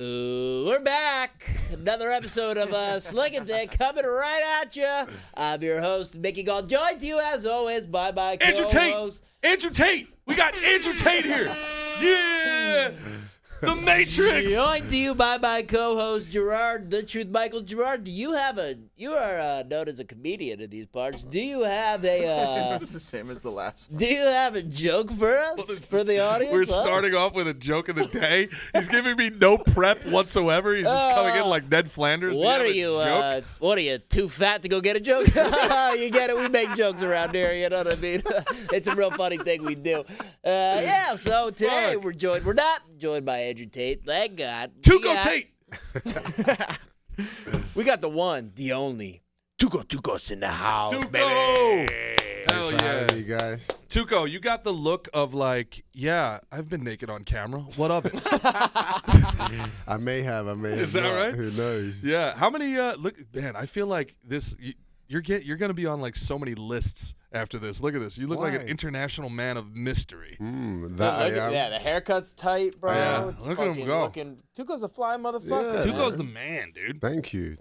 We're back. Another episode of Slick and Dick coming right at you. I'm your host, Mickey Gold. Joined to you as always by my co-host. Andrew Tate. We got Andrew Tate here. Yeah. The Matrix. Joined to you by my co-host, Gerard, the Truth Michael. Gerard, you are known as a comedian in these parts. Do you have a... It's the same as the last one. Do you have a joke for us, for the audience? We're starting off with a joke of the day. He's giving me no prep whatsoever. He's just coming in like Ned Flanders. What are you, too fat to go get a joke? You get it? We make jokes around here, you know what I mean? It's a real funny thing we do. So today we're not joined by Andrew Tate, thank God. Tuco Tate. We got the one, the only. Tuco's in the house, Tuco. baby. Hell yeah. You guys. Tuco, you got the look of like, yeah, I've been naked on camera. What of it? I may have. Is that not. right? Who knows? Yeah. How many? Look, man, I feel like this. You're gonna be on like so many lists after this. Look at this. You look like an international man of mystery. The haircut's tight, bro. Yeah. It's Look at him go. Tuco's a fly motherfucker. Yeah. Tuco's the man, dude. Thank you.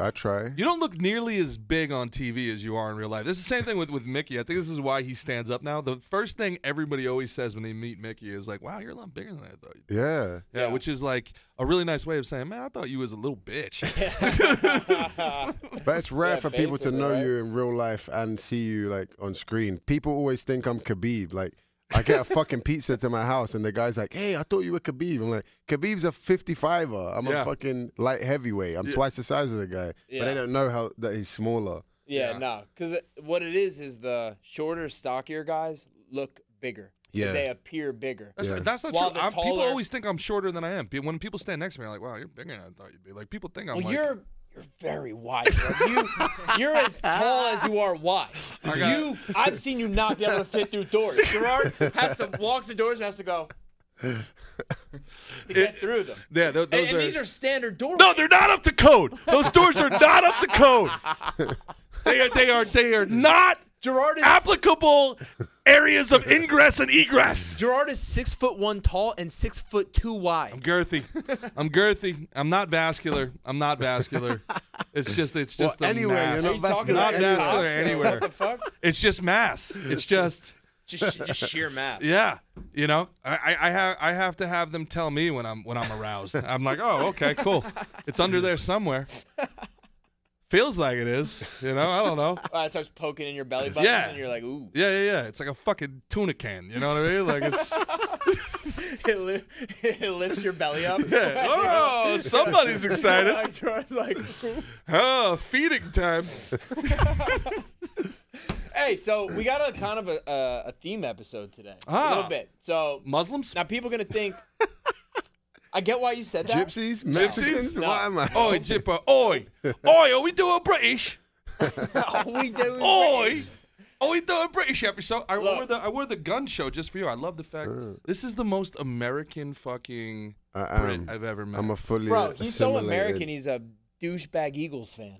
I try. You don't look nearly as big on TV as you are in real life. This is the same thing with Mickey. I think this is why he stands up now. The first thing everybody always says when they meet Mickey is like, wow, you're a lot bigger than I thought you'd be. Yeah. Which is like a really nice way of saying, man, I thought you was a little bitch. But it's rare for people to know right? you in real life and see you like on screen. People always think I'm Khabib. Like, I get a fucking pizza to my house and the guy's like, hey, I thought you were Khabib. I'm like, Khabib's a 55er. I'm a fucking light heavyweight. I'm twice the size of the guy. Yeah. But they don't know that he's smaller. Yeah, no. Because what it is the shorter, stockier guys look bigger. Yeah. They appear bigger. That's not While true. the People taller- always think I'm shorter than I am. When people stand next to me, they're like, wow, you're bigger than I thought you'd be. Like, people think I'm Well, like... you're very wide, bro. You're as tall as you are wide. I've seen you not be able to fit through doors. Gerard walks the doors and has to go to get through them. Yeah, those And these are standard doors. No, they're not up to code. Those doors are not up to code. They are not applicable areas of ingress and egress. Gerard is 6'1" tall and 6'2" wide. I'm girthy. I'm not vascular. It's just anyway, mass. you're not vascular Not vascular anywhere. What the fuck? It's just mass. It's just sheer mass. yeah. You know, I have to have them tell me when I'm aroused. I'm like, oh, okay, cool. It's under there somewhere. Feels like it is, you know. I don't know. It starts poking in your belly button, and you're like, ooh. Yeah. It's like a fucking tuna can. You know what I mean? Like it's. it lifts your belly up. Yeah. Oh, somebody's excited. like, oh, feeding time. Hey, so we got a kind of a theme episode today. A little bit. So Muslims? now people are gonna think. I get why you said that. Gypsies? Mexicans? No. What am I? Oi, Jipper. Oi, are we doing British? We do. Oi. Are we doing British episode? I wore the gun show just for you. I love the fact this is the most American fucking Brit I've ever met. I'm a fully Bro, he's so assimilated. American. He's a douchebag Eagles fan.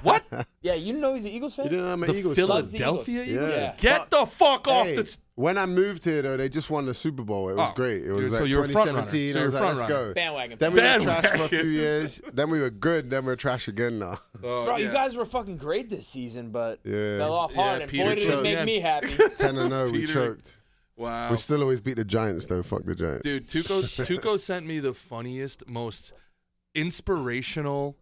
What? Yeah, you know he's an Eagles fan. You didn't know I'm an The Eagles fan? Philadelphia Eagles? Yeah. Get the fuck off Hey, the... when I moved here, though, they just won the Super Bowl. It was great. It was so like you're a front runner. 2017. So I you're was like, front let's runner. go. Bandwagon. Then we were Bandwagon. trash for a few years. Then we were good. Then we were trash again now. Bro, you guys were fucking great this season, but Yeah. fell off hard, and Peter boy, did it choked. make me happy. 10-0, we Peter. choked. Wow. We still always beat the Giants, though. Fuck the Giants. Dude, Tuco sent me the funniest, most inspirational,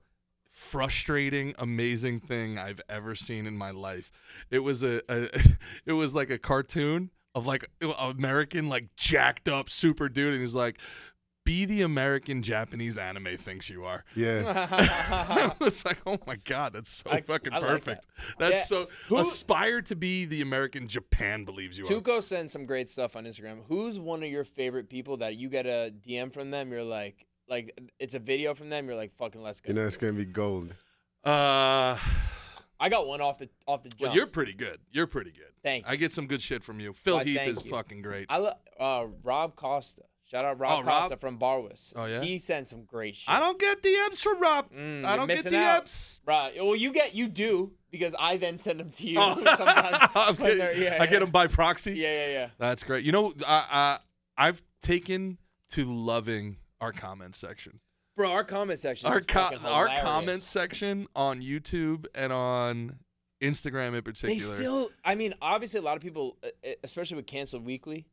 frustrating, amazing thing I've ever seen in my life. It was it was like a cartoon of like American like jacked up super dude, and he's like, be the American Japanese anime thinks you are. Yeah. I was like, oh my God, that's so fucking I like perfect. that. That's so aspire to be the American Japan believes you are. Tuco sends some great stuff on Instagram. Who's one of your favorite people that you get a DM from them? You're like it's a video from them. You're like, fucking let's go. You know it's going to be gold. I got one off the jump. Well, you're pretty good. Thank you. I get some good shit from you. Phil Heath thank is you. fucking great. I love Rob Costa. Shout out Rob Costa from Barwis. Oh, yeah? He sent some great shit. I don't get DMs from Rob. I don't get DMs. Right. Well, you do because I then send them to you Oh. sometimes. I get them by proxy. Yeah. That's great. You know, I've taken to loving our comment section. Bro, our comment section Our is fucking our hilarious. comment section on YouTube and on Instagram in particular. They still, I mean, obviously a lot of people, especially with Canceled Weekly,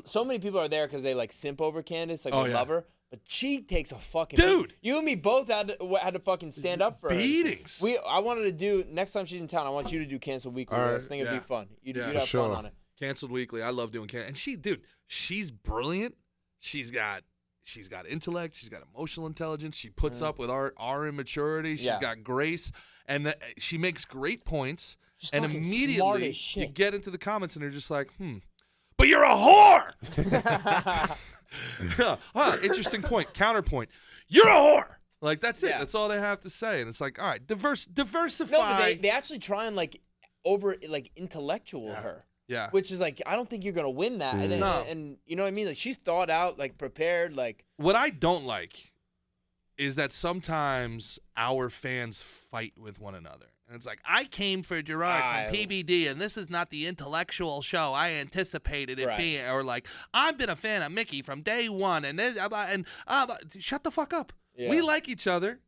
so many people are there because they like simp over Candace, like they love her. But she takes a fucking dude. You and me both had to fucking stand up for her. Beatings. I wanted to do next time she's in town. I want you to do Canceled Weekly. I think it'd be fun. You'd have fun on it. Canceled Weekly. I love doing and she's brilliant. She's got intellect. She's got emotional intelligence. She puts up with our immaturity. She's got grace, and she makes great points. She's and fucking immediately smart as shit. you get into the comments and they're just like, but you're a whore. Interesting point. Counterpoint. You're a whore. Like that's it. That's all they have to say. And it's like, all right, diversify. No, but they actually try and like intellectual her. Yeah. Which is like, I don't think you're gonna win that. And you know what I mean? Like she's thought out, like prepared, like. What I don't like is that sometimes our fans fight with one another. And it's like, I came for Gerard from PBD, and this is not the intellectual show I anticipated it being. Or like, I've been a fan of Mickey from day one, and shut the fuck up. Yeah. We like each other.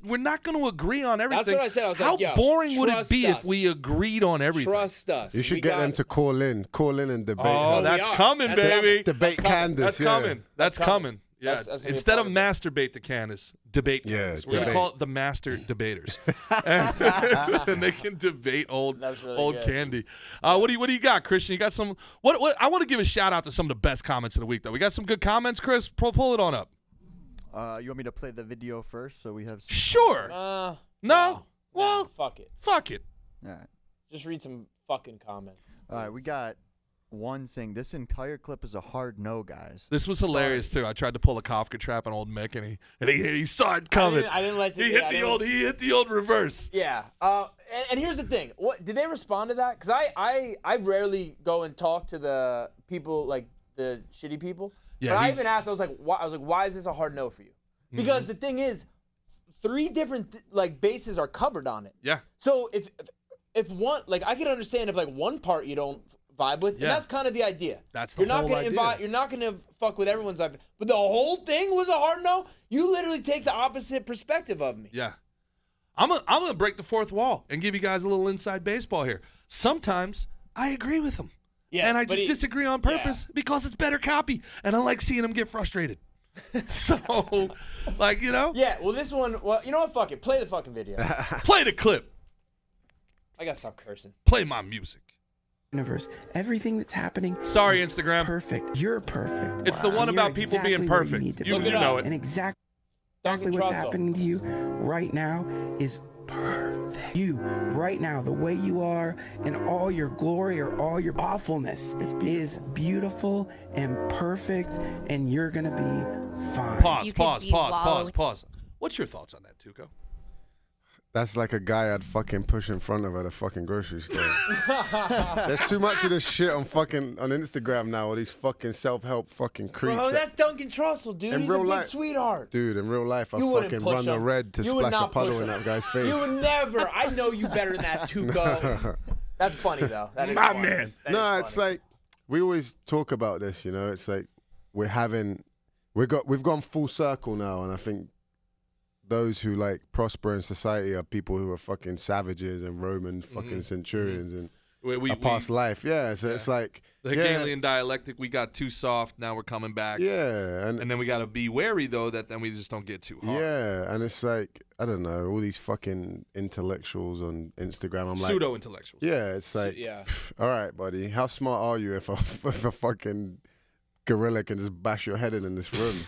We're not going to agree on everything. That's what I said. I was How like, yo, boring would it be if we agreed on everything? Trust us. You should get them to call in and debate. Oh, that's coming, baby. Debate Candace. That's coming. That's coming. Yeah. That's Instead of masturbate to Candace, debate Candace. We're going to call it the Master Debaters. And they can debate old Candy. What do you got, Christian? You got some what I want to give a shout out to some of the best comments of the week though. We got some good comments, Chris. Pull it on up. You want me to play the video first so we have some Sure. No. Well, fuck it. Fuck it. All right. Just read some fucking comments. All right, we got one thing. This entire clip is a hard no, guys. This was hilarious too. I tried to pull a Kafka trap on old Mick, and he saw it coming. I didn't let you. He hit the old reverse. Yeah. And here's the thing. What did they respond to that? Because I rarely go and talk to the people, like the shitty people. Yeah. But I even asked. I was like, why is this a hard no for you? Because the thing is, 3 different bases are covered on it. Yeah. So if one, like, I can understand if like one part you don't vibe with, and that's kind of the idea. That's the whole idea. You're not gonna fuck with everyone's vibe. But the whole thing was a hard no. You literally take the opposite perspective of me. Yeah. I'm gonna break the fourth wall and give you guys a little inside baseball here. Sometimes I agree with them. Yes, and I just disagree on purpose because it's better copy, and I like seeing them get frustrated. So, like, you know. Yeah. Well, this one. Well, you know what? Fuck it. Play the fucking video. Play the clip. I gotta stop cursing. Play my music. Universe, everything that's happening. Sorry, Instagram. Perfect. You're perfect. It's the one about people being perfect. You know it. And exactly what's happening to you right now is perfect. You right now, the way you are, and all your glory or all your awfulness is beautiful and perfect, and you're gonna be fine. Pause. What's your thoughts on that, Tuco? That's like a guy I'd fucking push in front of at a fucking grocery store. There's too much of this shit on Instagram now, all these fucking self-help fucking creeps. Bro, that's Duncan Trussell, dude. He's a big sweetheart. Dude, in real life, I fucking run the red to splash a puddle in that guy's face. You would never. I know you better than that, Tuco. That's funny, though. That is my funny. man. No, it's like, we always talk about this, you know? It's like, we've gone full circle now, and I think those who like prosper in society are people who are fucking savages and Roman fucking centurions and a past life. Yeah, so it's like the Hegelian dialectic. We got too soft. Now we're coming back. Yeah, and then we got to be wary though that then we just don't get too hard. Yeah, and it's like, I don't know, all these fucking intellectuals on Instagram. I'm like pseudo intellectuals. Yeah, it's like, all right, buddy, how smart are you if a fucking gorilla can just bash your head in this room?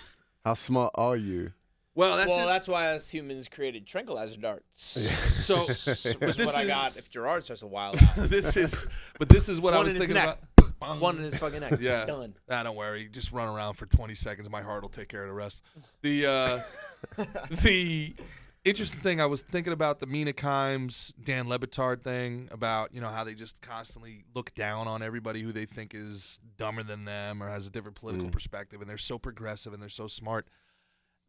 How smart are you? Well, that's why us humans created tranquilizer darts. Yeah. So, this is what I got if Gerard starts to wild out. this is what I was thinking about. One in his fucking neck. Yeah. Done. Don't worry. Just run around for 20 seconds. My heart will take care of the rest. The interesting thing, I was thinking about the Mina Kimes, Dan Le Batard thing about, you know, how they just constantly look down on everybody who they think is dumber than them or has a different political perspective, and they're so progressive and they're so smart.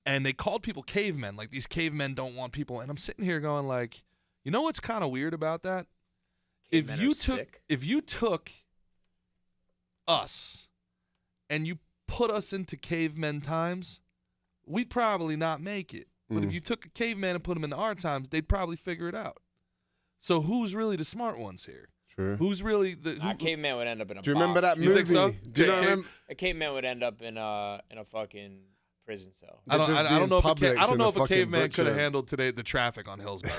And they called people cavemen, like these cavemen don't want people. And I'm sitting here going like, you know what's kind of weird about that? If you took us and you put us into cavemen times, we'd probably not make it. But if you took a caveman and put him in our times, they'd probably figure it out. So who's really the smart ones here? True. Who's really the? A caveman would end up in a. Do you remember that You movie? think so? Do you not remember? A caveman would end up in a fucking prison cell. I don't know if a caveman could have butcher. handled today the traffic on Hillsborough.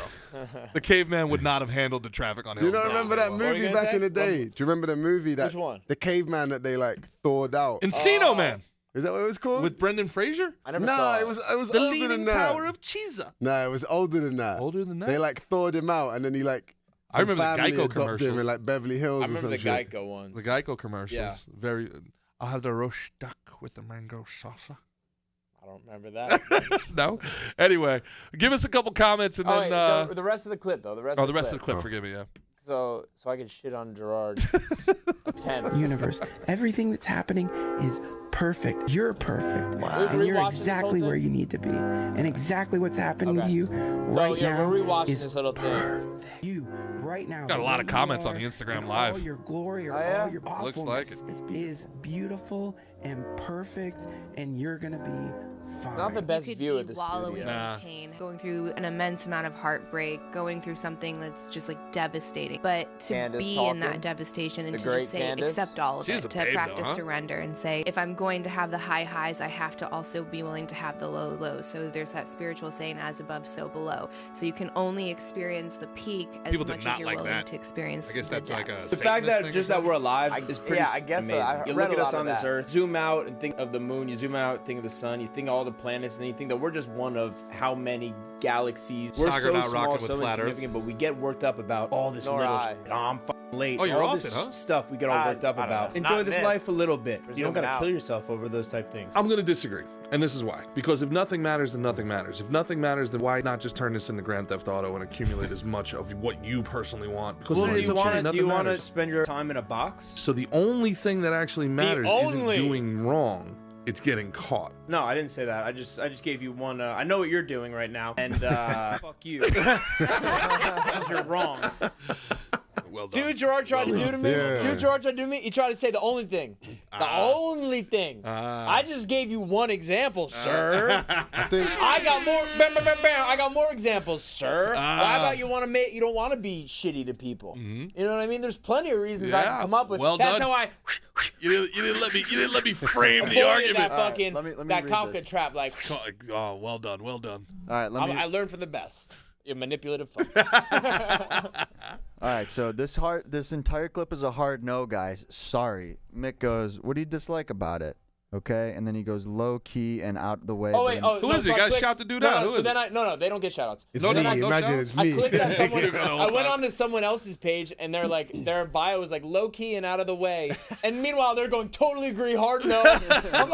The caveman would not have handled the traffic on Do you Hillsborough. not remember that What were you movie gonna back say? in the day? Do you remember the movie that Which one? the caveman that they like thawed out? Encino Man Is that what it was called? with Brendan Fraser. I never no, saw it was The older Leaning than that. Tower of Cheesa. No, it was older than that. Older than that? They like thawed him out, and then he like. I remember the family Geico adopted him commercials. in like Beverly Hills I or remember some the shit. Geico ones. The Geico commercials. Yeah. Very. I'll have the roast duck with the mango salsa. I don't remember that. No. Anyway, give us a couple comments and Oh, then. wait, the rest of the clip though. The rest. Oh, of the the rest of the clip. Oh. Forgive me. Yeah. So I can shit on Gerard's attempt. Universe. Everything that's happening is perfect. You're perfect. Wow. And you're Rewatching this exactly whole where thing? you need to be. And exactly what's happening Okay. to you right yeah, now we're rewatching is this little thing. perfect. You right now. Got a the lot way of you comments on are the Instagram and Live. All your glory or Oh, yeah? all your Looks awfulness like is beautiful and perfect, and you're gonna be fine. Not the best You could view be of the wallowing studio. Nah. in pain, going through an immense amount of heartbreak, going through something that's just like devastating. But to Candace be talking. in that devastation and The to great just say, Candace. accept all of She's a it, to babe, though, practice huh? surrender and say, if I'm going to have the high highs, I have to also be willing to have the low lows. So there's that spiritual saying, as above, so below. So you can only experience the peak as People did much not as you're like willing that. to experience I guess the that's like a depths. The fact Satanist thing that or just that something? we're alive is pretty I guess so. amazing. I You read look a at us lot on of this that. earth, zoom out and think of the moon, you zoom out, think of the sun, you think of all the planets, and then you think that we're just one of how many galaxies. We're Soccer so not small, rocking with so flat Earth. insignificant, but we get worked up about all this Nor little I. shit. Oh, I'm fucking late. Oh, you're all off this it, huh? stuff we get all I- worked up I don't about. know. Enjoy Not this this. life a little bit. We're You don't zooming gotta out. kill yourself over those type things. I'm going to disagree, and this is why. Because if nothing matters, then nothing matters. If nothing matters, then why not just turn this into Grand Theft Auto and accumulate as much of what you personally want? Because Well, hey, do it's you okay, want to nothing matters. spend your time in a box? So the only thing that actually matters isn't only- doing wrong; it's getting caught. No, I didn't say that. I just gave you one. I know what you're doing right now, and fuck you. Because you're wrong. Well See done. what Gerard tried to do to me? Yeah. See what Gerard tried to do to me? He tried to say the only thing. The only thing. I just gave you one example, sir. I think I got more. Bam, bam, bam, bam. I got more examples, sir. Why about you want to make? You don't want to be shitty to people. You know what I mean? There's plenty of reasons I Yeah. can come up with. Well That's done. how I You didn't let me frame the avoided argument. that fucking let me that read Kafka this. trap. Like Oh, well done, well done. All right, let me. I learned from the best. You're manipulative. Fuck. All right, so this entire clip is a hard no, guys. Sorry. Mick goes, "What do you dislike about it?" Okay, and then he goes low key and out the way. Oh wait, but- oh Who is it? so I Guys, clicked- shout the dude no, out. No, Who so is then it? no, they don't get shoutouts. it's No, me. no, no, Imagine shout. it's I me. clicked on someone. You go the whole I went time. on to someone else's page, and they're like, their bio was like low key and out of the way. And meanwhile, they're going totally agree, hard no. I'm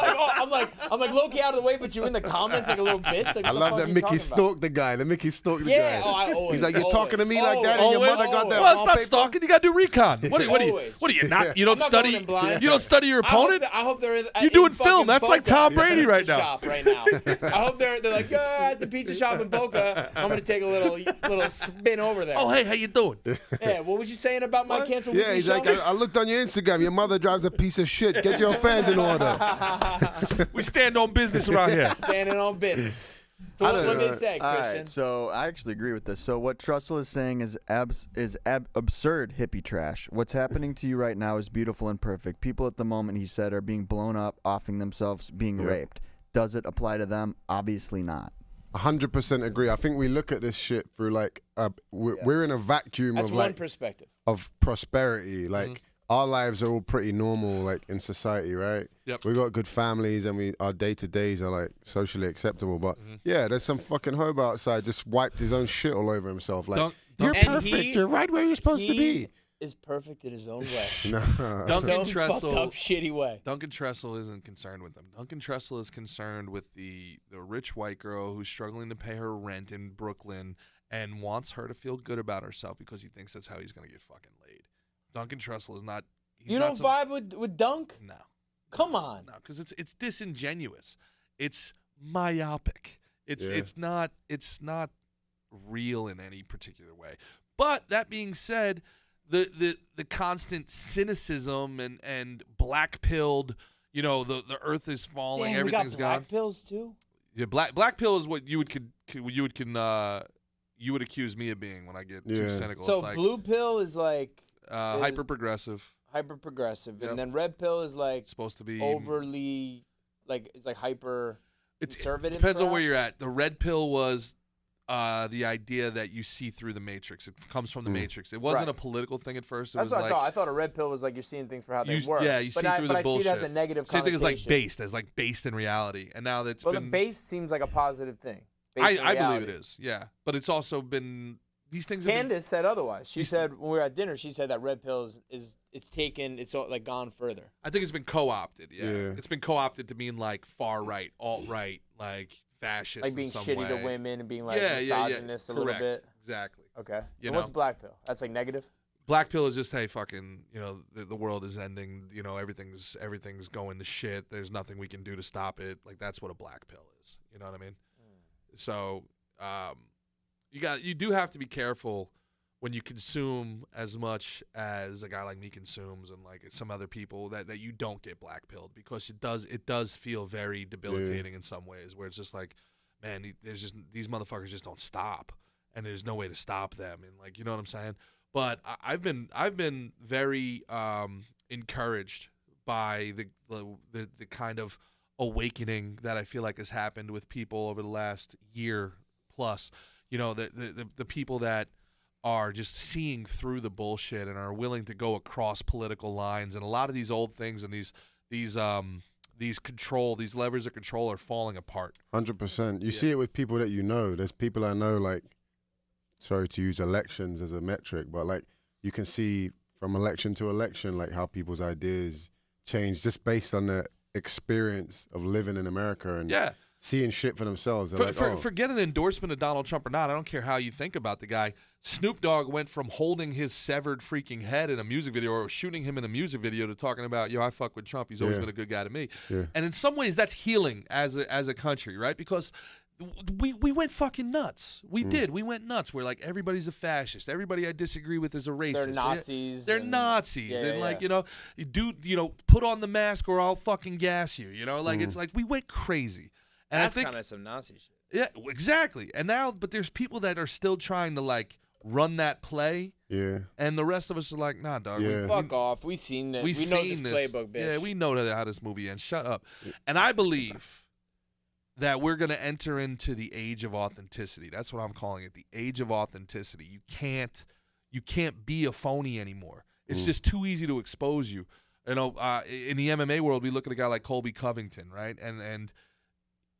like low key out of the way, but you in the comments like a little bitch. Like, I what the love fuck that are you Mickey talking about? stalked the guy. The Mickey stalked the Yeah, guy. I always. He's like, "You're talking to me like that, and always, your mother got that Well, it's not wallpaper?" stalking. You got to do recon. What are you? Always. What are you not? You don't I'm not study. going in blind. You don't study your opponent. I hope they're. You're doing in film. fucking That's like Boca Tom Brady pizza right now. Shop right now. I hope they're like, yeah, at the pizza shop in Boca. I'm gonna take a little spin over there. Oh, hey, how you doing? Yeah, what was you saying about my cancel? Yeah, he's like, I looked on your Instagram. Your mother drives a piece of shit. Get your affairs in order. We stand on business around here. standing on business. So I what don't did know. they say, All Christian? right, so I actually agree with this. So what Trussell is saying is absurd hippie trash. What's happening to you right now is beautiful and perfect. People at the moment, he said, are being blown up, offing themselves, being raped. Does it apply to them? Obviously not. 100% agree. I think we look at this shit through like we're in a vacuum That's of one like perspective. of prosperity. Like our lives are all pretty normal, like in society, right? Yep. We got good families, and our day-to-days are like socially acceptable. But yeah, there's some fucking hobo outside just wiped his own shit all over himself. Like you're And perfect. You're right where you're supposed to be. Is perfect in his own way. No. His Duncan own fucked Trussell. up, shitty way. Duncan Trussell isn't concerned with them. Duncan Trussell is concerned with the rich white girl who's struggling to pay her rent in Brooklyn and wants her to feel good about herself because he thinks that's how he's going to get fucking laid. Duncan Trussell is not. You don't vibe with Dunk? No. Come on. No, because it's disingenuous. It's myopic. It's not real in any particular way. But that being said, the constant cynicism and black pilled, the earth is falling, Damn, we everything's got black gone. pills too. Yeah, black pill is what you would accuse me of being when I get too cynical. So it's like, blue pill is like hyper progressive. Hyper progressive, Yep. and then red pill is like Supposed to be overly, like it's like hyper conservative. It depends on where perhaps? you're at. The red pill was the idea that you see through the matrix. It comes from the matrix. It wasn't Right. a political thing at first. It That's was what like I thought. I thought a red pill was like you're seeing things for how they work. Yeah, you see through the but bullshit. I see it as a negative Same thing connotation. as like based in reality. And now that's Well, been the base seems like a positive thing. Based in I believe reality. it is. Yeah, but it's also been these things. Candace said otherwise. She said when we were at dinner, she said that red pill is it's like gone further. I think it's been co-opted. Yeah. Yeah. It's been co-opted to mean like far right, alt right, like fascist, Like being in some shitty way. to women and being like yeah, misogynist a little Correct. bit. Exactly. Okay. You And what's know. black pill? That's like negative. Black pill is just, hey, fucking, the world is ending. Everything's going to shit. There's nothing we can do to stop it. Like that's what a black pill is. You know what I mean? So, you do have to be careful when you consume as much as a guy like me consumes and like some other people that you don't get black pilled, because it does feel very debilitating in some ways, where it's just like, man, these motherfuckers just don't stop, and there's no way to stop them, and like, you know what I'm saying? But I've been very encouraged by the kind of awakening that I feel like has happened with people over the last year plus. The people that are just seeing through the bullshit and are willing to go across political lines, and a lot of these old things and these levers of control are falling apart. 100%. You see it with people that you know. There's people I know, like, sorry to use elections as a metric, but like you can see from election to election, like how people's ideas change just based on the experience of living in America and seeing shit for themselves. Forget an endorsement of Donald Trump or not. I don't care how you think about the guy. Snoop Dogg went from holding his severed freaking head in a music video or shooting him in a music video to talking about, I fuck with Trump. He's always been a good guy to me. Yeah. And in some ways, that's healing as a country, right? Because we went fucking nuts. We did. We went nuts. We're like, everybody's a fascist. Everybody I disagree with is a racist. They're Nazis. They're Nazis. Yeah, and like, yeah. put on the mask or I'll fucking gas you. Like, it's like we went crazy. And That's I think kind of some Nazi shit. Yeah, exactly. And now, but there's people that are still trying to like run that play. Yeah. And the rest of us are like, nah, dog. Yeah. Fuck off. We've seen it. We know this playbook, bitch. Yeah, we know how this movie ends. Shut up. And I believe that we're going to enter into the age of authenticity. That's what I'm calling it, the age of authenticity. You can't be a phony anymore. It's just too easy to expose you. In the MMA world, we look at a guy like Colby Covington, right? And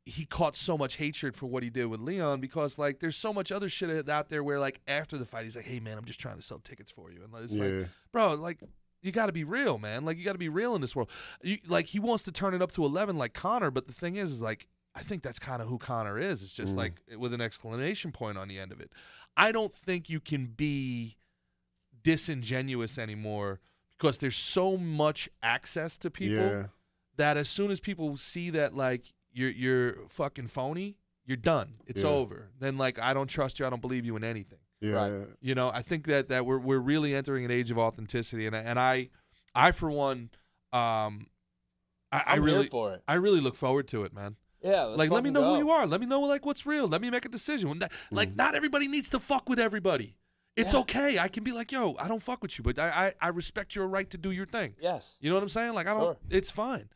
he caught so much hatred for what he did with Leon because, like, there's so much other shit out there where, like, after the fight, he's like, hey, man, I'm just trying to sell tickets for you. And it's like, bro, like, you got to be real, man. Like, you got to be real in this world. Like, he wants to turn it up to 11 like Conor, but the thing is like, I think that's kind of who Conor is. It's just, like, with an exclamation point on the end of it. I don't think you can be disingenuous anymore because there's so much access to people that as soon as people see that, like, you're fucking phony, you're done. It's over. Then, like, I don't trust you. I don't believe you in anything. Yeah. Right. I think that we're really entering an age of authenticity, and I for one, I'm really here for it. I really look forward to it, man. Yeah, like, let me know who you are. Let me know, like, what's real. Let me make a decision. Like, not everybody needs to fuck with everybody. It's okay. I can be like, yo, I don't fuck with you, but I respect your right to do your thing. Yes. You know what I'm saying? Like, it's fine.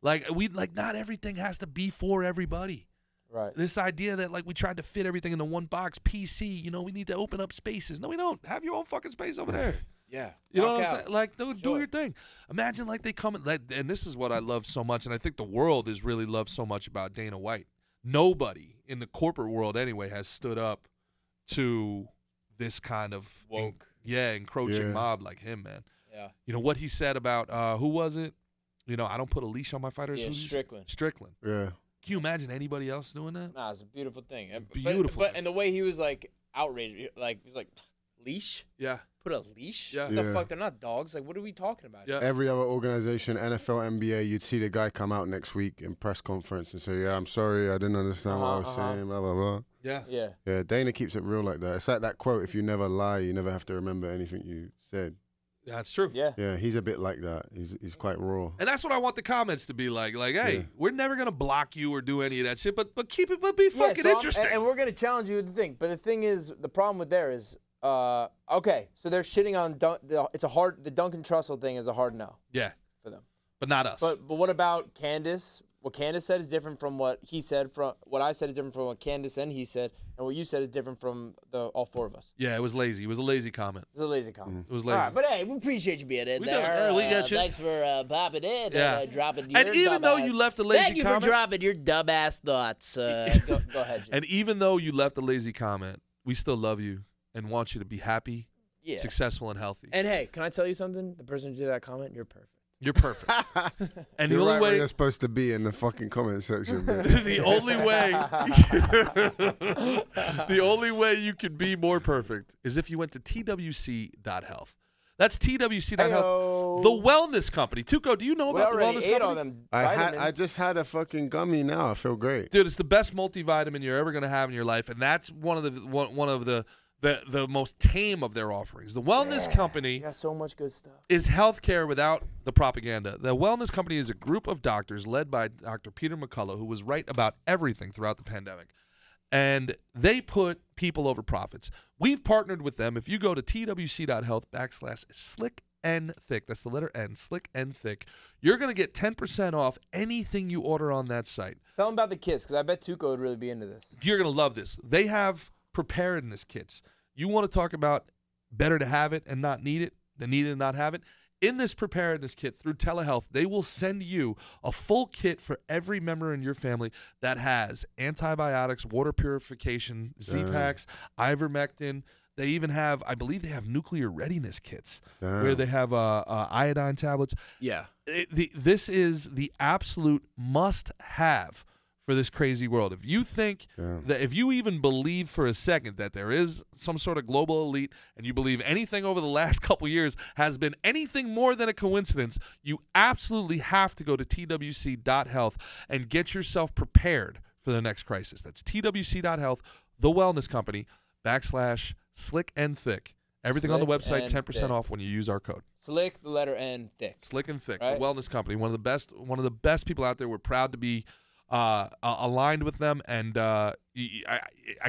Like, not everything has to be for everybody. Right. This idea that, like, we tried to fit everything into one box, PC, we need to open up spaces. No, we don't. Have your own fucking space over there. Yeah. You know what I'm saying? Like, do your thing. Imagine, like, they come, and this is what I love so much, and I think the world has really loved so much about Dana White. Nobody in the corporate world, anyway, has stood up to this kind of woke, encroaching mob like him, man. Yeah. What he said about who was it? I don't put a leash on my fighters. Yeah, Strickland. Strickland. Yeah. Can you imagine anybody else doing that? Nah, it's a beautiful thing. Beautiful. But and the way he was like outraged, like he was like, leash? Yeah. Put a leash? Yeah. What the fuck? They're not dogs. Like, what are we talking about? Yeah. Every other organization, NFL, NBA, you'd see the guy come out next week in press conference and say, yeah, I'm sorry, I didn't understand what I was saying, blah, blah, blah. Yeah. Yeah. Yeah, Dana keeps it real like that. It's like that quote, if you never lie, you never have to remember anything you said. That's true. Yeah. Yeah, he's a bit like that. He's quite raw. And that's what I want the comments to be like. Like, hey, Yeah. we're never gonna block you or do any of that shit, but keep it, but be fucking so interesting. and we're gonna challenge you with the thing. But the thing is, the problem with there is, okay, so they're shitting on the Duncan Trussell thing is a hard no yeah, for them. but not us. But what about Candace? What Candace said is different from what he said. From what I said is different from what Candace and he said, and what you said is different from all four of us. yeah, it was lazy. It was a lazy comment. It's a lazy comment. It was All lazy. right, but hey, we appreciate you being in We there. got- we got you. Thanks for popping in Yeah. and dropping your And even though you left a lazy Thank you comment, for dropping your dumbass thoughts. Go ahead, Jim. and even though you left a lazy comment, we still love you and want you to be happy, Yeah. successful, and healthy. And hey, can I tell you something? The person who did that comment, you're perfect. You're perfect. And You're the right only where way, you're supposed to be in the fucking comment section. Man. the only way, the only way you could be more perfect is if you went to twc.health. That's twc.health, Heyo. the wellness company. Tuco, do you know We about the already wellness ate all company? them I vitamins. just had a fucking gummy now. I feel great. Dude, it's the best multivitamin you're ever going to have in your life, and that's one of the most tame of their offerings. The wellness company You got so much good stuff. is healthcare without the propaganda. The Wellness Company is a group of doctors led by Dr. Peter McCullough, who was right about everything throughout the pandemic. And they put people over profits. We've partnered with them. If you go to twc.health/slick and thick, that's the letter N, slick and thick, you're going to get 10% off anything you order on that site. Tell them about the kiss, because I bet Tuco would really be into this. You're going to love this. They have preparedness kits. You want to talk about better to have it and not need it than need it and not have it? In this preparedness kit through telehealth, they will send you a full kit for every member in your family that has antibiotics, water purification, Z-Packs, ivermectin. They even have, I believe they have nuclear readiness kits where they have iodine tablets. Yeah. This is the absolute must-have for this crazy world. If you think that, if you even believe for a second that there is some sort of global elite and you believe anything over the last couple years has been anything more than a coincidence, you absolutely have to go to twc.health and get yourself prepared for the next crisis. That's twc.health, the wellness company, /slick and thick. Everything on the Slick website, and 10% thick. off when you use our code. Slick, the letter N, thick. Slick and thick, Right? the wellness company, one of the best people out there. We're proud to be aligned with them, and I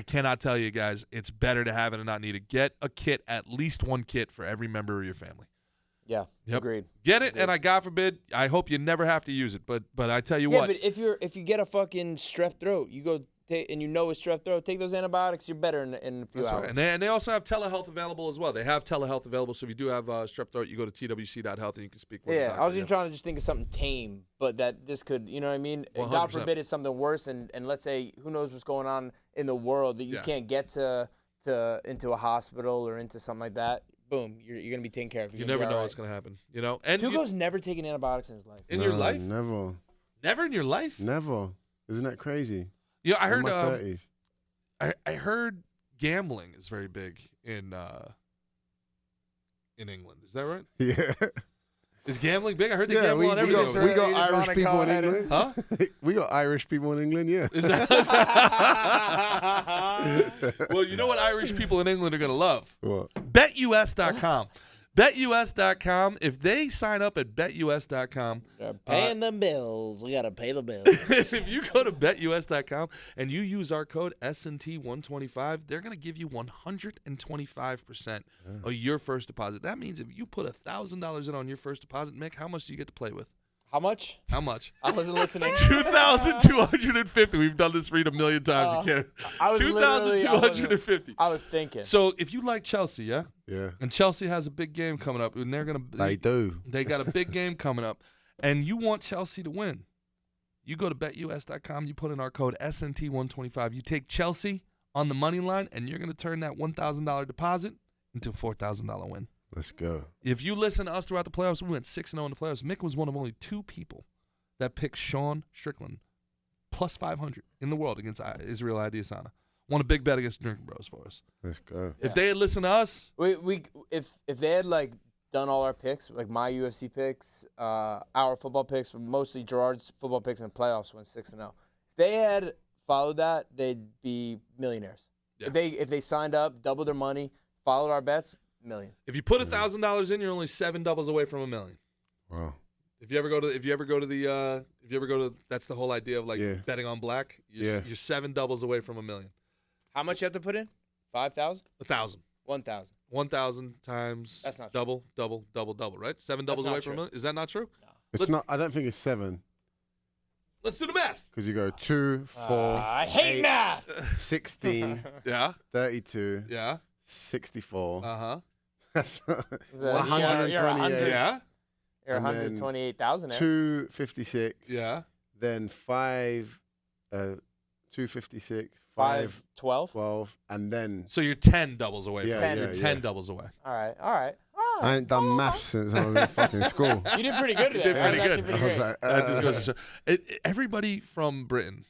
cannot tell you guys, it's better to have it and not need it. Get a kit, at least one kit for every member of your family. Yeah, Yep. agreed. Get it, Agreed. and I God forbid, I hope you never have to use it. But I tell you Yeah, what, but if you get a fucking strep throat, you go and you know it's strep throat, take those antibiotics. You're better in a few that's hours. right. And they also have telehealth available as well. They have telehealth available, so if you do have strep throat, you go to twc.health and you can speak with the Yeah, doctor. I was just trying to just think of something tame, but that this could, you know what I mean? 100%. God forbid it's something worse, and let's say who knows what's going on in the world that you can't get to into a hospital or into something like that. Boom, you're gonna be taken care of. You never know what's gonna happen, you know. And Tuco's never taken antibiotics in his life. in your life, Never. never in your life. Never. Isn't that crazy? You know, I In heard my 30s. I heard gambling is very big in England. Is that right? Yeah. Is gambling big? I heard they Yeah, gamble we on everything. got, over we there. got Irish people in England. Huh? We got Irish people in England, yeah. Is that- well, you know what Irish people in England are going to love? What? BetUS.com. BetUS.com. If they sign up at BetUS.com, Paying them bills. We got to pay the bills. if you go to BetUS.com and you use our code SNT125, they're going to give you 125% of your first deposit. That means if you put $1,000 in on your first deposit, Mick, how much do you get to play with? How much? How much? I wasn't listening. 2,250. We've done this read a million times. You can't. I was literally- 2,250. I was thinking. So if you like Chelsea, yeah, Yeah. and Chelsea has a big game coming up, and they're gonna They do. they got a big game coming up, and you want Chelsea to win, you go to BetUS.com. You put in our code SNT125. You take Chelsea on the money line, and you're gonna turn that $1,000 deposit into a $4,000 win. Let's go. If you listen to us throughout the playoffs, we went 6-0 in the playoffs. Mick was one of only 2 people that picked Sean Strickland plus 500 in the world against Israel Adesanya. Won a big bet against Drinking Bros for us. Let's go. If they had listened to us, If they had like done all our picks, like my UFC picks, our football picks, but mostly Gerard's football picks in the playoffs went 6-0. If they had followed that, they'd be millionaires. Yeah. If they signed up, doubled their money, followed our bets, million. If you put $1,000 in, you're only 7 doubles away from $1 million. Wow. If you ever go to, that's the whole idea of like betting on black. You're 7 doubles away from $1 million. How much you have to put in? 5,000? 1,000. 1,000. 1,000 times That's not double, right? 7 doubles away from $1 million. Is that not true? No. It's not. I don't think it's 7. Let's do the math. Because you go 2, 4. I hate 8, math. 16, Yeah. 32, Yeah. 64. Uh-huh. That's not, You're 128. Yeah. You're And then 128,000 there. 256. Yeah. Then 256. 512. 12. And then So you're 10 doubles away. Yeah, from yeah, You're 10 doubles away. All right. I ain't done maths since I was in fucking school. You did pretty good there. did pretty That was good. actually I was great. like, That just goes to show. Everybody from Britain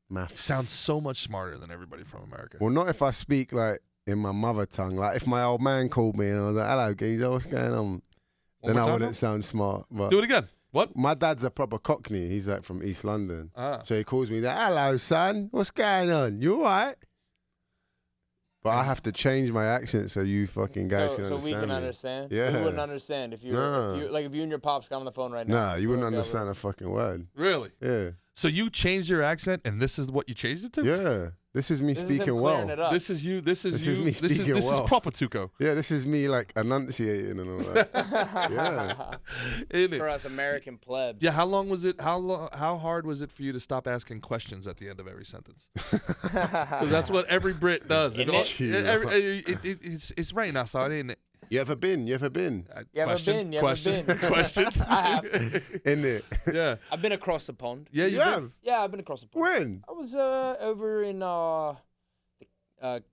maths sounds so much smarter than everybody from America. Well, not if I speak like in my mother tongue. Like if my old man called me and I was like, "Hello, geezer, what's going on?" One Then more I time, wouldn't bro? sound smart. But Do it again. What? my dad's a proper Cockney. He's like from East London. Ah. So he calls me, he's like, "Hello, son, what's going on? You all right?" But I have to change my accent so you fucking guys can So understand we can me. understand. Yeah. We wouldn't understand if you if you and your pops got on the phone right now. Nah, you wouldn't Okay, understand a fucking word. Really? Yeah. So you changed your accent, and this is what you changed it to? Yeah. This is me This is speaking him well. clearing it up. This is you. This is This you. is me speaking this well. is proper Tuco. Yeah, this is me like enunciating and all that. Yeah. Isn't it? For us American plebs. Yeah. How long was it? How hard was it for you to stop asking questions at the end of every sentence? Because that's what every Brit does. Isn't It's raining outside, ain't it? You ever been? You ever been? Question. I have. In it. Yeah. I've been across the pond. Yeah. You have? Yeah, I've been across the pond. When? I was over in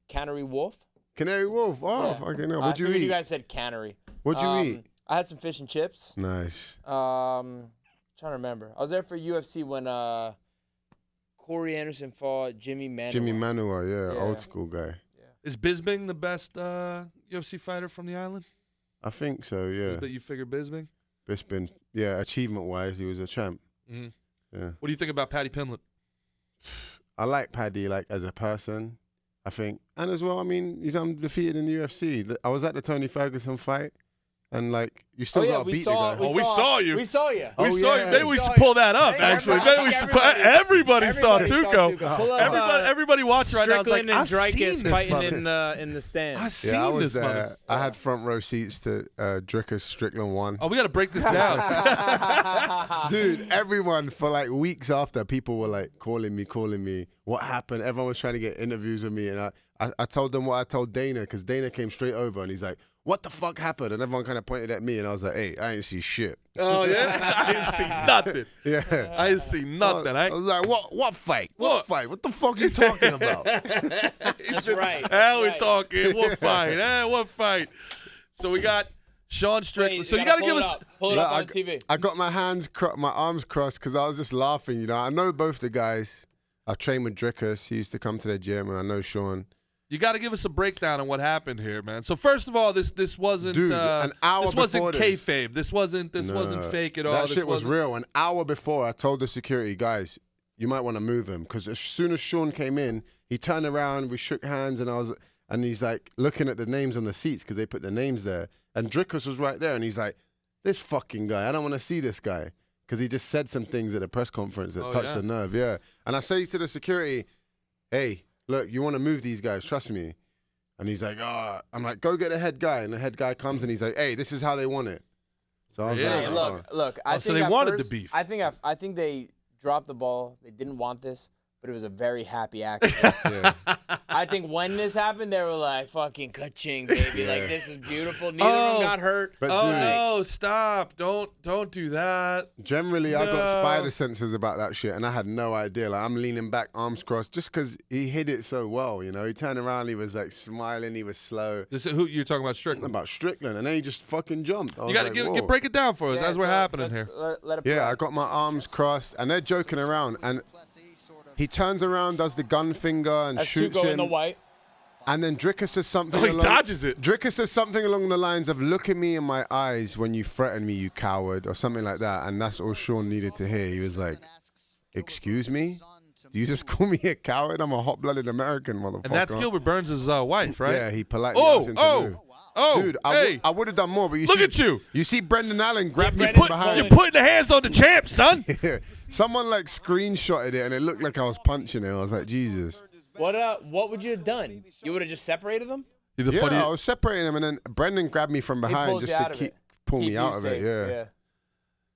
Cannery Wharf. Canary Wolf. Oh, Yeah. fucking hell. I What'd you figured eat? You guys said Cannery. What'd you eat? I had some fish and chips. Nice. Trying to remember. I was there for UFC when Corey Anderson fought Jimmy Manuwa. Jimmy Manuwa, yeah, Yeah. old school guy. Is Bisping the best UFC fighter from the island? I think so, yeah. That you figure Bisping? Bisping, yeah, achievement-wise, he was a champ. Mm-hmm. Yeah. What do you think about Paddy Pimblett? I like Paddy, like, as a person, I think. And as well, I mean, he's undefeated in the UFC. I was at the Tony Ferguson fight, and, like, you still got to beat the guy. We saw you. We saw you. Oh, We saw you. yeah. Maybe we should pull that up, Hey, actually. everybody- Maybe we should everybody- everybody saw Tuco. Pull up, Everybody watching right now is like, Strickland and I've Drake seen is this fighting mother- in the stand. I've seen Yeah, I was this mother. I had front row seats to Dricker's Strickland 1. Oh, we got to break this down. Dude, everyone for like weeks after, people were like calling me. What happened? Everyone was trying to get interviews with me, and I told them what I told Dana, because Dana came straight over and he's like, "What the fuck happened?" And everyone kind of pointed at me, and I was like, "Hey, I ain't see shit." Oh yeah, I didn't see nothing. Yeah, I didn't see nothing. I was like, "What fight? What fight? What the fuck are you talking about?" That's right. How we Right. talking? What fight? What fight? So we got Sean Strickland. Wait, So you got to give us. pull it Look, up on TV. I got my arms crossed because I was just laughing. You know, I know both the guys. I've trained with Drickus. He used to come to the gym, and I know Sean. You got to give us a breakdown on what happened here, man. So first of all, this wasn't Dude, an hour this wasn't before this. kayfabe. This wasn't fake at all. That This shit was wasn't- real. An hour before, I told the security guys, you might want to move him, because as soon as Sean came in, he turned around, we shook hands, and he's like looking at the names on the seats because they put the names there, and Drickus was right there, and he's like, "This fucking guy, I don't want to see this guy," because he just said some things at a press conference that touched the nerve. Yeah, and I say to the security, "Hey, look, you want to move these guys? Trust me." And he's like, "Oh," I'm like, "Go get the head guy," and the head guy comes and he's like, "Hey, this is how they want it." So I was Yeah. like, Hey, "Oh." look. I so think they at wanted the first- beef. I think they dropped the ball. They didn't want this, but it was a very happy accident. Yeah. I think when this happened, they were like, "Fucking ka-ching, baby! Like this is beautiful." Neither of them got hurt. But Oh dude, no! Stop! Don't do that. generally, I got No. spider senses about that shit, and I had no idea. Like, I'm leaning back, arms crossed, just because he hid it so well, you know? He turned around, he was, like, smiling, he was slow. This is who you're talking about, Strickland. About Strickland, and then he just fucking jumped. You got to break it down for us Yeah, as we're so happening here. Let it Yeah, play. I got my arms crossed, and they're joking around, and he turns around, does the gun finger, and That's shoots Tuco him. in the white. And then Drickus says something Oh, he along... dodges it. Drickus says something along the lines of, "Look at me in my eyes when you threaten me, you coward," or something like that. And that's all Sean needed to hear. He was like, "Excuse me? Do you just call me a coward? I'm a hot-blooded American, motherfucker." And that's Gilbert Burns' wife, right? Yeah, he politely asked him to move. Oh, Dude, hey. I would have done more, but you Look see, at you. You see Brendan Allen grab me Brendan from behind. You're putting the hands on the champ, son. Someone like screenshotted it, and it looked like I was punching it. I was like, Jesus. What would you have done? You would have just separated them? Yeah, I was separating them, and then Brendan grabbed me from behind pulled just you to out of it. pull me Keep out you of it. safe, Yeah.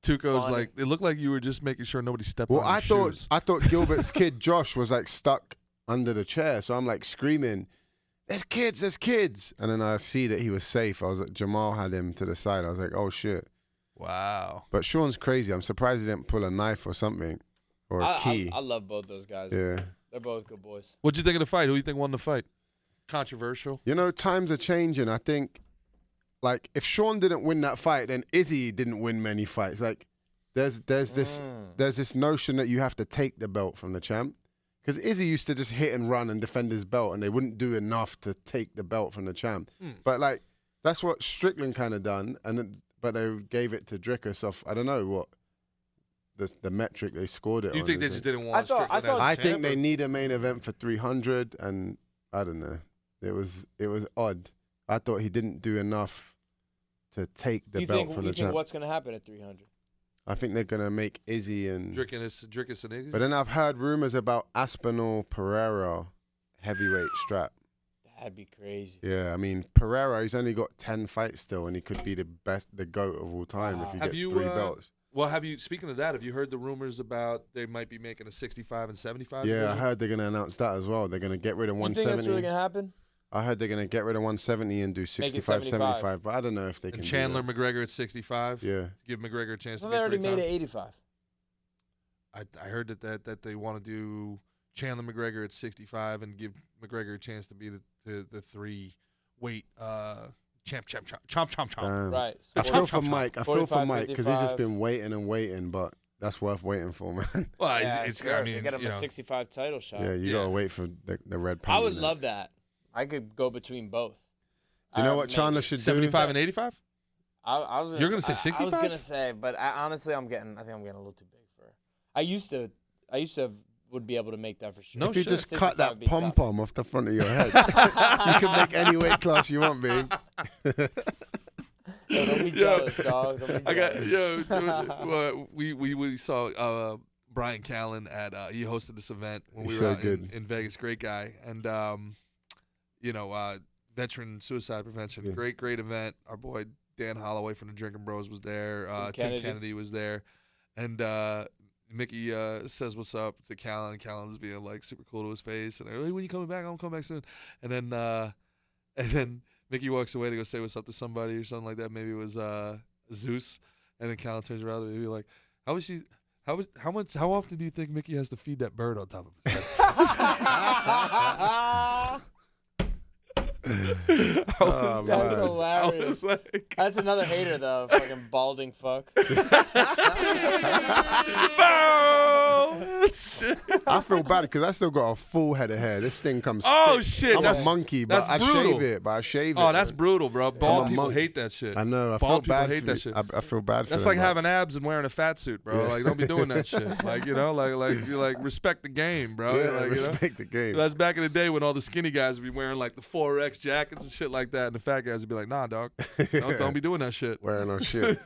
Tuco's Funny. like, it looked like you were just making sure nobody stepped Well, on your shoes. I thought Gilbert's kid Josh was like stuck under the chair, so I'm like screaming, "There's kids, there's kids!" And then I see that he was safe. I was like, Jamal had him to the side. I was like, "Oh shit!" Wow. But Sean's crazy. I'm surprised he didn't pull a knife or something or a key. I love both those guys. Yeah. They're both good boys. What'd you think of the fight? Who do you think won the fight? Controversial. You know, times are changing. I think, like, if Sean didn't win that fight, then Izzy didn't win many fights. Like, there's this notion that you have to take the belt from the champ, because Izzy used to just hit and run and defend his belt, and they wouldn't do enough to take the belt from the champ. But like, that's what Strickland kind of done, but they gave it to Drickus off. I don't know what the metric they scored it. Do you on, think they is just it? didn't want Strickland as a I champ, think they or- need a main event for 300, and I don't know. It was odd. I thought he didn't do enough to take the belt from the champ. What's going to happen at 300? I think they're gonna make Izzy and Drickus and Izzy? But then I've heard rumors about Aspinall Pereira heavyweight strap. That'd be crazy. Yeah, I mean Pereira, he's only got 10 fights still, and he could be the GOAT of all time if he Have gets you, 3 belts. Well, speaking of that, have you heard the rumors about they might be making a 65 and 75? Yeah, division? I heard they're gonna announce that as well. They're gonna get rid of You think 170. that's really going to happen? I heard they're gonna get rid of 170 and do 65, 75. But I don't know if they And can. Chandler do McGregor at 65. Yeah. To give McGregor a chance Well, to they get already 3 made it times. 85. I heard that they want to do Chandler McGregor at 65 and give McGregor a chance to be the 3 weight champ. Right. I feel for Mike. I feel for 45, Mike because he's just 55. been waiting and waiting, but that's worth waiting for, man. Well, Yeah, it's sure. I mean, they get him you a know, 65 title shot. Yeah, you gotta wait for the red I panda. would love that. I could go between both. You know what Chandler should do? 75 and 85. I was. You're gonna say I was 65? gonna say, but honestly, I think I'm getting a little too big for. I used to would be able to make that for sure. If you shit. just cut 65 that would be tough. pom pom off the front of your head, you can make any weight class you want, babe. Yo, don't be jealous, dog. Don't be I got jealous. we saw Brian Callen at he hosted this event when we He's were so out good. in Vegas. Great guy, and veteran suicide prevention. Yeah. Great event. Our boy Dan Holloway from the Drinking Bros was there. Tim Tim Kennedy was there, and Mickey says what's up to Callen. And Callen's being like super cool to his face, and hey, when you coming back? I'm coming back soon. And then Mickey walks away to go say what's up to somebody or something like that. Maybe it was Zeus, and then Callen turns around and be like, how often do you think Mickey has to feed that bird on top of his head? Oh, That's man. hilarious. Like, That's another hater, though. Fucking balding fuck. I feel bad because I still got a full head of hair. This thing comes. Oh, thick. shit, I'm that's- a monkey, but that's I brutal. shave it. But I shave it. Oh, that's man. brutal, bro. Bald a people monk. hate that shit. I know. I feel Bald people bad. hate for that you. shit. I feel bad for That's them, like but- having abs and wearing a fat suit, bro. Yeah. Like, don't be doing that shit. Like, you know, like you like respect the game, bro. Yeah, like, respect the game. That's back in the day when all the skinny guys would be wearing like the 4X jackets and shit like that, and the fat guys would be like, nah, dog, don't be doing that shit. Wearing our shit.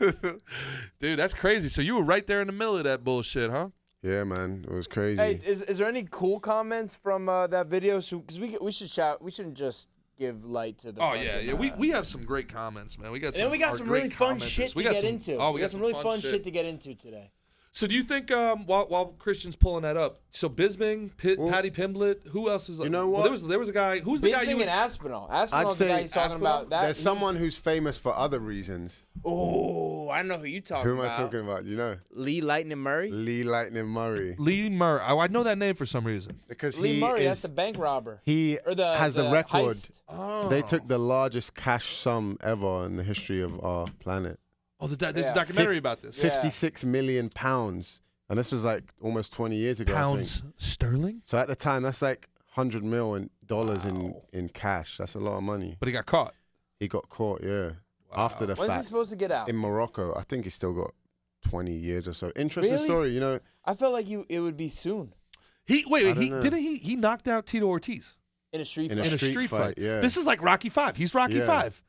Dude, that's crazy. So you were right there in the middle of that bullshit, huh? Yeah, man, it was crazy. Hey, is there any cool comments from that video? Because we should shout. We shouldn't just give light to the. Oh yeah, fucking, yeah. We have some great comments, man. We got some. And we got our some great really fun commenters. shit to We got get some- into. Oh, we got some really fun shit to get into today. So do you think while Christian's pulling that up, so Bisbing, Patty Pimblett, who else is? You know what? Well, there was a guy. Who's the guy you? Bisbing and Aspinall. I'd Aspinall's the say guy he's talking about. there's someone who's famous for other reasons. Oh, I know who you talking Who am about. I talking about? You know, Lee Lightning Murray. Lee Lightning Murray. Lee Murray. Oh, I know that name for some reason. Because Lee he Murray, is, that's the bank robber. he Or the has the record. heist. Oh. They took the largest cash sum ever in the history of our planet. Oh, there's a Yeah. documentary about this. Yeah. 56 million pounds. And this is like almost 20 years ago. I Pounds think. sterling. So at the time, that's like $100 million in cash. That's a lot of money. But he got caught. He got caught, yeah. After the When's he fact. supposed to get out? In Morocco, I think he's still got 20 years or so. Interesting Really? story, you know. I felt like it would be soon He I don't know. didn't he knocked out Tito Ortiz in a street In fight. a in a street street fight, yeah. This is like Rocky 5. He's Rocky Yeah. 5.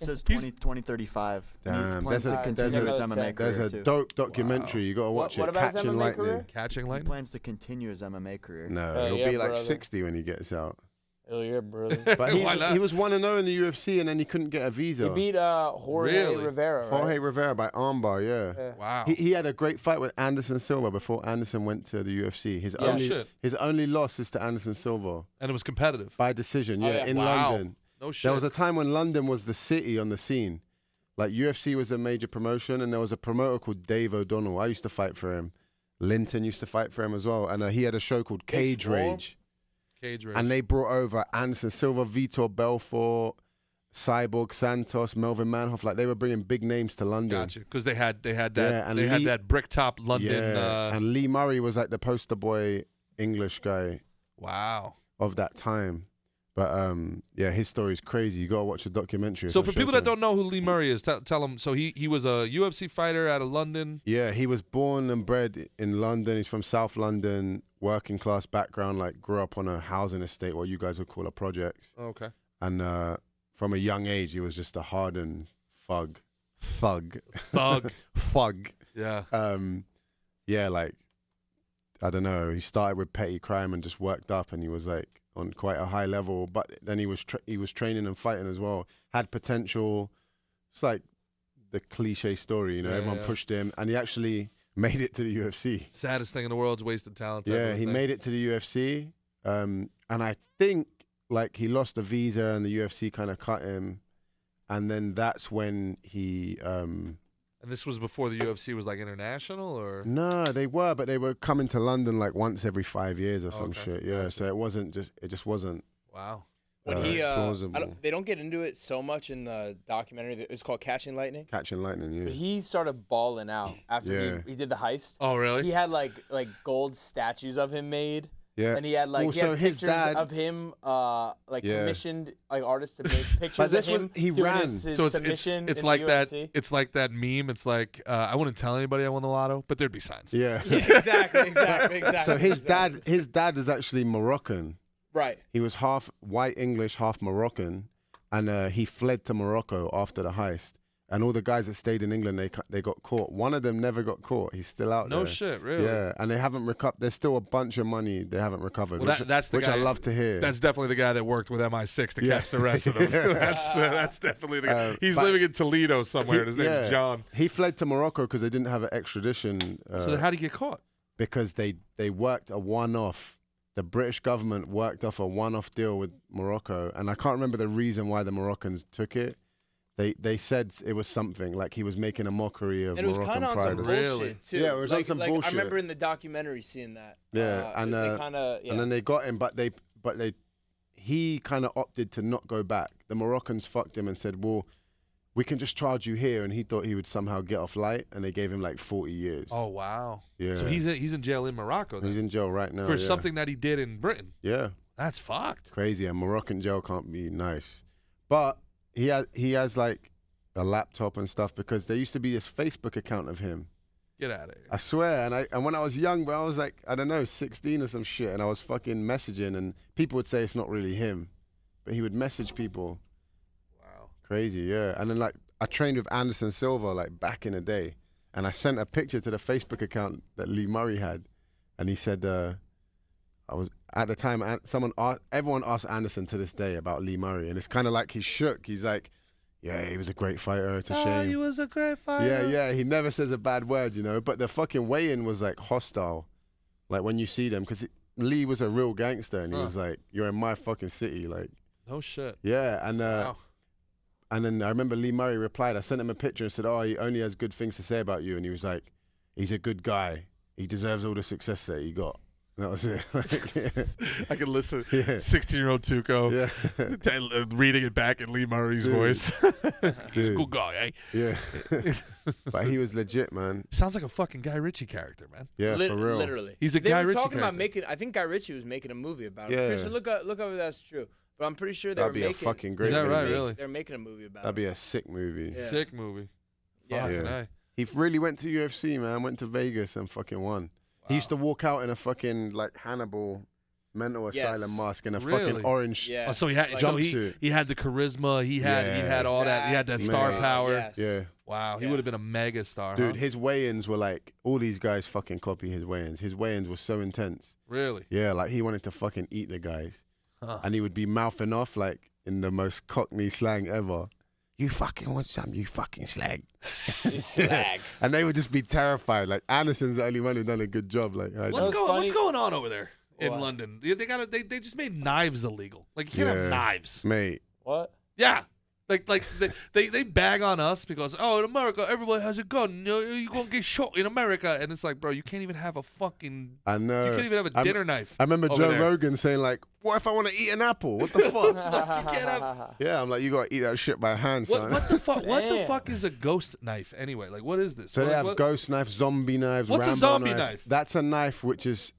It says 2035. Damn, He plans to continue his MMA there's career a too. dope documentary. You gotta watch what it. about his Catching MMA Lightning. career? Catching He lightning. plans to continue his MMA career. No, he'll yeah, be like brother. 60 when he gets out. Oh yeah, brother. But Why not? he was 1-0 in the UFC, and then he couldn't get a visa. He beat Jorge Really? Rivera, right? Jorge Rivera by armbar, yeah. Wow. He had a great fight with Anderson Silva before Anderson went to the UFC. His only loss is to Anderson Silva And it was competitive. by decision, Oh, yeah, yeah. in Wow. London. No shit. There was a time when London was the city on the scene. Like UFC was a major promotion, and there was a promoter called Dave O'Donnell. I used to fight for him. Linton used to fight for him as well, and he had a show called Cage Rage. Cage Rage. And they brought over Anderson Silva, Vitor Belfort, Cyborg Santos, Melvin Manhoff. Like they were bringing big names to London. Gotcha. Because they had that Yeah, and they had Lee- that brick top London. Yeah, and Lee Murray was like the poster boy English guy Wow. of that time. But yeah, his story's crazy. You gotta watch the documentary. So It's for on people that Showtime. don't know who Lee Murray is, tell them. So he was a UFC fighter out of London. Yeah, he was born and bred in London. He's from South London, working class background. Like grew up on a housing estate, what you guys would call a project. Okay. And from a young age, he was just a hardened thug. Thug. Fug. Yeah. Yeah, like I don't know. He started with petty crime and just worked up, and he was like on quite a high level. But then he was training and fighting as well. Had potential. It's like the cliche story, you know. Yeah, Everyone yeah. pushed him, and he actually made it to the UFC. Saddest thing in the world is wasted talent. type Yeah, of he thing. made it to the UFC, and I think like he lost the visa, and the UFC kind of cut him, and then that's when he. And this was before the UFC was like international, or No, they were, but they were coming to London like once every 5 years or some Okay, shit. Yeah, gotcha. so it just wasn't. wow. When plausible. they don't get into it so much in the documentary. It's called Catching Lightning. Catching Lightning, yeah. But he started balling out after Yeah. he did the heist. Oh really? He had like gold statues of him made, Yeah. and he had like Also, his pictures dad- of him, like Yeah. commissioned like artists to make pictures But this of him. was- he doing ran. his So it's submission it's in like the that. UFC. It's like that meme. It's like I wouldn't tell anybody I won the lotto, but there'd be signs. Yeah. exactly. So his dad is actually Moroccan. Right. He was half white English, half Moroccan, and he fled to Morocco after the heist. And all the guys that stayed in England, they got caught. One of them never got caught. He's still out there. No shit, really. Yeah, and they haven't recovered. There's still a bunch of money they haven't recovered, Well, that's the which guy, I love to hear. That's definitely the guy that worked with MI6 to Yeah. catch the rest of them. that's definitely the guy. He's but- living in Toledo somewhere. and his name's John. He fled to Morocco because they didn't have an extradition. So then how did he get caught? Because they worked a one-off. The British government worked off a one-off deal with Morocco, and I can't remember the reason why the Moroccans took it. They said it was something like he was making a mockery of And it was Moroccan kind of on pride. some or- bullshit Really? too. Yeah, it was on some I bullshit. remember in the documentary seeing that. Yeah, and they kind of and then they got him, but he kind of opted to not go back. The Moroccans fucked him and said, "Well, we can just charge you here," and he thought he would somehow get off light, and they gave him like 40 years. Oh wow. Yeah. So he's in jail in Morocco then, He's in jail right now for yeah. something that he did in Britain. Yeah, That's fucked. crazy. And Moroccan jail can't be nice, but he has like a laptop and stuff because there used to be this Facebook account of him. Get out of here. I swear. And when I was young, bro, I was like, I don't know, 16 or some shit, and I was fucking messaging, and people would say it's not really him, but he would message people. Wow. Crazy, yeah. And then like I trained with Anderson Silva like back in the day, and I sent a picture to the Facebook account that Lee Murray had, and he said, I was at the time. Everyone asked Anderson to this day about Lee Murray, and it's kind of like he shook. He's like, yeah, he was a great fighter. It's a shame. He was a great fighter. Yeah. He never says a bad word, you know. But the fucking weigh-in was like hostile, like when you see them, because Lee was a real gangster, and he was like, "You're in my fucking city," like. No shit. Yeah, and Wow. and then I remember Lee Murray replied. I sent him a picture and said, "Oh, he only has good things to say about you," and he was like, "He's a good guy. He deserves all the success that he got." That was it. I can listen. Yeah. 16-year-old Tuco. Yeah. Reading it back in Lee Murray's voice. He's a Dude. cool guy, eh? Yeah. But he was legit, man. Sounds like a fucking Guy Ritchie character, man. Yeah, for real. Literally. He's a they Guy were Ritchie talking about character. making. I think Guy Ritchie was making a movie about it. Yeah. Christian, look up if that's true. But I'm pretty sure they That'd were be making. a fucking great Is that movie. right, really? They're making a movie about That'd it. be a sick movie. Yeah. Sick movie. Yeah. Fucking Yeah. A. He really went to UFC, man. Went to Vegas and fucking won. He used to walk out in a fucking like Hannibal mental Yes. asylum mask and a Really? fucking orange. Yeah. Oh, so he had Like- he had the charisma. He had all that. He had that star Man. power. Yes. Yeah. Wow, he Yeah. would have been a mega star. Dude, huh? his weigh-ins were like, all these guys fucking copy his weigh-ins. His weigh-ins were so intense. Really? Yeah, like he wanted to fucking eat the guys. Huh. And he would be mouthing off like in the most Cockney slang ever. You fucking want some, you fucking slag. You slag. And they would just be terrified. Like Anderson's the only one who done a good job. Like, What's funny? going on over there in What? London? They just made knives illegal. Like you can't have knives. Mate. What? Yeah. Like they bag on us because in America everybody has a gun. You're gonna get shot in America, and it's like, bro, you can't even have a fucking. I know. You can't even have a dinner knife. I remember over Joe there. Rogan saying like, "What if I want to eat an apple? What the fuck?" You can't have. Yeah, I'm like, you gotta eat that shit by hand, son. What the fuck? What the Damn. fuck is a ghost knife anyway? Like, what is this? So What- they have what- ghost knives, zombie knives, What's a Rambo zombie knives. knife? That's a knife which is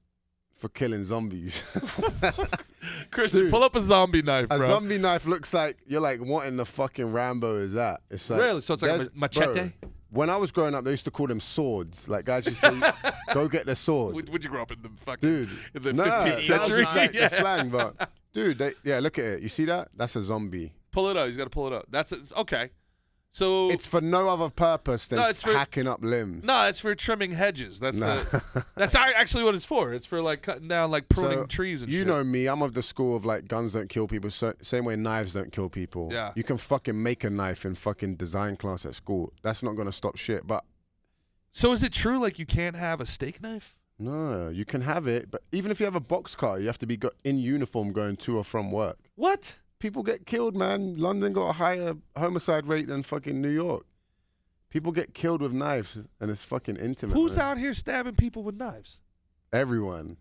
for killing zombies. Christian, Dude, pull up a zombie knife, A bro. zombie knife looks like you're like, what in the fucking Rambo is that? It's like Really? So it's like a there's- machete? bro, when I was growing up, they used to call them swords. Like guys used to go get the sword. Would you grow up in the fucking Dude, in the nah, 15th that was century? just like Yeah. the slang, but dude, look at it. You see that? That's a zombie. Pull it out. He's got to pull it out. Okay. So It's for no other purpose than No, it's for- hacking up limbs. no, it's for trimming hedges. That's Nah. that's actually what it's for. It's for like cutting down like pruning So, trees and you shit. know me, I'm of the school of like guns don't kill people. So, same way knives don't kill people. Yeah. You can fucking make a knife in fucking design class at school. That's not gonna stop shit. But So is it true like you can't have a steak knife? no, you can have it. But even if you have a box car, you have to be in uniform going to or from work. What? People get killed, man. London got a higher homicide rate than fucking New York. People get killed with knives, and it's fucking intimate. Who's man. out here stabbing people with knives? Everyone.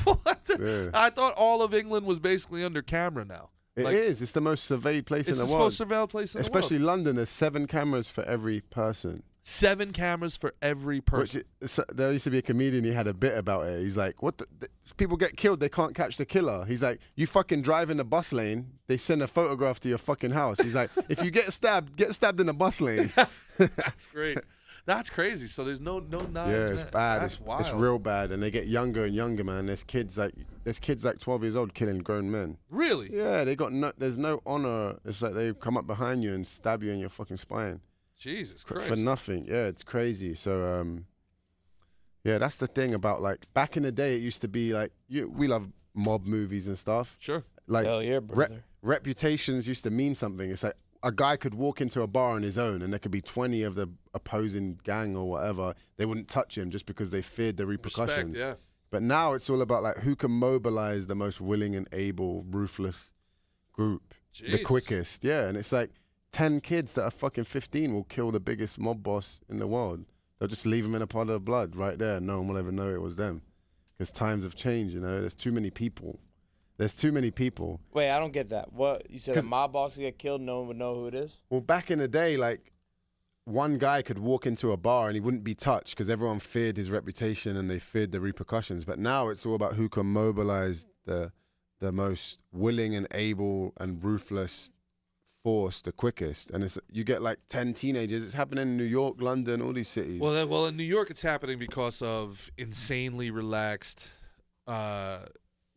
What? Yeah. I thought all of England was basically under camera now. It is. It's the most surveyed place It's in the the world. most surveilled place in Especially the world. London. There's 7 cameras for every person. 7 cameras for every person. There used to be a comedian, he had a bit about it. He's like, people get killed, they can't catch the killer. He's like, you fucking drive in the bus lane, they send a photograph to your fucking house. He's like, if you get stabbed in the bus lane. That's great. That's crazy. So there's no knives. Yeah, it's man. bad. That's wild. It's real bad. And they get younger and younger, man. There's kids like 12 years old killing grown men. Really? Yeah, there's no honor. It's like they come up behind you and stab you in your fucking spine. Jesus Christ. For nothing. Yeah, it's crazy. So, yeah, that's the thing about like back in the day. It used to be like we love mob movies and stuff. Sure. Like Hell yeah, brother. reputations used to mean something. It's like a guy could walk into a bar on his own, and there could be 20 of the opposing gang or whatever. They wouldn't touch him just because they feared the repercussions. Respect, yeah. But now it's all about like who can mobilize the most willing and able, ruthless group the Jesus. quickest. Yeah, and it's like 10 kids that are fucking 15 will kill the biggest mob boss in the world. They'll just leave him in a pot of blood right there. No one will ever know it was them. Because times have changed, you know. There's too many people. Wait, I don't get that. What you said? A 'Cause- mob boss get killed, no one would know who it is. Well, back in the day, like, one guy could walk into a bar and he wouldn't be touched because everyone feared his reputation and they feared the repercussions. But now it's all about who can mobilize the most willing and able and ruthless force the quickest. And you get like 10 teenagers. It's happening in New York, London, all these cities. Well, in New York, it's happening because of insanely relaxed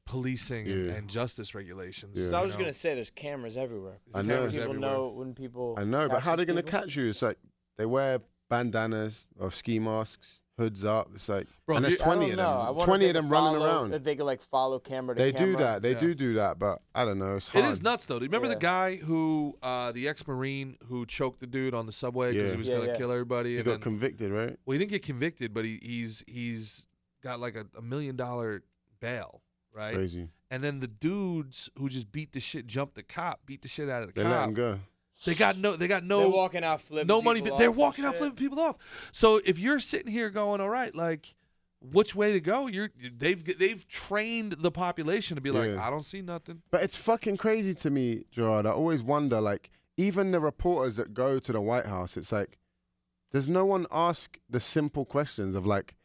policing and justice regulations. Yeah. So I was gonna say, there's cameras everywhere. I know. Wouldn't Cameras people everywhere. know? Wouldn't people? I know, but catch how are they these going to people? catch you? It's like they wear bandanas or ski masks, hoods up. It's like, Bro, and if there's you- I 20 don't of know. I them. wonder 20 if of they them could running follow- around. If they could like follow camera to They camera. do that. They Yeah. do that. But I don't know. It's It hard. is nuts, though. Do you remember Yeah. the guy who, the ex-Marine who choked the dude on the subway because Yeah. he was Yeah, going to yeah. kill everybody? He And got then, convicted, right? well, he didn't get convicted, but he's got like a $1 million bail, right? Crazy. And then the dudes who just beat the shit out of the They let cop. him go. They got no They're walking out flipping. no money. people They're off and walking out shit. flipping people off. So if you're sitting here going, all right, like, which way to go? They've trained the population to be like, Yeah. I don't see nothing. But it's fucking crazy to me, Gerard. I always wonder, like, even the reporters that go to the White House, it's like, does no one ask the simple questions of like,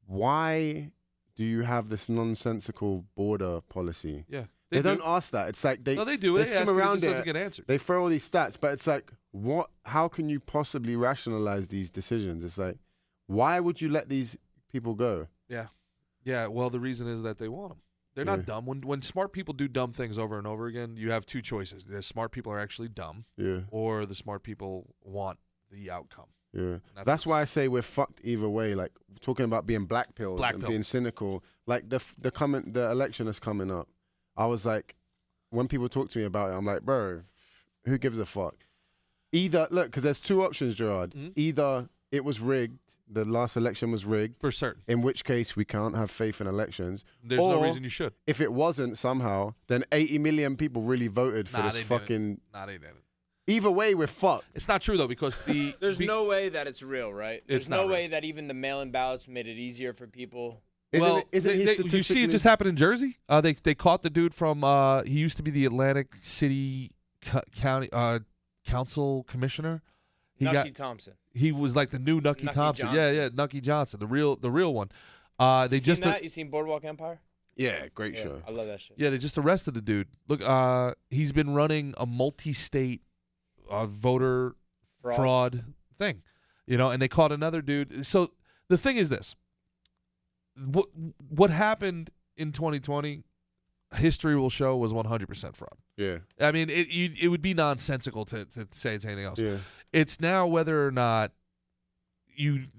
why do you have this nonsensical border policy? Yeah, They do. don't ask that. It's like No, they do. they They skim ask it, it around just doesn't it. get answered. They throw all these stats, but it's like, what? How can you possibly rationalize these decisions? It's like, why would you let these people go? Yeah. Well, the reason is that they want them. They're not dumb. When smart people do dumb things over and over again, you have two choices. The smart people are actually dumb, or the smart people want the outcome. Yeah, that's why I say we're fucked either way. Like talking about being black-pilled and being cynical. Like the election that's coming up, I was like, when people talk to me about it, I'm like, bro, who gives a fuck? Either look, because there's two options, Gerard. Either it was rigged, the last election was rigged for certain, in which case we can't have faith in elections. There's no reason you should. If it wasn't somehow, then 80 million people really voted for this fucking. Nah, they didn't. Either way, we're fucked. It's not true, though, because there's no way that it's real, right? There's no way that even the mail-in ballots made it easier for people. You see it just happened in Jersey? They caught the dude from, he used to be the Atlantic City County Council Commissioner. Nucky Thompson. He was like the new Nucky Thompson. Johnson. Yeah, Nucky Johnson, the real one. You seen that? You seen Boardwalk Empire? Yeah, great show. I love that shit. Yeah, they just arrested the dude. Look, he's been running a multi-state voter fraud thing, and they caught another dude. So the thing is this: what happened in 2020, history will show was 100% fraud. Yeah, I mean, it would be nonsensical to say it's anything else. Yeah, it's now whether or not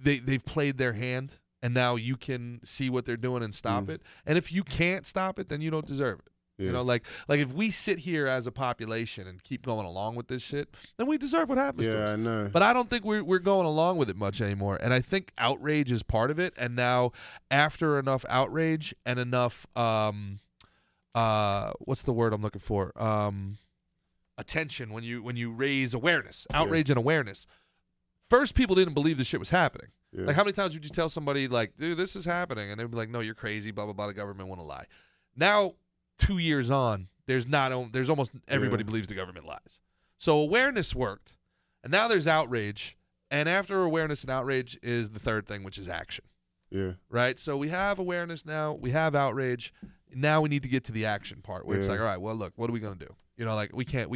they've played their hand, and now you can see what they're doing and stop it. And if you can't stop it, then you don't deserve it. Yeah. Like if we sit here as a population and keep going along with this shit, then we deserve what happens to us. Yeah, I know. But I don't think we're going along with it much anymore. And I think outrage is part of it. And now, after enough outrage and enough, what's the word I'm looking for? Attention. When you raise awareness, outrage and awareness. First, people didn't believe this shit was happening. Yeah. Like, how many times would you tell somebody, like, dude, this is happening? And they'd be like, no, you're crazy, blah, blah, blah, the government won't lie. Now, 2 years on, there's almost everybody believes the government lies. So awareness worked, and now there's outrage, and after awareness and outrage is the third thing, which is action. Yeah. Right? So we have awareness now, we have outrage, now we need to get to the action part where it's like, all right, well, look, what are we going to do? Like we can't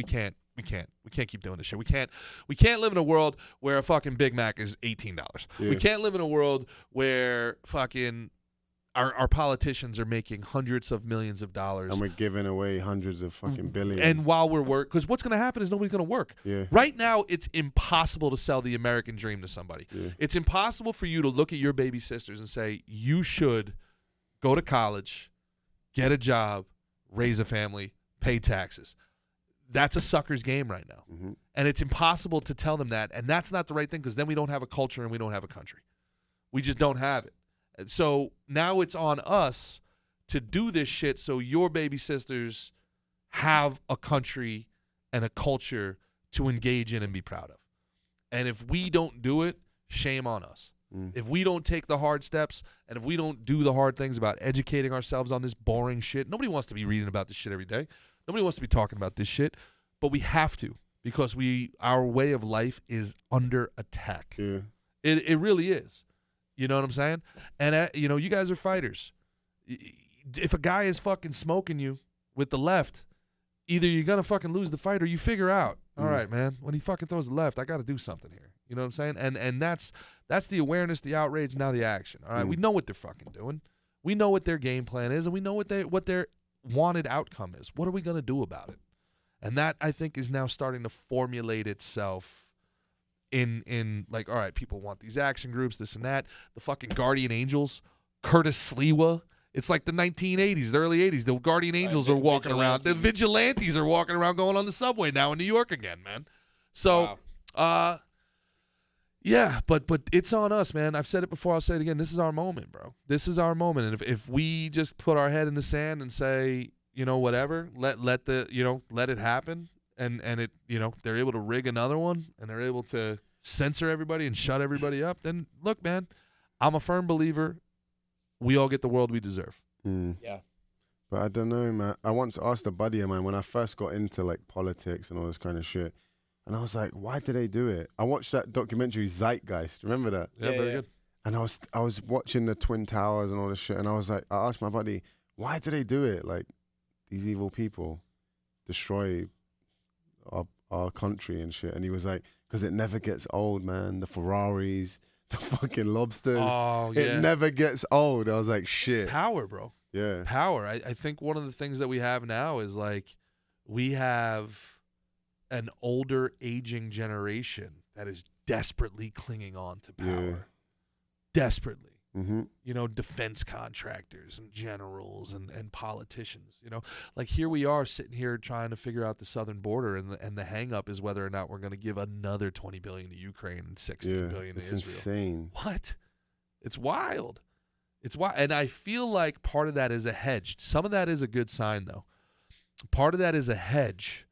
keep doing this shit. We can't live in a world where a fucking Big Mac is $18. Yeah. We can't live in a world where fucking our politicians are making hundreds of millions of dollars. And we're giving away hundreds of fucking billions. And while we're because what's going to happen is nobody's going to work. Yeah. Right now, it's impossible to sell the American dream to somebody. Yeah. It's impossible for you to look at your baby sisters and say, you should go to college, get a job, raise a family, pay taxes. That's a sucker's game right now. Mm-hmm. And it's impossible to tell them that. And that's not the right thing because then we don't have a culture and we don't have a country. We just don't have it. So now it's on us to do this shit so your baby sisters have a country and a culture to engage in and be proud of. And if we don't do it, shame on us. If we don't take the hard steps and if we don't do the hard things about educating ourselves on this boring shit, nobody wants to be reading about this shit every day. Nobody wants to be talking about this shit, but we have to because our way of life is under attack. Yeah. It really is. You know what I'm saying? And, you guys are fighters. If a guy is fucking smoking you with the left, either you're going to fucking lose the fight or you figure out, all right, man, when he fucking throws the left, I got to do something here. You know what I'm saying? And that's the awareness, the outrage, now the action. All right, we know what they're fucking doing. We know what their game plan is, and we know what their wanted outcome is. What are we going to do about it? And that, I think, is now starting to formulate itself in like, all right, people want these action groups, this and that. The fucking Guardian Angels, Curtis Sliwa. It's like the 1980s, the early 80s. The Guardian Angels are walking around. The vigilantes are walking around going on the subway now in New York again, man. So, yeah, but it's on us, man. I've said it before. I'll say it again. This is our moment, bro. This is our moment. And if we just put our head in the sand and say, whatever, let it happen. And it, they're able to rig another one and they're able to censor everybody and shut everybody up, then look, man, I'm a firm believer we all get the world we deserve. Yeah. But I don't know, man. I once asked a buddy of mine when I first got into like politics and all this kind of shit, and I was like, why do they do it? I watched that documentary Zeitgeist. Remember that? Yeah, very good. And I was watching the Twin Towers and all this shit, and I was like, I asked my buddy, why do they do it? Like, these evil people destroy our country and shit. And he was like, because it never gets old, man. The Ferraris, the fucking lobsters. Oh, yeah. It never gets old. I was like, shit. Power, bro. Yeah. power. I think one of the things that we have now is like we have an older aging generation that is desperately clinging on to power. Yeah. Desperately. Mm-hmm. You know, defense contractors and generals and politicians, you know, like here we are sitting here trying to figure out the southern border, and the hang up is whether or not we're going to give another 20 billion to Ukraine and 16 billion to it's Israel. Insane. What? It's wild. It's wild. And I feel like part of that is a hedge. Some of that is a good sign, though. Part of that is a hedge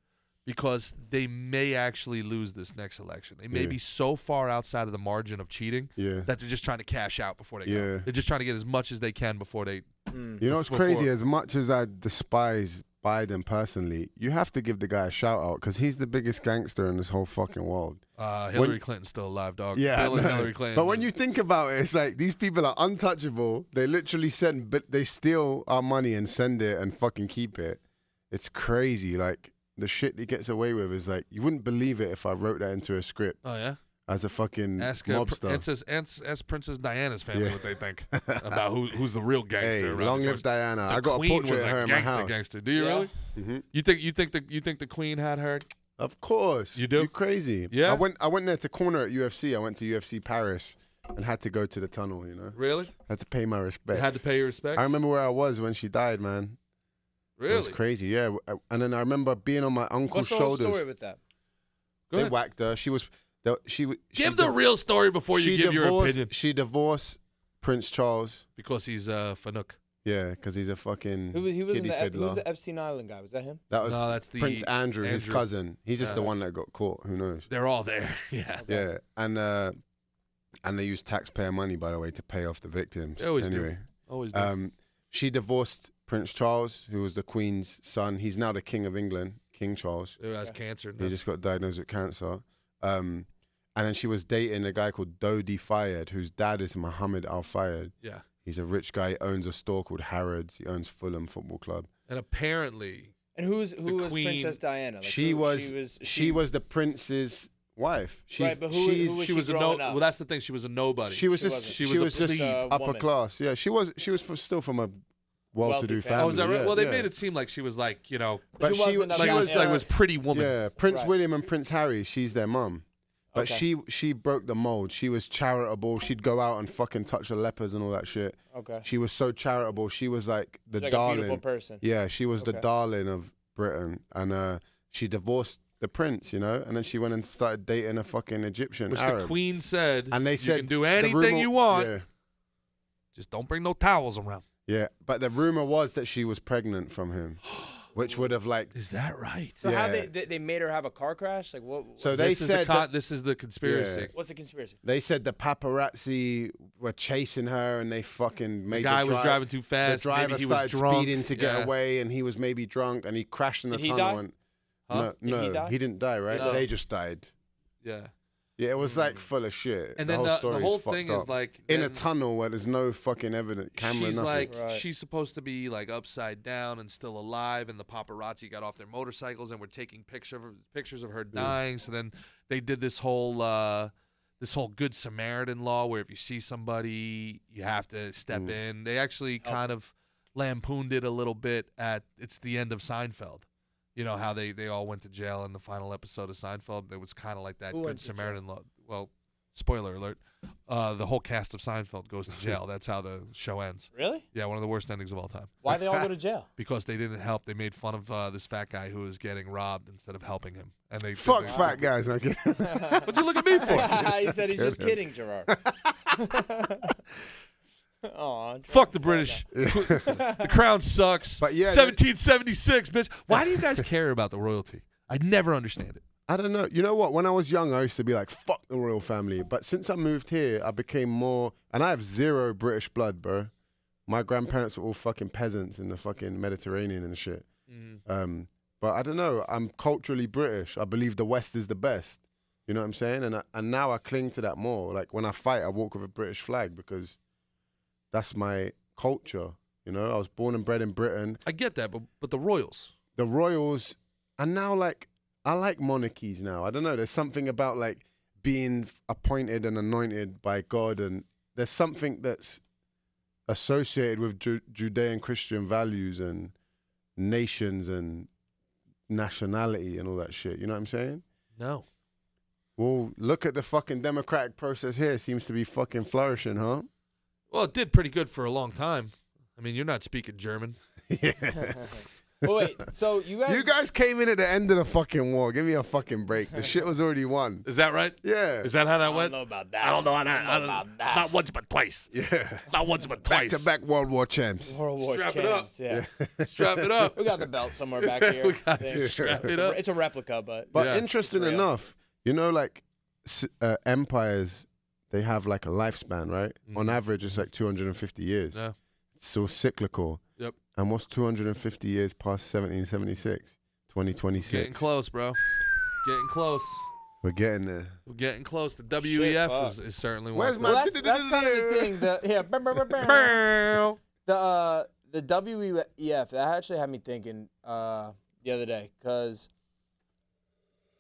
because they may actually lose this next election. They may be so far outside of the margin of cheating that they're just trying to cash out before they go. They're just trying to get as much as they can before they... You know what's crazy? As much as I despise Biden personally, you have to give the guy a shout-out because he's the biggest gangster in this whole fucking world. Hillary Clinton's still alive, dog. Yeah, Bill and Hillary Clinton. But when you think about it, it's like these people are untouchable. They literally they steal our money and send it and fucking keep it. It's crazy. Like, the shit he gets away with is like, you wouldn't believe it if I wrote that into a script. Oh, yeah? As a fucking mobster. Ask Princess Diana's family what they think about who's the real gangster. Hey, around long this live horse. Diana. The I got Queen a portrait was of her in my house. Gangster. Do you really? Mm-hmm. You think the Queen had her? Of course. You do? You crazy. Yeah. I went there to corner at UFC. I went to UFC Paris and had to go to the tunnel, you know. Really? Had to pay my respects. You had to pay your respects? I remember where I was when she died, man. Really? It was crazy, yeah. And then I remember being on my uncle's shoulders. What's the whole story with that? They whacked her. Give the real story before you give your opinion. She divorced Prince Charles. Because he's Fanuc. Yeah, because he's a fucking He was kiddie fiddler. Who was the Epstein Island guy? Was that him? That's Prince Andrew, his cousin. He's just the one that got caught. Who knows? They're all there. Yeah. Okay. Yeah, and they used taxpayer money, by the way, to pay off the victims. They always anyway, do. Always do. She divorced Prince Charles, who was the Queen's son. He's now the King of England, King Charles. Who has cancer. He just got diagnosed with cancer. And then she was dating a guy called Dodi Fayed, whose dad is Mohammed Al Fayed. Yeah. He's a rich guy. He owns a store called Harrods. He owns Fulham Football Club. And apparently... And who was Queen, Princess Diana? Like she was the prince's wife. Right, but who was she growing up? Well, that's the thing. She was a nobody. She was just upper class. Yeah, she was still from a well-to-do family. Oh, is that right? Yeah, well, they made it seem like she was like, you know, but she was pretty woman. Yeah, Prince William and Prince Harry. She's their mum. But she broke the mold. She was charitable. She'd go out and fucking touch the lepers and all that shit. Okay. She was so charitable. She was like the darling. A beautiful person. Yeah, she was the darling of Britain. And she divorced the prince, you know, and then she went and started dating a fucking Egyptian Arab. The Queen said, and they said, you can do anything you want. Yeah. Just don't bring no towels around. Yeah, but the rumor was that she was pregnant from him. Which would have like... Is that right? So how they made her have a car crash? Like what? So they said this is the conspiracy. Yeah. What's the conspiracy? They said the paparazzi were chasing her and they fucking made the guy was driving too fast. The driver maybe he started was drunk. speeding to get away and he was maybe drunk and he crashed in the tunnel. And, no, he didn't die, right? No. They just died. Yeah. Yeah, it was like full of shit. And the then whole the whole thing is like in a tunnel where there's no fucking evidence, camera, she's nothing. Like she's supposed to be like upside down and still alive, and the paparazzi got off their motorcycles and were taking pictures of her dying. So then they did this whole Good Samaritan law where if you see somebody, you have to step in. They actually kind of lampooned it a little bit at it's the end of Seinfeld. You know how they all went to jail in the final episode of Seinfeld? It was kind of like that Good Samaritan law. Well, spoiler alert. The whole cast of Seinfeld goes to jail. That's how the show ends. Really? Yeah, one of the worst endings of all time. Why they all go to jail? Because they didn't help. They made fun of this fat guy who was getting robbed instead of helping him. And they Fuck fat guys. Okay. What'd you look at me for? He said he's just kidding, Gerard. Fuck the British. The crown sucks. But yeah, 1776, bitch. Why do you guys care about the royalty? I never understand it. I don't know. You know what? When I was young, I used to be like, fuck the royal family. But since I moved here, I became more... And I have zero British blood, bro. My grandparents were all fucking peasants in the fucking Mediterranean and shit. But I don't know. I'm culturally British. I believe the West is the best. You know what I'm saying? And now I cling to that more. Like when I fight, I walk with a British flag because... That's my culture, you know. I was born and bred in Britain. I get that, but the royals. The royals, and now like I like monarchies now. I don't know. There's something about like being appointed and anointed by God, and there's something that's associated with Judean Christian values and nations and nationality and all that shit. You know what I'm saying? No. Well, look at the fucking democratic process here. Seems to be fucking flourishing, huh? Well, it did pretty good for a long time. I mean, you're not speaking German. Yeah. Well, wait, so you guys came in at the end of the fucking war. Give me a fucking break. The shit was already won. Is that right? Yeah. Is that how that went? I don't know about that. I don't know how that. I don't know about that. Not once, but twice. Yeah. Not once, but twice. Back-to-back World War champs. World War Strap champs, it up. Yeah. Strap it up. We got the belt somewhere back here. We got I think. to strap it up. It's a replica, but But Yeah. interesting It's real. enough, you know, like empires, they have like a lifespan, right? On average, it's like 250 years. Yeah. It's so cyclical. Yep. And what's 250 years past 1776? 2026. Getting close, bro. Getting close. We're getting there. We're getting close. The WEF fuck. is certainly Where's one. my- well, that's kind of the thing. The WEF that actually had me thinking the other day because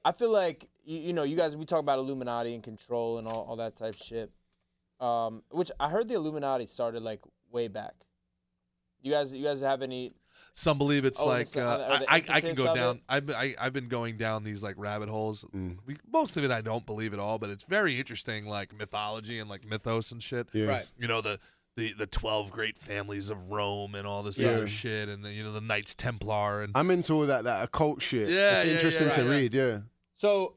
I feel like you know you guys we talk about Illuminati and control and all that type of shit, which I heard the Illuminati started like way back. You guys have any? Some believe it's like or the I can impetus go of down. it? I've been going down these like rabbit holes. Mm. Most of it I don't believe at all, but it's very interesting, like mythology and like mythos and shit. Yeah. Right. You know the 12 great families of Rome and all this Yeah. other shit, and the Knights Templar and I'm into all that occult shit. Yeah, it's yeah, interesting yeah, to right, read, yeah. So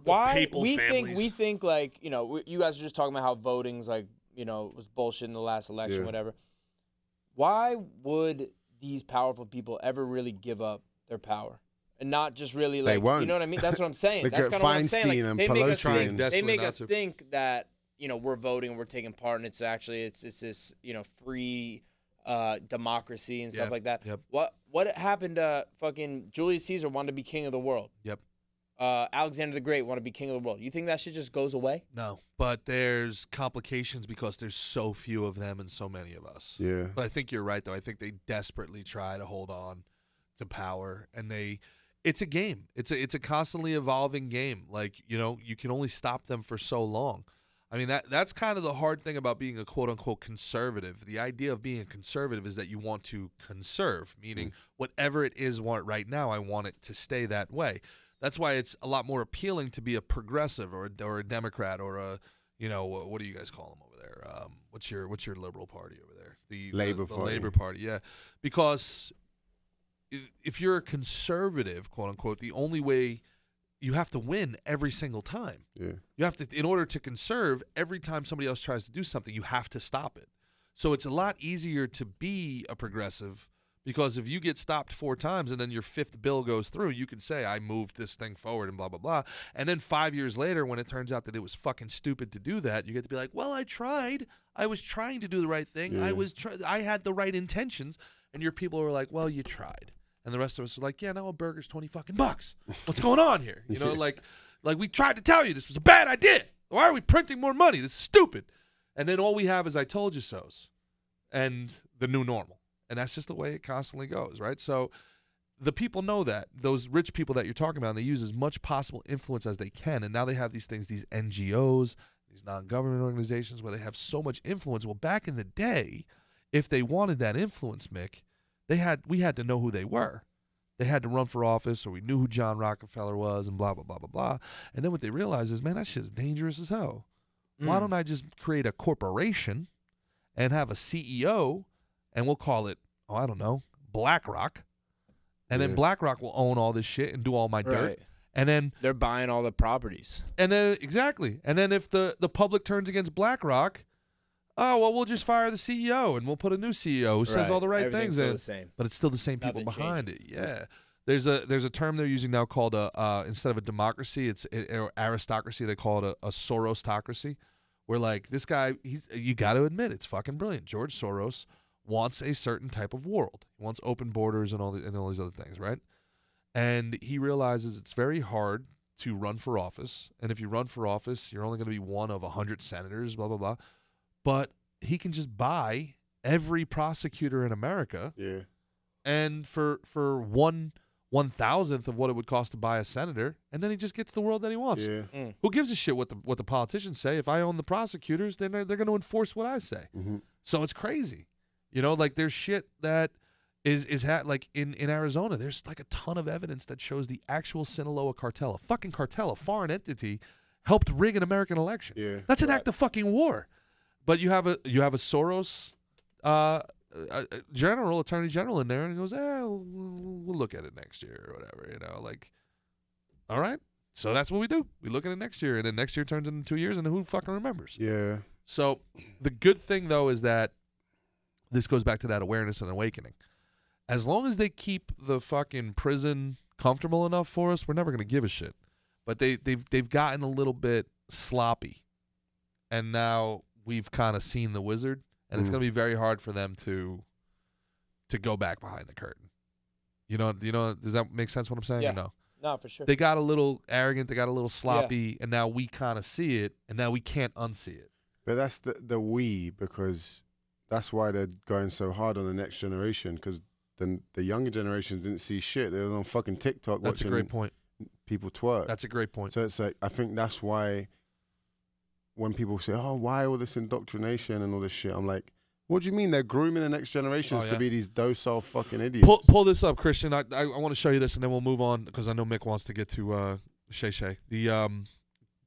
The why papal we families. think like you guys are just talking about how voting's like was bullshit in the last election, Yeah. whatever. Why would these powerful people ever really give up their power and not just really like won't. you know what I mean? That's what I'm saying. Look That's at kind of what I'm saying. Feinstein Like, and they make us Pelosi think, and- they Desperately make not us to. think that we're voting and we're taking part, and it's actually it's this free democracy and stuff Yep, like that. yep. What happened to fucking Julius Caesar wanted to be king of the world? Yep. Alexander the Great wanted to be king of the world. You think that shit just goes away? no, but there's complications because there's so few of them and so many of us. Yeah. But I think you're right, though. I think they desperately try to hold on to power, and it's a game. It's a constantly evolving game. Like, you can only stop them for so long. I mean, that's kind of the hard thing about being a quote-unquote conservative. The idea of being a conservative is that you want to conserve, meaning whatever it is right now, I want it to stay that way. That's why it's a lot more appealing to be a progressive or a Democrat or a, what do you guys call them over there? What's your liberal party over there? The Labor the Party. Labor Party, yeah. Because if you're a conservative, quote unquote, the only way you have to win every single time. Yeah. You have to, in order to conserve, every time somebody else tries to do something, you have to stop it. So it's a lot easier to be a progressive because if you get stopped 4 times and then your 5th bill goes through, you can say, I moved this thing forward and blah, blah, blah. And then 5 years later, when it turns out that it was fucking stupid to do that, you get to be like, well, I tried. I was trying to do the right thing. Yeah. I had the right intentions. And your people were like, well, you tried. And the rest of us are like, yeah, now a burger's $20 What's going on here? Like we tried to tell you this was a bad idea. Why are we printing more money? This is stupid. And then all we have is I told you so's and the new normal. And that's just the way it constantly goes, right? So the people know that. Those rich people that you're talking about, they use as much possible influence as they can. And now they have these things, these NGOs, these non-government organizations where they have so much influence. Well, back in the day, if they wanted that influence, Mick, we had to know who they were. They had to run for office, or we knew who John Rockefeller was, and blah, blah, blah, blah, blah. And then what they realized is, man, that shit's dangerous as hell. Why don't I just create a corporation and have a CEO, and we'll call it, I don't know, BlackRock. And then BlackRock will own all this shit and do all my dirt. Right. And then They're buying all the properties. And then exactly. And then if the public turns against BlackRock, oh well, we'll just fire the CEO and we'll put a new CEO who says all the right Everything's things. still And, the same. but it's still the same people Nothing behind changes. it. Yeah. There's a term they're using now called instead of a democracy, or aristocracy, they call it a Sorosocracy, where like this guy, you got to admit it's fucking brilliant. George Soros wants a certain type of world. He wants open borders and all these other things, right? And he realizes it's very hard to run for office. And if you run for office, you're only going to be one of 100 senators, blah, blah, blah. But he can just buy every prosecutor in America. Yeah. And for one 1,000th of what it would cost to buy a senator, and then he just gets the world that he wants. Yeah. Who gives a shit what the politicians say? If I own the prosecutors, then they're going to enforce what I say. So it's crazy. You know, like there's shit that is like in Arizona, there's like a ton of evidence that shows the actual Sinaloa cartel, a fucking cartel, a foreign entity, helped rig an American election. Yeah. That's an act of fucking war. But you have a Soros attorney general in there, and he goes, we'll look at it next year or whatever, you know, like, all right. So that's what we do. We look at it next year, and then next year turns into 2 years, and who fucking remembers? Yeah. So the good thing, though, is that this goes back to that awareness and awakening. As long as they keep the fucking prison comfortable enough for us, we're never going to give a shit. But they've gotten a little bit sloppy, and now we've kind of seen the wizard, and it's going to be very hard for them to go back behind the curtain. You know, does that make sense what I'm saying? Yeah. Or no? No, for sure. They got a little arrogant, they got a little sloppy, and now we kind of see it, and now we can't unsee it. But that's the we, because that's why they're going so hard on the next generation, because the younger generations didn't see shit. They were on fucking TikTok That's a watching great point. people twerk. That's a great point. So it's like, I think that's why when people say, oh, why all this indoctrination and all this shit, I'm like, what do you mean? They're grooming the next generations to be these docile fucking idiots. Pull this up, Christian. I want to show you this, and then we'll move on, because I know Mick wants to get to Shay Shay.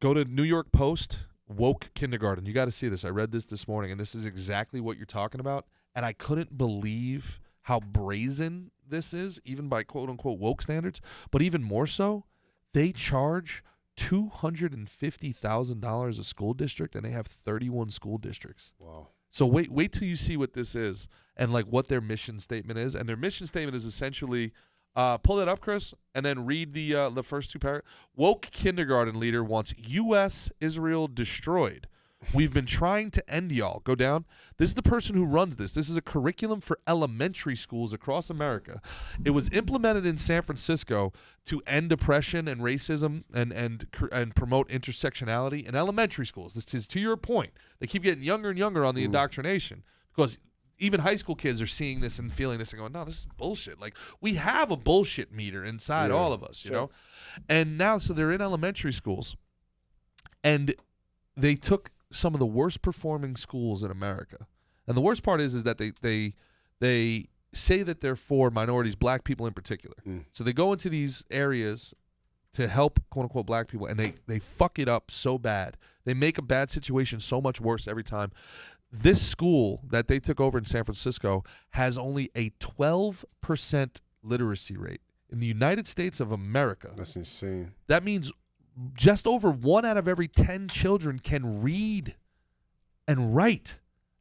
Go to New York Post, woke kindergarten. You got to see this. I read this morning, and this is exactly what you're talking about, and I couldn't believe how brazen this is, even by quote-unquote woke standards, but even more so, they charge $250,000 a school district, and they have 31 school districts. Wow. So wait till you see what this is and like what their mission statement is. And their mission statement is essentially, pull that up, Chris, and then read the first two paragraphs. Woke kindergarten leader wants U.S. Israel destroyed. We've been trying to end y'all. Go down. This is the person who runs this. This is a curriculum for elementary schools across America. It was implemented in San Francisco to end oppression and racism and promote intersectionality in elementary schools. This is to your point. They keep getting younger and younger on the indoctrination, because even high school kids are seeing this and feeling this and going, no, this is bullshit. Like, we have a bullshit meter inside all of us, you know? And now, so they're in elementary schools, and they took some of the worst performing schools in America. And the worst part is that they say that they're for minorities, black people in particular. So they go into these areas to help quote unquote black people, and they fuck it up so bad. They make a bad situation so much worse every time. This school that they took over in San Francisco has only a 12% literacy rate. In the United States of America, That's insane. that means just over 1 out of every 10 children can read and write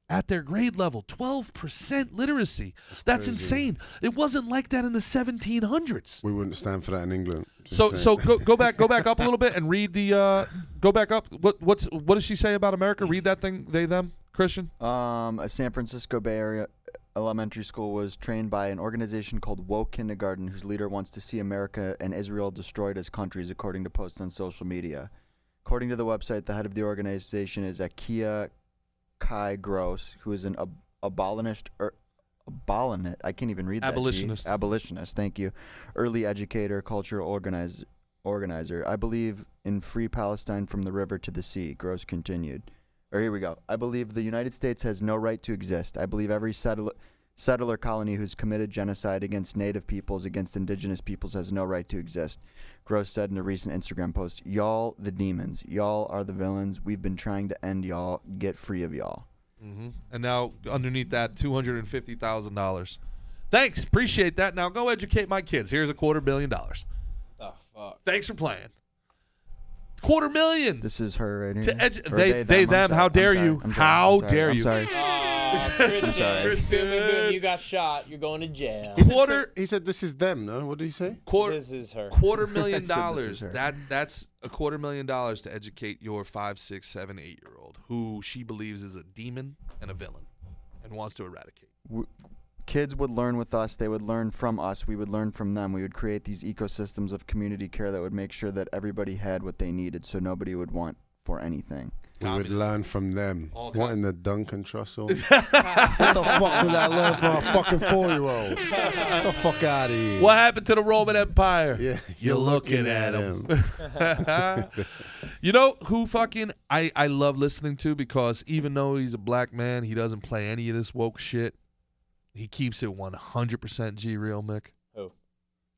at their grade level. 12% literacy. That's insane. It wasn't like that in the 1700s. We wouldn't stand for that in England. So go back up a little bit and read the go back up. What does she say about America? Read that thing, they, them, Christian. A San Francisco Bay Area elementary school was trained by an organization called Woke Kindergarten, whose leader wants to see America and Israel destroyed as countries, according to posts on social media. According to the website, the head of the organization is Akia Kai Gross, who is an abolitionist. I can't even read that. Abolitionist. Abolitionist. Thank you. Early educator, cultural organizer. I believe in free Palestine from the river to the sea. Gross continued. Or here we go. I believe the United States has no right to exist. I believe every settler colony who's committed genocide against native peoples, against indigenous peoples, has no right to exist. Gross said in a recent Instagram post, y'all the demons. Y'all are the villains. We've been trying to end y'all. Get free of y'all. And now underneath that, $250,000. Thanks. Appreciate that. Now go educate my kids. Here's $250 million. The fuck? Thanks for playing. $250,000. This is her right here. They, them. How dare you? How dare you? I'm sorry. Christian, you got shot. You're going to jail. He said this is them, no? What did he say? This is her. $250,000. That's $250,000 to educate your 5, 6, 7, 8-year-old who she believes is a demon and a villain and wants to eradicate. Kids would learn with us. They would learn from us. We would learn from them. We would create these ecosystems of community care that would make sure that everybody had what they needed, so nobody would want for anything. We would Communism. learn from them. All What time. in the Duncan Trussell? What the fuck would I learn from a fucking 4-year-old? Get the fuck out of here. What happened to the Roman Empire? Yeah, You're looking at him. You know who fucking I love listening to, because even though he's a black man, he doesn't play any of this woke shit. He keeps it 100% G real, Mick. Who?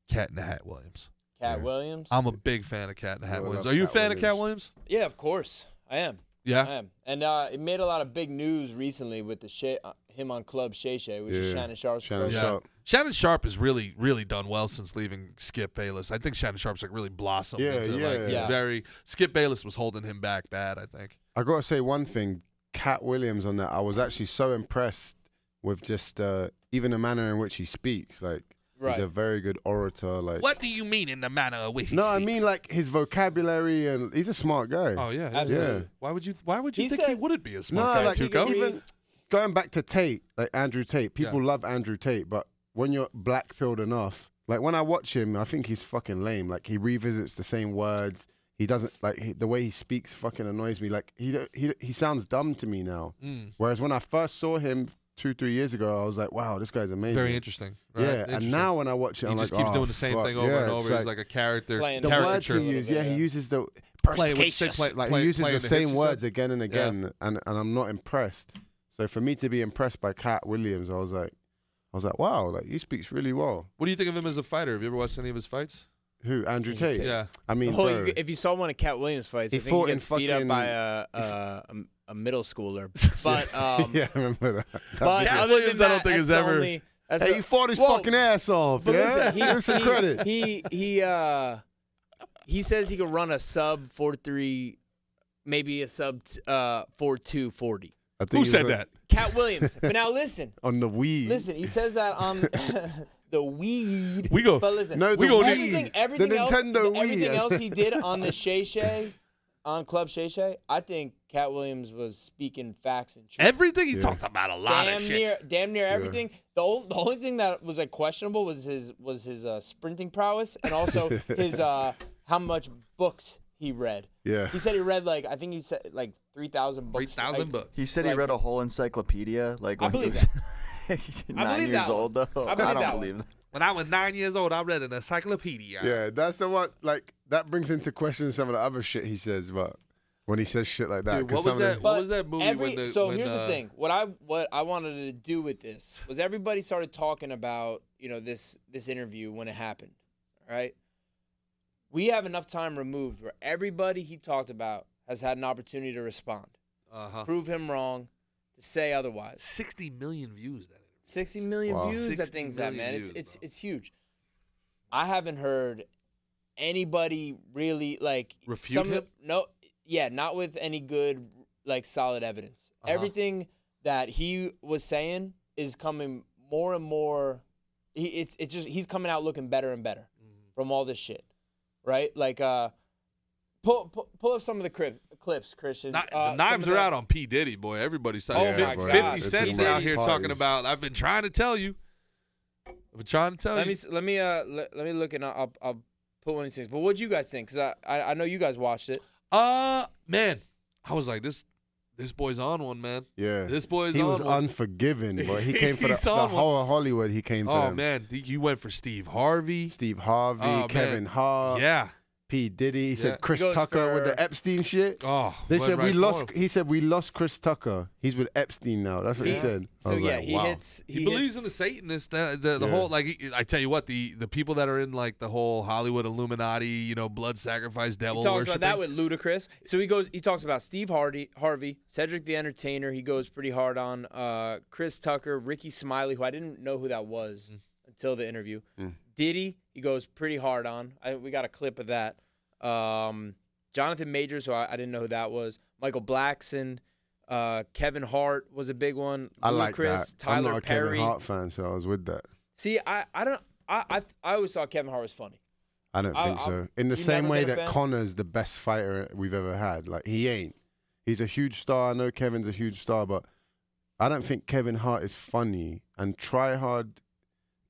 Cat in the Hat Williams. Cat Williams. I'm a big fan of Cat in the Hat I Williams. love Are you a Cat fan of Cat Williams. Williams? Yeah, of course. I am. I Yeah. am. And it made a lot of big news recently with the him on Club Shay Shay, which is Yeah. Shannon Sharp's Shannon brother. Sharp. Shannon Sharp has really, really done well since leaving Skip Bayless. I think Shannon Sharp's like really blossomed Yeah, into yeah. like he's Yeah. very. Skip Bayless was holding him back bad, I think. I got to say one thing. Cat Williams on that, I was actually so impressed with just even the manner in which he speaks. Like, Right. he's a very good orator. Like, What do you mean in the manner of which he no, I speaks? mean like his vocabulary, and he's a smart guy. Oh yeah, Absolutely. Yeah. Why would you He think he says- wouldn't be a No, smart guy, like Tuco? even going back to Tate, like Andrew Tate. People love Andrew Tate, but when you're black-pilled enough, like when I watch him, I think he's fucking lame. Like he revisits the same words. He doesn't like the way he speaks. Fucking annoys me. Like he sounds dumb to me now. Whereas when I first saw him 2-3 years ago, I was like, wow, this guy's amazing. Very interesting. Right? Yeah, Interesting. and now when I watch it, he I'm just like, keeps oh, doing the same fuck. thing over Yeah, and it's over. He's like a character. Playing the words he caricature. uses. Yeah, he uses the Play, what you say, play, like play, he uses play the in the same hits, you words said? again and again, and I'm not impressed. So for me to be impressed by Cat Williams, I was like, wow, like he speaks really well. What do you think of him as a fighter? Have you ever watched any of his fights? Who? Andrew Tate? Yeah. I mean, Well, bro, if you saw one of Cat Williams' fights, He I think fought he in gets beat up fucking- by a middle schooler. But yeah, I remember that. but Cat other Williams, than I don't that, think that's is the ever- only- that's Hey, the- he fought his Well, fucking ass off. But Yeah, listen, give him some credit. He says he could run a sub 4.3, maybe a sub 4.2 40. I think Who he was said like, that? Cat Williams. But now listen, on the weed? he says that on the weed. We go. But listen, No, We the gonna weed. everything, everything the else, Nintendo Wii. everything else he did on the Shay Shay, on Club Shay Shay, I think Cat Williams was speaking facts and truth. Everything he Yeah. talked about a lot of shit. Damn near everything. The only thing that was like questionable was his sprinting prowess, and also his how much books he read. Yeah. He said he read like, I think he said like 3,000 books. 3,000 like, books. He said he Like- read a whole encyclopedia. Like I when he believe was that. 9 believe years that one. old, though. I believe don't that one. believe that. When I was 9 years old, I read an encyclopedia. Yeah, that's the one. Like that brings into question some of the other shit he says, but when he says shit like that, Dude, 'cause what was some of that? the- What was that movie? So here's the thing. What I wanted to do with this was everybody started talking about, this interview when it happened. All right. We have enough time removed where everybody he talked about has had an opportunity to respond, prove him wrong, to say otherwise. 60 million views. That 60 million Wow. views. That 60 thing's at, million man. views, It's huge. I haven't heard anybody really like Refute him? not with any good like solid evidence. Everything that he was saying is coming more and more. He's coming out looking better and better from all this shit, right? Like pull up some of the clips, Christian. the knives are out on P. Diddy, boy. Everybody's talking. Oh, my 50 God. Cent's P. out here Diddy's talking parties. about. I've been trying to tell you. I've been trying to tell you. Let me look and I'll put one of these things. But what do you guys think? Because I know you guys watched it. Man, I was like, this boy's on one, man. yeah, This boy's he on was one. unforgiving, but he came for the He's on one. whole of Hollywood. He came for Oh them. man, you went for Steve Harvey. Steve Harvey, Oh, Kevin man. Hart, Yeah. P. Diddy. He Yeah. said Chris He goes Tucker with for- the Epstein shit. Oh, They went said right we for lost. him. He said we lost Chris Tucker. He's with Epstein now. That's what he said. I So was yeah, like, he wow. hits. He believes in the Satanists. The Yeah. whole like I tell you what, the people that are in like the whole Hollywood Illuminati, blood sacrifice, devil He talks worshiping. about that with Ludacris. So he talks about Steve Harvey, Cedric the Entertainer. He goes pretty hard on Chris Tucker, Ricky Smiley, who I didn't know who that was until the interview. Diddy, he goes pretty hard on. We got a clip of that. Jonathan Majors, who I didn't know who that was. Michael Blackson, Kevin Hart was a big one. I like Ludacris, that. Tyler I'm not a Perry. Kevin Hart fan, so I was with that. See, I always thought Kevin Hart was funny. I don't think so. In the you same never way been a that fan? Connor's the best fighter we've ever had. Like, he ain't. He's a huge star. I know Kevin's a huge star, but I don't think Kevin Hart is funny. And try-hard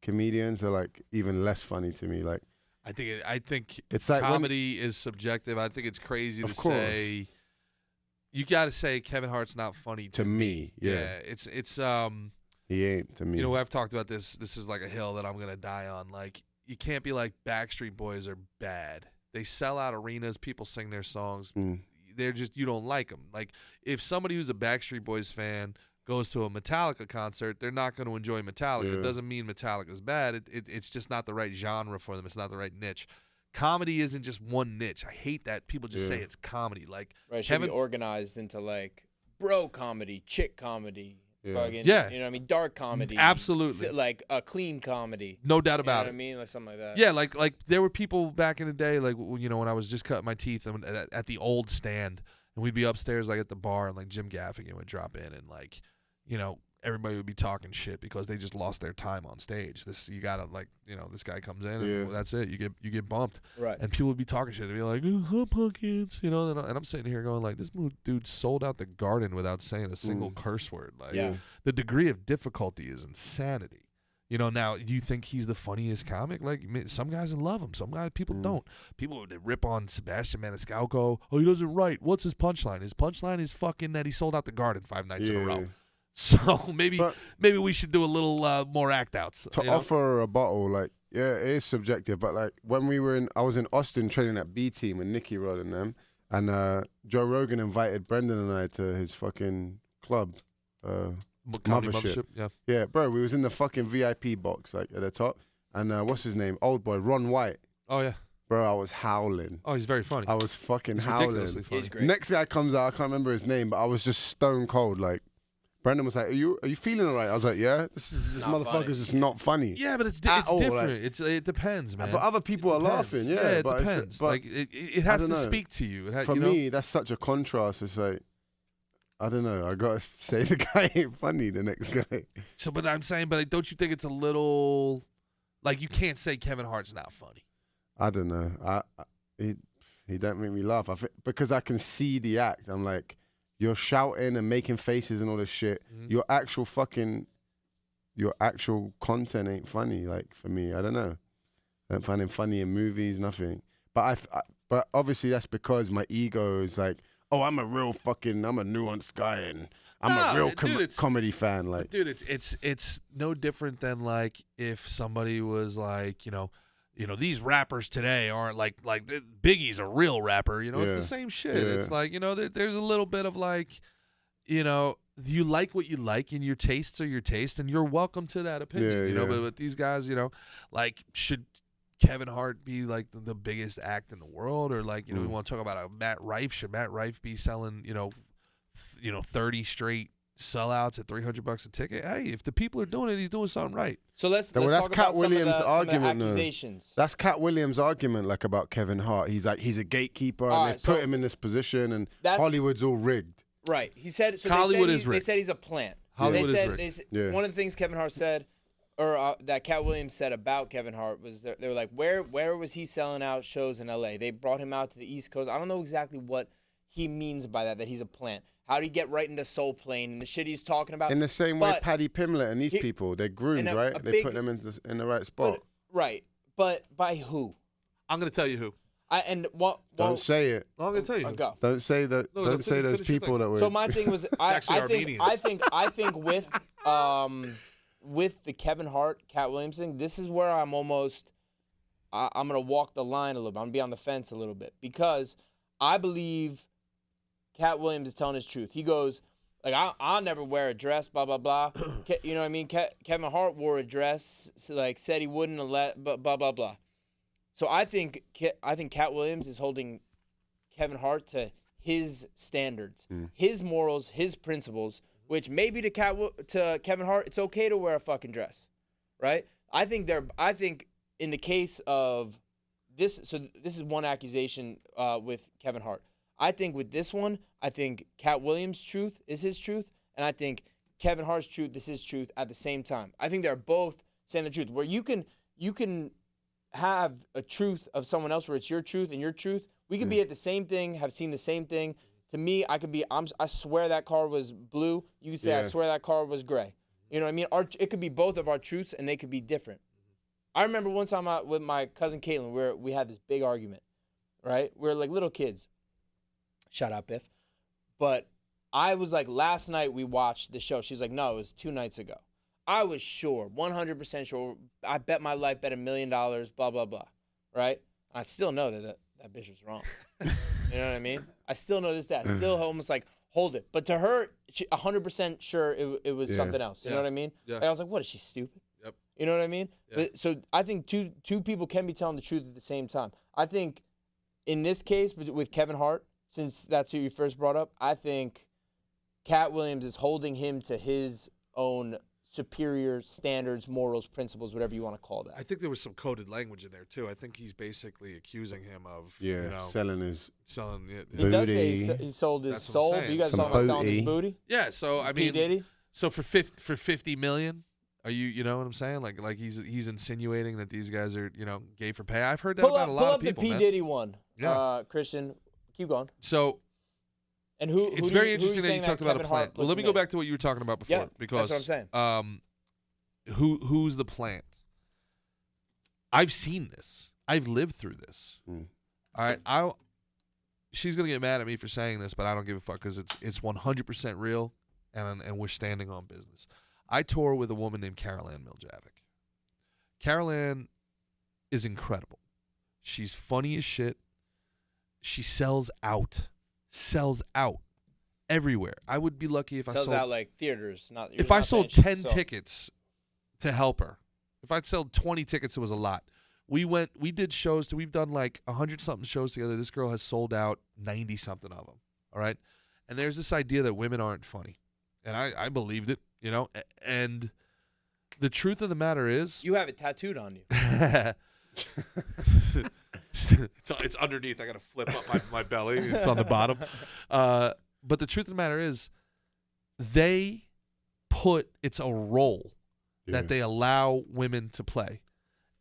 comedians are, like, even less funny to me. Like, I think it's like when- comedy is subjective. I think it's crazy Of to course. say, you got to say Kevin Hart's not funny To me, yeah. It's He ain't to me. You know, I've talked about this. This is like a hill that I'm gonna die on. Like, you can't be like Backstreet Boys are bad. They sell out arenas. People sing their songs. They're just, you don't like them. Like, if somebody who's a Backstreet Boys fan goes to a Metallica concert, they're not going to enjoy Metallica. Yeah. It doesn't mean Metallica's bad. It's just not the right genre for them. It's not the right niche. Comedy isn't just one niche. I hate that people just say it's comedy. Like, Right, it should be organized into like bro comedy, chick comedy, fucking, Yeah. you know what I mean, dark comedy, Absolutely. like a clean comedy. No doubt You know about what it. I mean, like something like that. Yeah, like there were people back in the day, like, you know, when I was just cutting my teeth and at the old stand, and we'd be upstairs like at the bar, and like Jim Gaffigan would drop in, and like, you know, everybody would be talking shit because they just lost their time on stage. You gotta, like, you know, this guy comes in and that's it. You get bumped, Right? And people would be talking shit. They'd be like, "Oh, pumpkins," you know. And I'm sitting here going like, this dude sold out the Garden without saying a single curse word. Like, the degree of difficulty is insanity. You know, now, do you think he's the funniest comic? Like, some guys love him. Some guys, people don't. People would rip on Sebastian Maniscalco. Oh, he doesn't write. What's his punchline? His punchline is fucking that he sold out the Garden 5 nights in a row. So maybe we should do a little more act outs. To offer a bottle, like, yeah, it is subjective. But like when I was in Austin training at B Team with Nicky Rod and them, and Joe Rogan invited Brendan and I to his fucking club. Mothership. Yeah, bro, we was in the fucking VIP box, like at the top, and what's his name? Old boy, Ron White. Oh yeah, bro, I was howling. Oh, he's very funny. I was fucking he's howling. Ridiculously funny. He's great. Next guy comes out, I can't remember his name, but I was just stone cold. Like, Brendan was like, "Are you feeling alright?" I was like, "Yeah." This motherfucker's just not funny. Yeah, but it's all, different. like, it depends, man. But other people are laughing. Yeah, it but depends. But like it has to speak to you. For me, that's such a contrast. It's like, I don't know. I gotta say the guy ain't funny. The next guy. So, but I'm saying, but don't you think it's a little like you can't say Kevin Hart's not funny? I don't know. He don't make me laugh. I think because I can see the act. I'm like, you're shouting and making faces and all this shit. Your actual content ain't funny. Like, for me, I don't know. I don't find him funny in movies, nothing. But but obviously that's because my ego is like, oh, I'm a nuanced guy and I'm a real comedy fan. Like, dude, it's no different than like if somebody was like, you know, these rappers today aren't like Biggie's a real rapper. You know, it's the same shit. Yeah. It's like, you know, there's a little bit of like, you know, you like what you like and your tastes are your taste and you're welcome to that opinion. You know, but these guys, you know, like, should Kevin Hart be like the biggest act in the world, or like, you know, we want to talk about Matt Rife. Should Matt Rife be selling, you know, 30 straight sellouts at $300 a ticket? Hey, if the people are doing it, he's doing something right. So let's that's talk Cat about Williams' some of the argument. accusations. That's Cat Williams' argument, like, about Kevin Hart. He's like, he's a gatekeeper, and they've put him in this position, and Hollywood's all rigged. Right. He said. So Hollywood is rigged. They said he's a plant. Hollywood is rigged. One of the things Kevin Hart said, or that Cat Williams said about Kevin Hart, was they were like, where was he selling out shows in L.A.? They brought him out to the East Coast. I don't know exactly what he means by that he's a plant. How do you get right into Soul Plane and the shit he's talking about? In the same way, Paddy Pimlet and these people, they're groomed, right? They put them in the right spot. Right. But by who? I'm going to tell you who. Don't say it. I'm going to tell you who. Go. Don't say that. No, don't say those people that were. So my thing was, I think with the Kevin Hart, Cat Williams thing, this is where I'm almost, I'm going to walk the line a little bit. I'm going to be on the fence a little bit, because I believe Cat Williams is telling his truth. He goes, like, I'll never wear a dress, blah, blah, blah. You know what I mean? Kevin Hart wore a dress, like, said he wouldn't, blah, blah, blah. So I think Cat Williams is holding Kevin Hart to his standards, his morals, his principles, which maybe to Kevin Hart, it's okay to wear a fucking dress, right? I think in the case of this, so this is one accusation with Kevin Hart. I think with this one, I think Cat Williams' truth is his truth, and I think Kevin Hart's truth is his truth at the same time. I think they're both saying the truth. Where you can have a truth of someone else where it's your truth and your truth. We could be at the same thing, have seen the same thing. To me, I could be, I swear that car was blue. You could say, I swear that car was gray. You know what I mean? It could be both of our truths, and they could be different. I remember one time out with my cousin Caitlin, where we had this big argument, right? We were like little kids. Shout out, Biff. But I was like, last night we watched the show. She's like, no, it was 2 nights ago. I was sure, 100% sure. I bet my life, bet $1 million, blah, blah, blah. Right? I still know that bitch was wrong. You know what I mean? I still know this, that. Still almost like, hold it. But to her, she 100% sure it was something else. You know what I mean? Yeah. Like, I was like, what, is she stupid? Yep. You know what I mean? Yeah. But, so I think two people can be telling the truth at the same time. I think in this case with Kevin Hart, since that's who you first brought up, I think Cat Williams is holding him to his own superior standards, morals, principles, whatever you want to call that. I think there was some coded language in there too. I think he's basically accusing him of selling his He does say he sold his soul. But you guys talking about selling his booty? Yeah. So I mean, P. Diddy? So for $50 million, are you know what I'm saying? Like he's insinuating that these guys are gay for pay. I've heard that about a lot of people. Pull up the P. Diddy one. Yeah. Christian, keep going. So. And it's very interesting that you talked about a plant. Well, let me go back to what you were talking about before. Yeah, because that's what I'm saying. Who's the plant? I've seen this. I've lived through this. All right. She's gonna get mad at me for saying this, but I don't give a fuck because it's 100% real, and we're standing on business. I tour with a woman named Carol Ann Miljavic. Carol Ann is incredible. She's funny as shit. She sells out everywhere. I would be lucky if I sold out like theaters, not. If I sold 10 tickets to help her. If I'd sold 20 tickets, it was a lot. We did shows. We've done like 100-something shows together. This girl has sold out 90-something of them. All right, and there's this idea that women aren't funny, and I believed it. And the truth of the matter is, you have it tattooed on you. It's underneath. I gotta flip up my belly. It's on the bottom. But the truth of the matter is, it's a role that they allow women to play,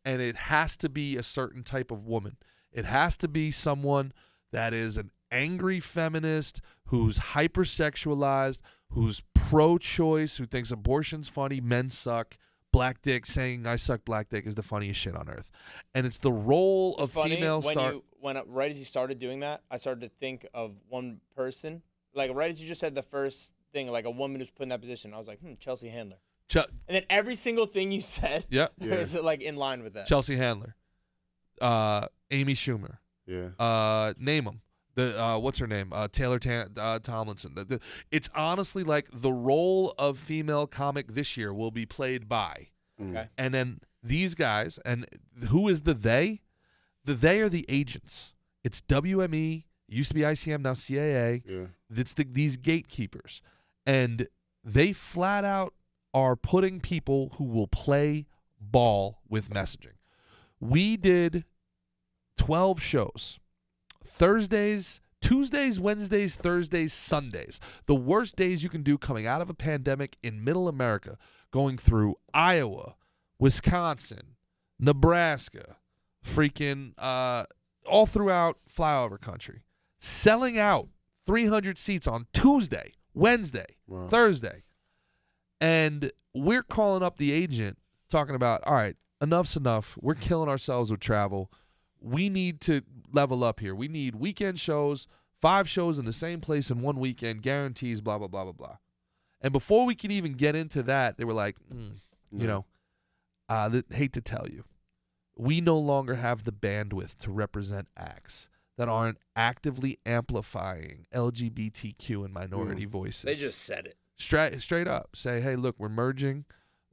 and it has to be a certain type of woman. It has to be someone that is an angry feminist who's hypersexualized, who's pro-choice, who thinks abortion's funny, men suck. Black dick, saying I suck black dick is the funniest shit on earth. And it's the role of female star. Right as you started doing that, I started to think of one person. Like right as you just said the first thing, like a woman who's put in that position. I was like, Chelsea Handler. And then every single thing you said is like in line with that. Chelsea Handler. Amy Schumer. Yeah. Name them. What's her name? Taylor Tomlinson. It's honestly like the role of female comic this year will be played by. Okay. And then these guys, and who is the they? The they are the agents. It's WME, used to be ICM, now CAA. Yeah. It's these gatekeepers. And they flat out are putting people who will play ball with messaging. We did 12 shows. Thursdays, Tuesdays, Wednesdays, Thursdays, Sundays. The worst days you can do coming out of a pandemic in middle America, going through Iowa, Wisconsin, Nebraska, freaking all throughout flyover country. Selling out 300 seats on Tuesday, Wednesday, Thursday. And we're calling up the agent talking about, all right, enough's enough. We're killing ourselves with travel. We need to level up here. We need weekend shows, 5 shows in the same place in one weekend, guarantees, blah, blah, blah, blah, blah. And before we could even get into that, they were like, hate to tell you, we no longer have the bandwidth to represent acts that aren't actively amplifying LGBTQ and minority voices. They just said it. Straight up. Say, hey, look, we're merging.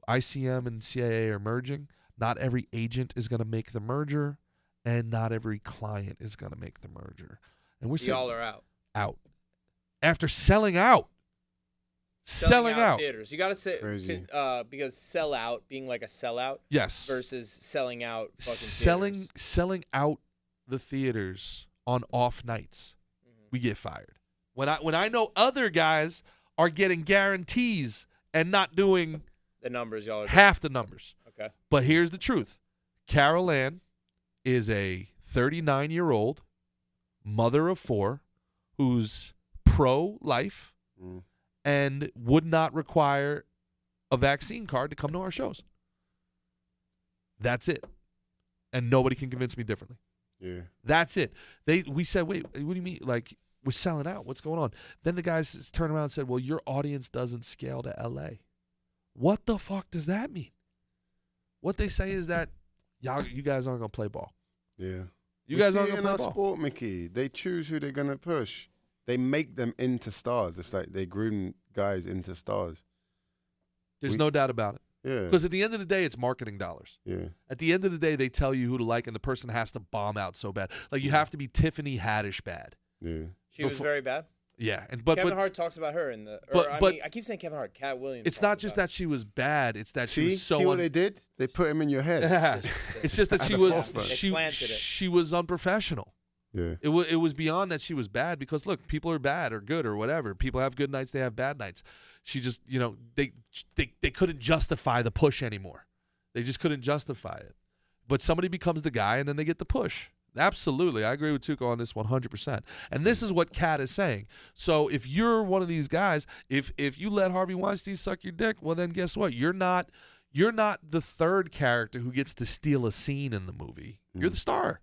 ICM and CAA are merging. Not every agent is going to make the merger. And not every client is going to make the merger. And we're y'all are out. Out. After selling out. Selling out. Theaters. You got to say, because sell out, being like a sellout. Yes. Versus selling out fucking theaters. Selling out the theaters on off nights. We get fired. When I know other guys are getting guarantees and not doing the numbers y'all are half the numbers. Okay. But here's the truth. Carol Ann is a 39-year-old mother of 4 who's pro-life and would not require a vaccine card to come to our shows. That's it. And nobody can convince me differently. Yeah. That's it. We said, wait, what do you mean? Like, We're selling out. What's going on? Then the guys turned around and said, well, your audience doesn't scale to L.A. What the fuck does that mean? What they say is that you guys aren't going to play ball. Yeah. You guys aren't going to in play our ball. sport, Mickey. They choose who they're going to push. They make them into stars. It's like they groom guys into stars. There's no doubt about it. Yeah. Because at the end of the day, it's marketing dollars. Yeah. At the end of the day, they tell you who to like, and the person has to bomb out so bad. Like, you have to be Tiffany Haddish bad. Yeah. She was very bad. Yeah, and Kevin Hart talks about her in the. I keep saying Kevin Hart. Cat Williams. It's not just that she was bad; it's that she was so. See what they did? They put him in your head. Yeah. It's just that They she was unprofessional. Yeah. It was beyond that she was bad, because look, people are bad or good or whatever. People have good nights, they have bad nights. She just, they couldn't justify the push anymore. They just couldn't justify it. But somebody becomes the guy, and then they get the push. Absolutely. I agree with Tuco on this 100%. And this is what Kat is saying. So if you're one of these guys, if you let Harvey Weinstein suck your dick, well, then guess what? You're not the third character who gets to steal a scene in the movie. You're the star.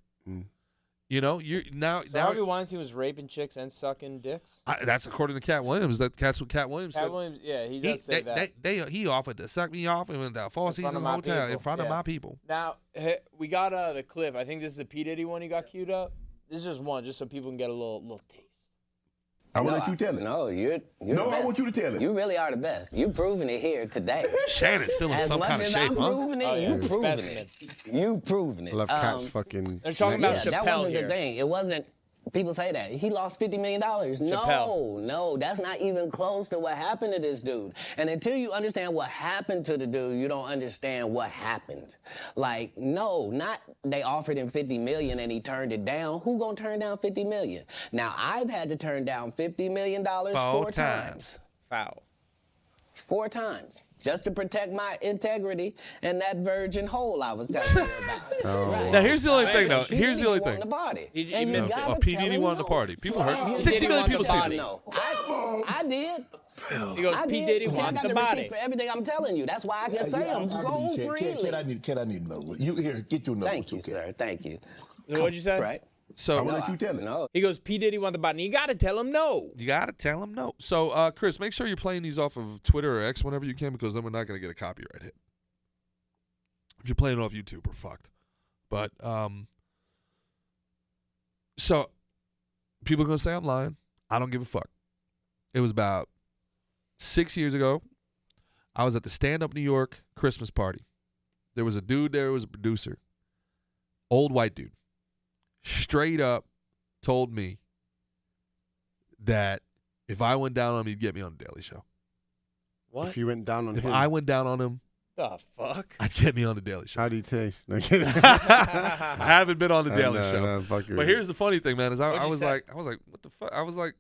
You're now. So Harvey Weinstein was raping chicks and sucking dicks. That's according to Cat Williams. That's what Cat Williams said. Cat Williams, yeah, he does say that. He offered to suck me off in the Four Seasons Hotel in front of my people. Now we got the clip. I think this is the P Diddy one. He got queued up. This is just one, just so people can get a little taste. I will let you tell it. No, you're no, the best. I want you to tell it. You really are the best. You've proven it here today. Shannon's still in some kind of shape, huh? You've proven it. You've proven it. I love Cat's fucking. They're talking about Chappelle that wasn't here. the thing. It wasn't. People say that. He lost $50 million. No, that's not even close to what happened to this dude. And until you understand what happened to the dude, you don't understand what happened. Like, no, not they offered him $50 million and he turned it down. Who gonna turn down $50 million? Now, I've had to turn down $50 million four times. Foul. 4 times. Just to protect my integrity and that virgin hole I was telling you about. Right. Now, here's the only thing, though. Here's the only thing. He missed it. P. Diddy wanted to party. People heard. 60 million people see this. No, I did. He goes, P. Diddy wants the I got the body. receipts for everything I'm telling you. That's why I can say them so freely. Kid, I need another one. You here? Get you another one. Thank you, sir. Thank you. So what'd you say? Right. So I will let you tell it. No. He goes, P. Diddy want the body. You got to tell him no. You got to tell him no. So, Chris, make sure you're playing these off of Twitter or X whenever you can, because then we're not going to get a copyright hit. If you're playing it off YouTube, we're fucked. But, so, people are going to say I'm lying. I don't give a fuck. It was about 6 years ago. I was at the Stand Up New York Christmas party. There was a dude there who was a producer. Old white dude. Straight up told me that if I went down on him, he'd get me on the Daily Show. What? If you went down on If him. I went down on him, the fuck? I'd get me on the Daily Show. How do you taste? I haven't been on the Daily Show. But here's the funny thing, man, is I was like, what the fuck? I was like,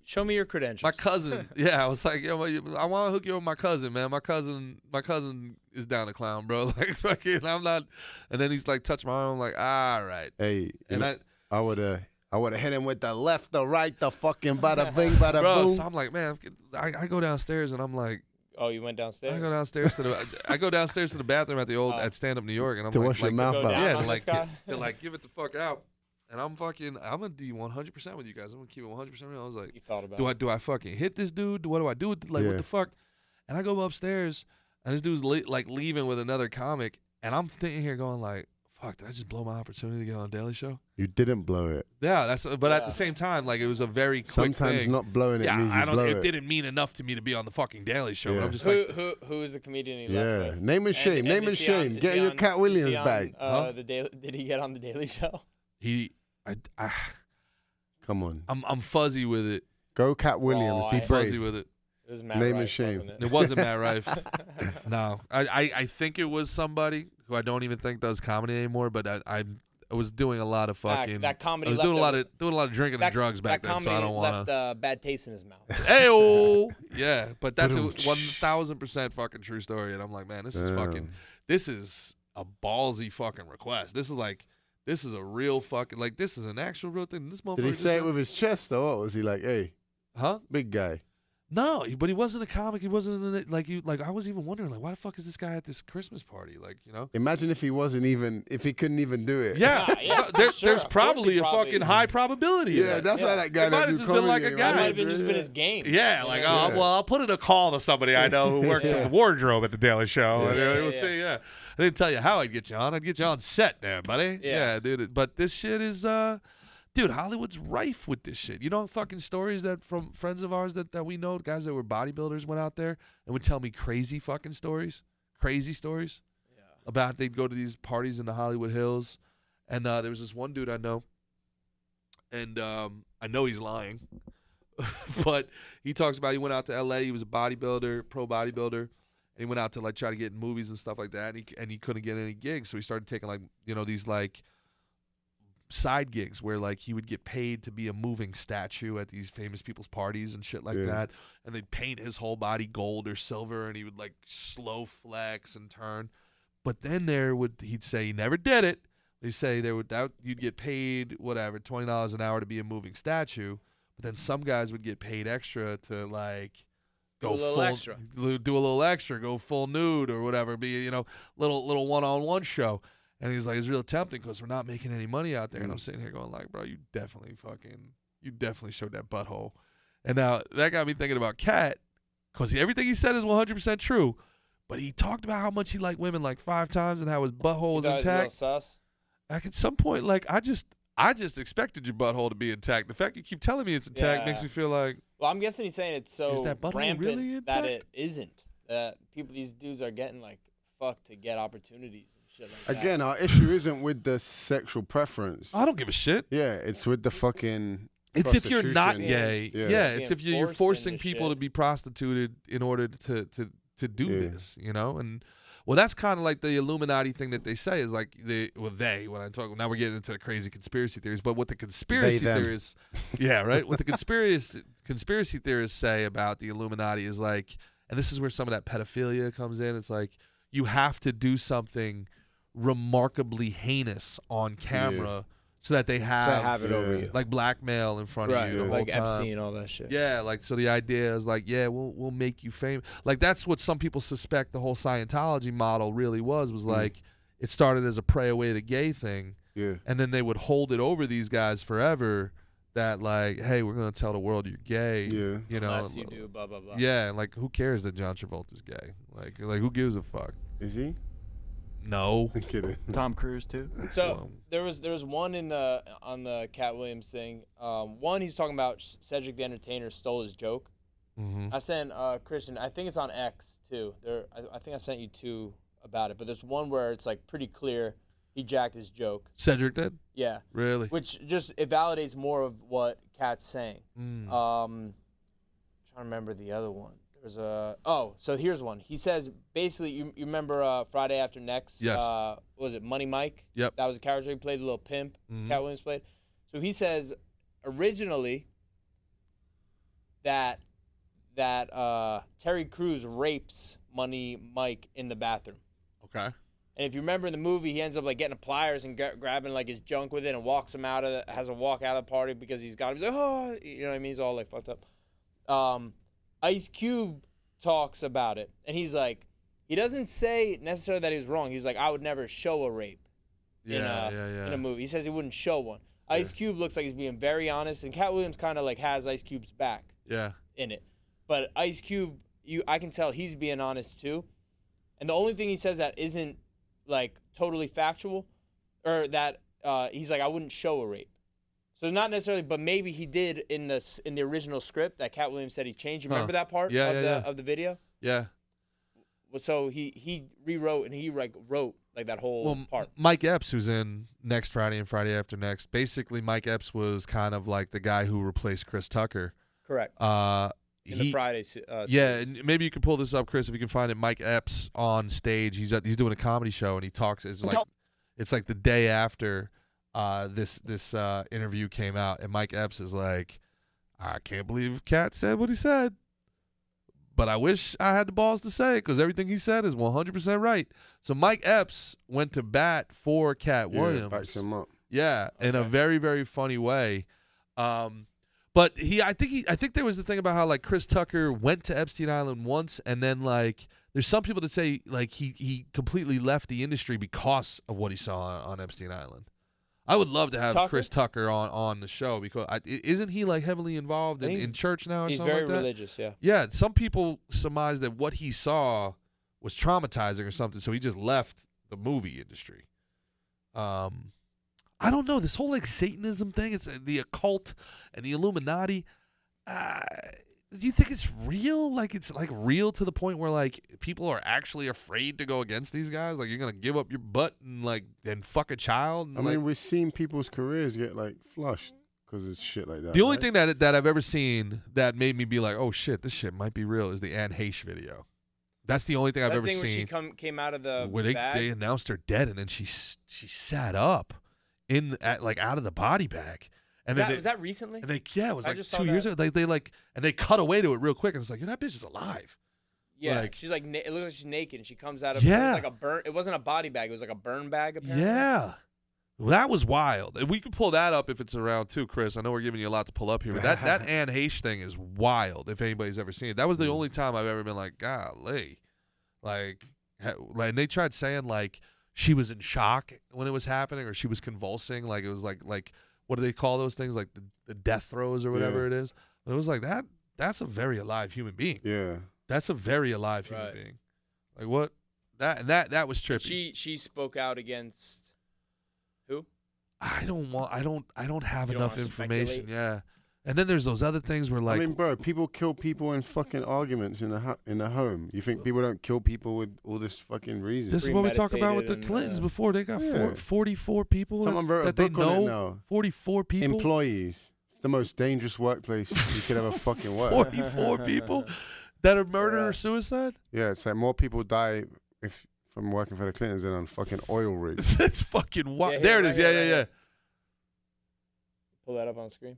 show me your credentials. My cousin, I was like, I want to hook you up with my cousin, man. My cousin is down to clown, bro. Like, fucking, I'm not. And then he's like, touch my arm. I'm like, all right. Hey, and I would have hit him with the left, the right, the fucking bada bing, bada bro, boom. So I'm like, man, I go downstairs and I'm like, oh, you went downstairs? I go downstairs to the bathroom at the old at Stand Up New York, and I'm to like, wash your mouth out. Yeah, to like give it the fuck out. And I'm gonna do 100% with you guys. I'm gonna keep it 100% real. I was like, you thought about do I fucking hit this dude? What do I do with it? Like, what the fuck? And I go upstairs, and this dude's like leaving with another comic, and I'm thinking here going like, fuck, did I just blow my opportunity to get on a Daily Show? You didn't blow it. Yeah, but at the same time, like, it was a very quick Sometimes thing. not blowing it means you blow it. It didn't mean enough to me to be on the fucking Daily Show. Yeah. I'm just who is the comedian he left with? Name and shame. Name and shame. Get in your Cat Williams bag. Did he get on the Daily Show? Come on. I'm fuzzy with it. Go Cat Williams. Be fuzzy brave. with it. It was Matt Name Rife, and shame. wasn't It wasn't Matt Rife. No, I think it was somebody who I don't even think does comedy anymore. But I was doing a lot of fucking. That comedy. I was doing a lot of drinking and drugs back then, so I don't want to. Left bad taste in his mouth. Hey-oh. Yeah, but that's 1,000% fucking true story. And I'm like, man, this is a ballsy fucking request. This is a real fucking, like, this is an actual real thing. This motherfucker. Did he say it with his chest, though? What was he like, hey? Huh? Big guy. No, but he wasn't a comic. He wasn't in it. Like I was even wondering, like, why the fuck is this guy at this Christmas party? Like, you know. Imagine if he couldn't even do it. Yeah, there's probably a fucking high probability. Yeah, that's why that guy. It might have just been like a guy. It might have been just been his game. Yeah, like well, I'll put in a call to somebody I know who works in the wardrobe at the Daily Show. We'll see. Yeah, I didn't tell you how I'd get you on. I'd get you on set there, buddy. Yeah, dude. But this shit is dude, Hollywood's rife with this shit. You know fucking stories that from friends of ours that we know, guys that were bodybuilders went out there and would tell me crazy fucking stories. Crazy stories. Yeah. About they'd go to these parties in the Hollywood Hills. And there was this one dude I know. And I know he's lying. But he talks about he went out to LA, he was a bodybuilder, pro bodybuilder. And he went out to like try to get in movies and stuff like that. And he couldn't get any gigs. So he started taking like, you know, these like side gigs where like he would get paid to be a moving statue at these famous people's parties and shit like that, and they'd paint his whole body gold or silver, and he would like slow flex and turn. But then he'd say he never did it. He'd say you'd get paid whatever $20 an hour to be a moving statue, but then some guys would get paid extra to like go do a little extra, go full nude or whatever, be, you know, little one-on-one show. And he's like, it's real tempting because we're not making any money out there. And I'm sitting here going like, bro, you definitely showed that butthole. And now that got me thinking about Cat, because everything he said is 100% true. But he talked about how much he liked women like 5 times and how his butthole was intact. Sus? Like at some point, like I just expected your butthole to be intact. The fact you keep telling me it's intact makes me feel like. Well, I'm guessing he's saying it's so that butthole rampant really intact? that it isn't. These dudes are getting like fucked to get opportunities. Like again, our issue isn't with the sexual preference. I don't give a shit. Yeah, it's with the fucking. It's if you're not gay. Yeah, it's if you're forcing people shit. to be prostituted in order to do this, you know. And well, that's kind of like the Illuminati thing that they say is like when I talk now we're getting into the crazy conspiracy theories, but what the conspiracy theorists, what the conspiracy theorists say about the Illuminati is like, and this is where some of that pedophilia comes in. It's like you have to do something remarkably heinous on camera so that they have it over you, like blackmail in front of you the whole like time. Epstein, all that shit. Yeah, like so the idea is like, we'll make you famous. Like that's what some people suspect the whole Scientology model really was like it started as a pray away the gay thing, and then they would hold it over these guys forever. That like, hey, we're gonna tell the world you're gay. You know, unless you do blah blah blah. Yeah, like who cares that John Travolta's gay? Like who gives a fuck? Is he? No. I'm kidding. Tom Cruise too. So there was one on the Cat Williams thing. One he's talking about Cedric the Entertainer stole his joke. Mm-hmm. I sent Christian. I think it's on X too. I think I sent you 2 about it. But there's one where it's like pretty clear he jacked his joke. Cedric did? Yeah. Really? Which just it validates more of what Cat's saying. Trying to remember the other one. There's so here's one. He says basically, you remember Friday After Next? Yes. What was it Money Mike? Yep. That was a character he played, the little pimp. Cat Williams played. So he says originally that Terry Crews rapes Money Mike in the bathroom. Okay. And if you remember in the movie, he ends up like getting the pliers and grabbing like his junk with it and walks him has a walk out of the party because he's got him. He's like, oh, you know what I mean? He's all like fucked up. Ice Cube talks about it, and he's like, he doesn't say necessarily that he was wrong. He's like, I would never show a rape in a movie. He says he wouldn't show one. Ice Cube looks like he's being very honest, and Cat Williams kind of like has Ice Cube's back in it. But Ice Cube, I can tell he's being honest too. And the only thing he says that isn't like totally factual, or that he's like, I wouldn't show a rape. So not necessarily, but maybe he did in the original script that Cat Williams said he changed. You remember that part of the video? Yeah. So he rewrote and he wrote like that whole part. Mike Epps, who's in Next Friday and Friday After Next, basically Mike Epps was kind of like the guy who replaced Chris Tucker. Correct. In the Friday series. And maybe you can pull this up, Chris, if you can find it. Mike Epps on stage. He's doing a comedy show and he talks. It's like the day after this interview came out, and Mike Epps is like, I can't believe Cat said what he said, but I wish I had the balls to say it because everything he said is 100% right. So Mike Epps went to bat for Cat Williams. Backs him up. Yeah, in a very, very funny way. But But I think there was the thing about how like Chris Tucker went to Epstein Island once, and then like there's some people that say like he completely left the industry because of what he saw on Epstein Island. I would love to have Chris Tucker on the show because isn't he like heavily involved in church now or something like that? He's very religious, yeah. Yeah, some people surmise that what he saw was traumatizing or something, so he just left the movie industry. I don't know, this whole like Satanism thing, it's the occult and the Illuminati. Do you think it's real? Like it's like real to the point where like people are actually afraid to go against these guys? Like you're gonna give up your butt and fuck a child? I mean, we've seen people's careers get like flushed because it's shit like that. The only thing that I've ever seen that made me be like, oh shit, this shit might be real is the Anne Heche video. That's the only thing I've ever seen. Where she came out of the where bag? they announced her dead and then she sat up like out of the body bag. And was that recently? And it was like 2 years ago. They cut away to it real quick and it's like, that bitch is alive. Yeah, like, she's like it looks like she's naked and she comes out of it was like a burn. It wasn't a body bag. It was like a burn bag apparently. Yeah. Well, that was wild. And we could pull that up if it's around too, Chris. I know we're giving you a lot to pull up here, but that Anne Heche thing is wild if anybody's ever seen it. That was the only time I've ever been like, golly. Like they tried saying like she was in shock when it was happening or she was convulsing. Like it was like what do they call those things? Like the death throes or whatever it is. But it was like that's a very alive human being. Yeah. That's a very alive human being. Like what? That was trippy. She spoke out against who? I don't have enough information. Yeah. And then there's those other things where like I mean, bro, people kill people in fucking arguments in the home. You think people don't kill people with all this fucking reason? This is what we talk about with the Clintons before. They got 44 people Someone wrote that a book they know. on it now. 44 people. Employees. It's the most dangerous workplace you could ever fucking work. 44 people that are murder or suicide? Yeah, it's like more people die from working for the Clintons than on fucking oil rigs. It's fucking wild. Yeah, there it is. Yeah. Pull that up on screen.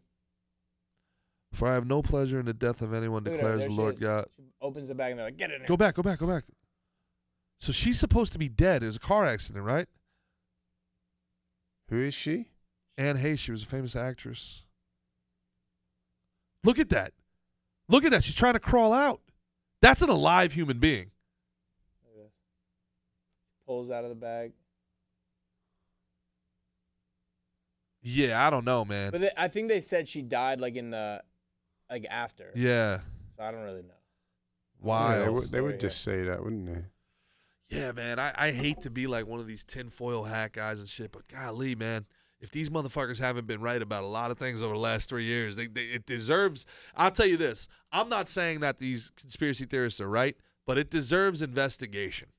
For I have no pleasure in the death of anyone, declares the Lord God. She opens the bag and they're like, get in there. Go back. So she's supposed to be dead. It was a car accident, right? Who is she? Anne Heche. She was a famous actress. Look at that. She's trying to crawl out. That's an alive human being. Pulls out of the bag. Yeah, I don't know, man. But I think they said she died after. Yeah. So I don't really know. Why? Yeah, they would just say that, wouldn't they? Yeah, man. I hate to be like one of these tinfoil hat guys and shit, but golly, man. If these motherfuckers haven't been right about a lot of things over the last 3 years, it deserves. I'll tell you this. I'm not saying that these conspiracy theorists are right, but it deserves investigation.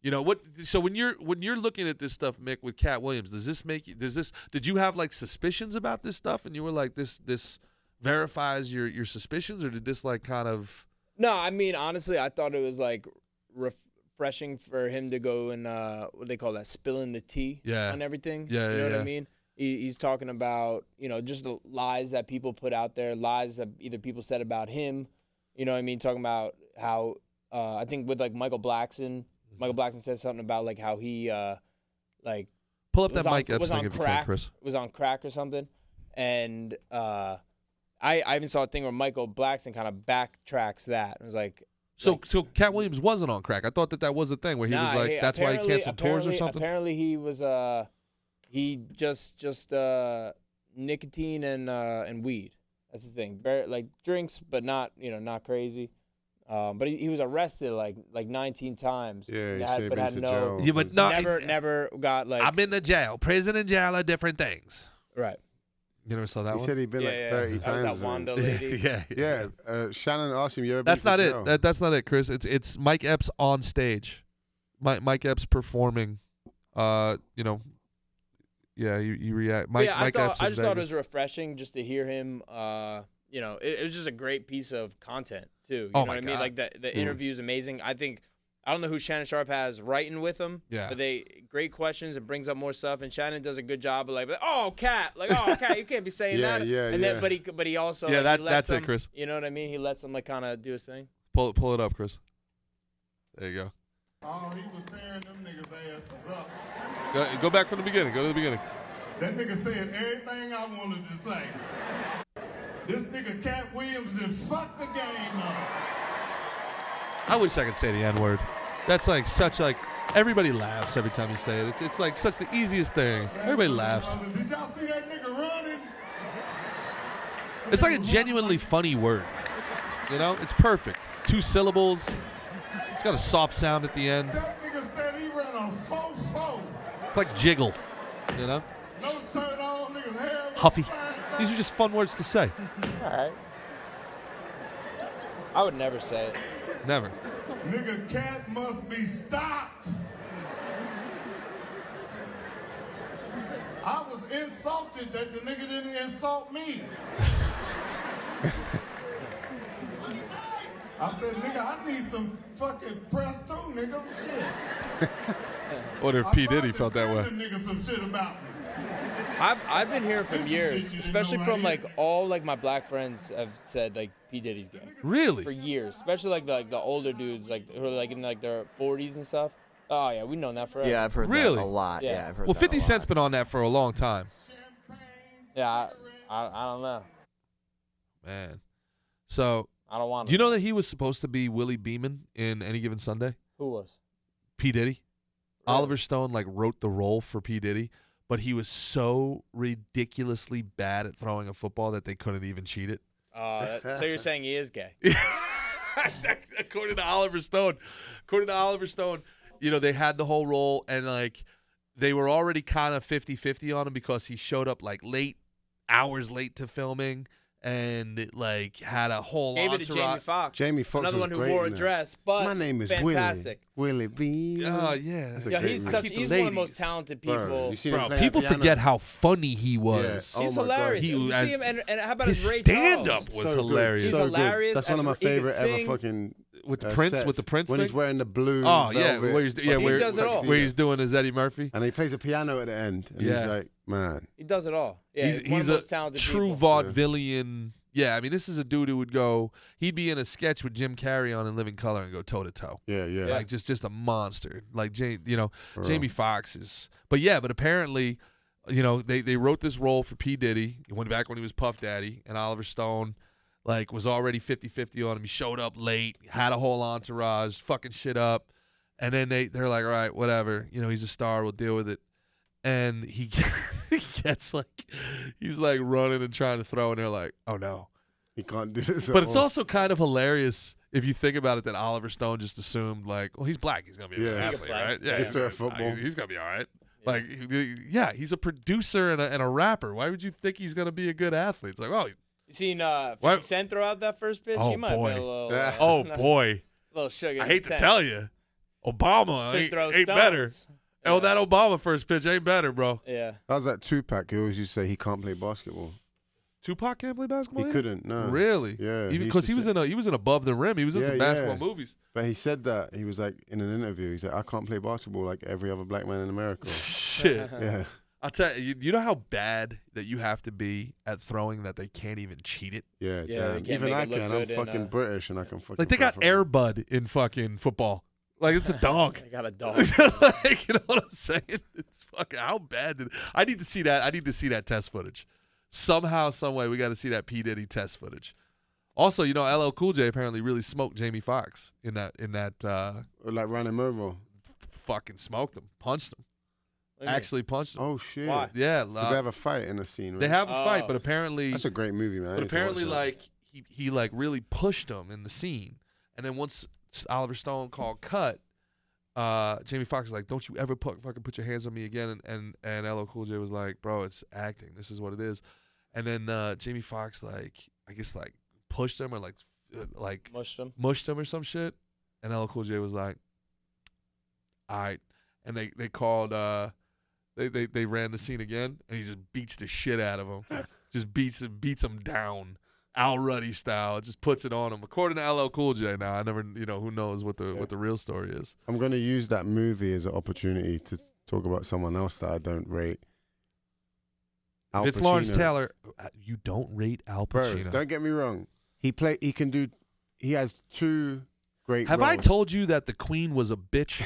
You know what? So when you're looking at this stuff, Mick, with Cat Williams, did you have like suspicions about this stuff, and you were like, this verifies your suspicions, or did this like kind of? No, I mean honestly, I thought it was like refreshing for him to go and what they call that, spilling the tea on everything. Yeah, you know what I mean? He's talking about just the lies that people put out there, lies that either people said about him. You know what I mean? Talking about how I think with like Michael Blackson. Michael Blackson said something about like how he like pull up that mic up was on crack, Chris. Was on crack or something, and I even saw a thing where Michael Blackson kind of backtracks that. It was like so Cat Williams wasn't on crack. I thought that was a thing where he was like that's why he canceled tours or something. Apparently he was he just nicotine and weed. That's his thing. Like drinks, but not not crazy. But he was arrested like 19 times. Yeah, but had no. jail. Yeah, but never got like. I've been to jail. Prison and jail are different things. Right. You never saw that He one? said he'd been like 30 times. That was that Wanda lady. Yeah. Shannon asked him, "You ever?" That's been not to it. jail? That's not it, Chris. It's Mike Epps on stage. Mike Epps performing. Yeah, you react. Mike Epps. I just thought it was refreshing just to hear him. It was just a great piece of content too. You know what I mean? Like the interview is amazing. I don't know who Shannon Sharp has writing with him. Yeah. But great questions and brings up more stuff. And Shannon does a good job of Cat, you can't be saying that. Then, but he also that's it, Chris. You know what I mean? He lets him like kind of do his thing. Pull it up, Chris. There you go. Oh, he was tearing them niggas' asses up. Go back from the beginning. Go to the beginning. That nigga said everything I wanted to say. This nigga Cat Williams done fucked the game up. I wish I could say the N-word. That's like such like everybody laughs every time you say it. It's like such the easiest thing. Everybody laughs. Did y'all see that nigga running? It's like a genuinely funny word. You know, it's perfect. 2 syllables. It's got a soft sound at the end. That nigga said he ran a 4-4. It's like jiggle. You know? No shirt on, nigga's hair. Huffy. These are just fun words to say. All right. I would never say it. Never. Nigga Cat must be stopped. I was insulted that the nigga didn't insult me. I said, nigga, I need some fucking press too, nigga. Shit. Wonder if P. Diddy felt that way. Nigga some shit about me. I've been hearing from years, especially from like all like my black friends have said like P. Diddy's gay. Really? For years, especially like the older dudes like who are like in like their 40s and stuff. Oh yeah, we've known that forever. Yeah, I've heard Really? that a lot. Yeah. Yeah, I've heard Well, that 50 a lot. Cent's been on that for a long time. Yeah, I don't know. Man. So, I don't want. you know that he was supposed to be Willie Beeman in Any Given Sunday? Who was? P. Diddy. Really? Oliver Stone like wrote the role for P. Diddy, but he was so ridiculously bad at throwing a football that they couldn't even cheat it. So you're saying he is gay? According to Oliver Stone, you know, they had the whole role and like they were already kind of 50-50 on him because he showed up like hours late to filming. And like had a whole Gave it to Jamie Foxx. Jamie Foxx another was one who great wore a in that. dress, but My name is fantastic. Willie B. Oh yeah, That's a Yeah, great he's movie. he's one of the most talented people. Bro, you seen him Bro, play people the piano? forget how funny he was. Yeah. He's Oh my God. hilarious. He you was- see him, and how about His Ray stand-up Charles? was So good. hilarious. He's So hilarious. Good. That's one of my He could favorite ever sing. fucking With the Prince, sets. with the Prince when thing? he's wearing the blue. Oh yeah, velvet. where he's He does it all. where he's doing his Eddie Murphy. And he plays the piano at the end. And Yeah. he's like, man. He does it all. Yeah, he's one of he's the a most talented true people. vaudevillian. Yeah, I mean, this is a dude who would go. He'd be in a sketch with Jim Carrey on In Living Color and go toe to toe. Yeah, yeah. Like just a monster. Like Bro. Jamie Foxx is. But apparently, you know, they wrote this role for P. Diddy. He went back when he was Puff Daddy, and Oliver Stone, like, was already 50-50 on him. He showed up late, had a whole entourage, fucking shit up, and then they're like, all right, whatever. You know, he's a star. We'll deal with it. And he gets like, he's like running and trying to throw, and they're like, oh no. He can't do this. But it's also kind of hilarious if you think about it that Oliver Stone just assumed like, well, he's black, he's gonna be a good Yeah. He can athlete, play. right? Yeah, he can play football. He's gonna be all right. Like, he's a producer and a rapper. Why would you think he's gonna be a good athlete? It's like, oh, You seen 50 What? Cent throw out that first pitch? Oh, He might boy. be a little. oh boy, little sugar. I hate to tell you, Obama Should throw ain't better. stones. Oh, that Obama first pitch ain't better, bro. Yeah. That was that Tupac. He always used to say he can't play basketball. Tupac can't play basketball. He either? couldn't. No. Really? Yeah. Even used because to he was say- in Above the Rim. He was in Yeah, some basketball yeah. movies. But he said that he was like in an interview. He said, "I can't play basketball like every other black man in America." Shit. Yeah. I'll tell you. You know how bad that you have to be at throwing that they can't even cheat it. Yeah. Yeah, damn. they can't Even make I it look can. I'm good in, fucking British and I can fucking. Like they play got football. Air Bud in fucking football. Like it's a dog. I got a dog. Like, you know what I'm saying? It's fucking how bad did I need to see that? I need to see that test footage. Somehow, some way, we got to see that P. Diddy test footage. Also, you know, LL Cool J apparently really smoked Jamie Foxx in that Like run him over. fucking smoked him, punched him, What do you mean? actually punched him. Oh shit. Why? Yeah, Because they have a fight in the scene. Right? they have a fight, Oh. but apparently, That's a great movie, man. I but need to watch apparently, that. like he like really pushed him in the scene, and then once Oliver Stone called cut, Jamie Foxx was like, "Don't you ever fucking put your hands on me again?" And LL Cool J was like, "Bro, it's acting. This is what it is." And then Jamie Foxx I guess pushed him or Mushed him. or some shit. And LL Cool J was like, "All right." And they called they ran the scene again, and he just beats the shit out of him. Just beats him down. Al Ruddy style, just puts it on him. According to LL Cool J, now I never, who knows what the real story is. I'm gonna use that movie as an opportunity to talk about someone else that I don't rate. Al If it's Lawrence Pacino. Taylor, you don't rate Al Bro, Pacino. don't get me wrong. He has two great. Have I role. told you that the Queen was a bitch?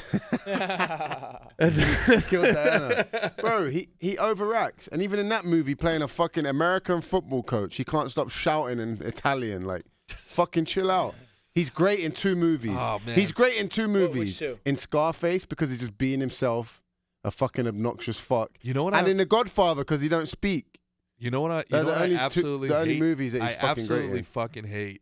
He killed Diana. Bro, he overacts. And even in that movie, playing a fucking American football coach, he can't stop shouting in Italian. Like, fucking chill out. He's great in 2 movies. Oh, man. He's great in 2 movies. Which 2? In Scarface, because he's just being himself, a fucking obnoxious fuck. You know what? And in The Godfather, because he don't speak. You know what? They're the only absolutely the only hate? movies that he's fucking great absolutely in. fucking hate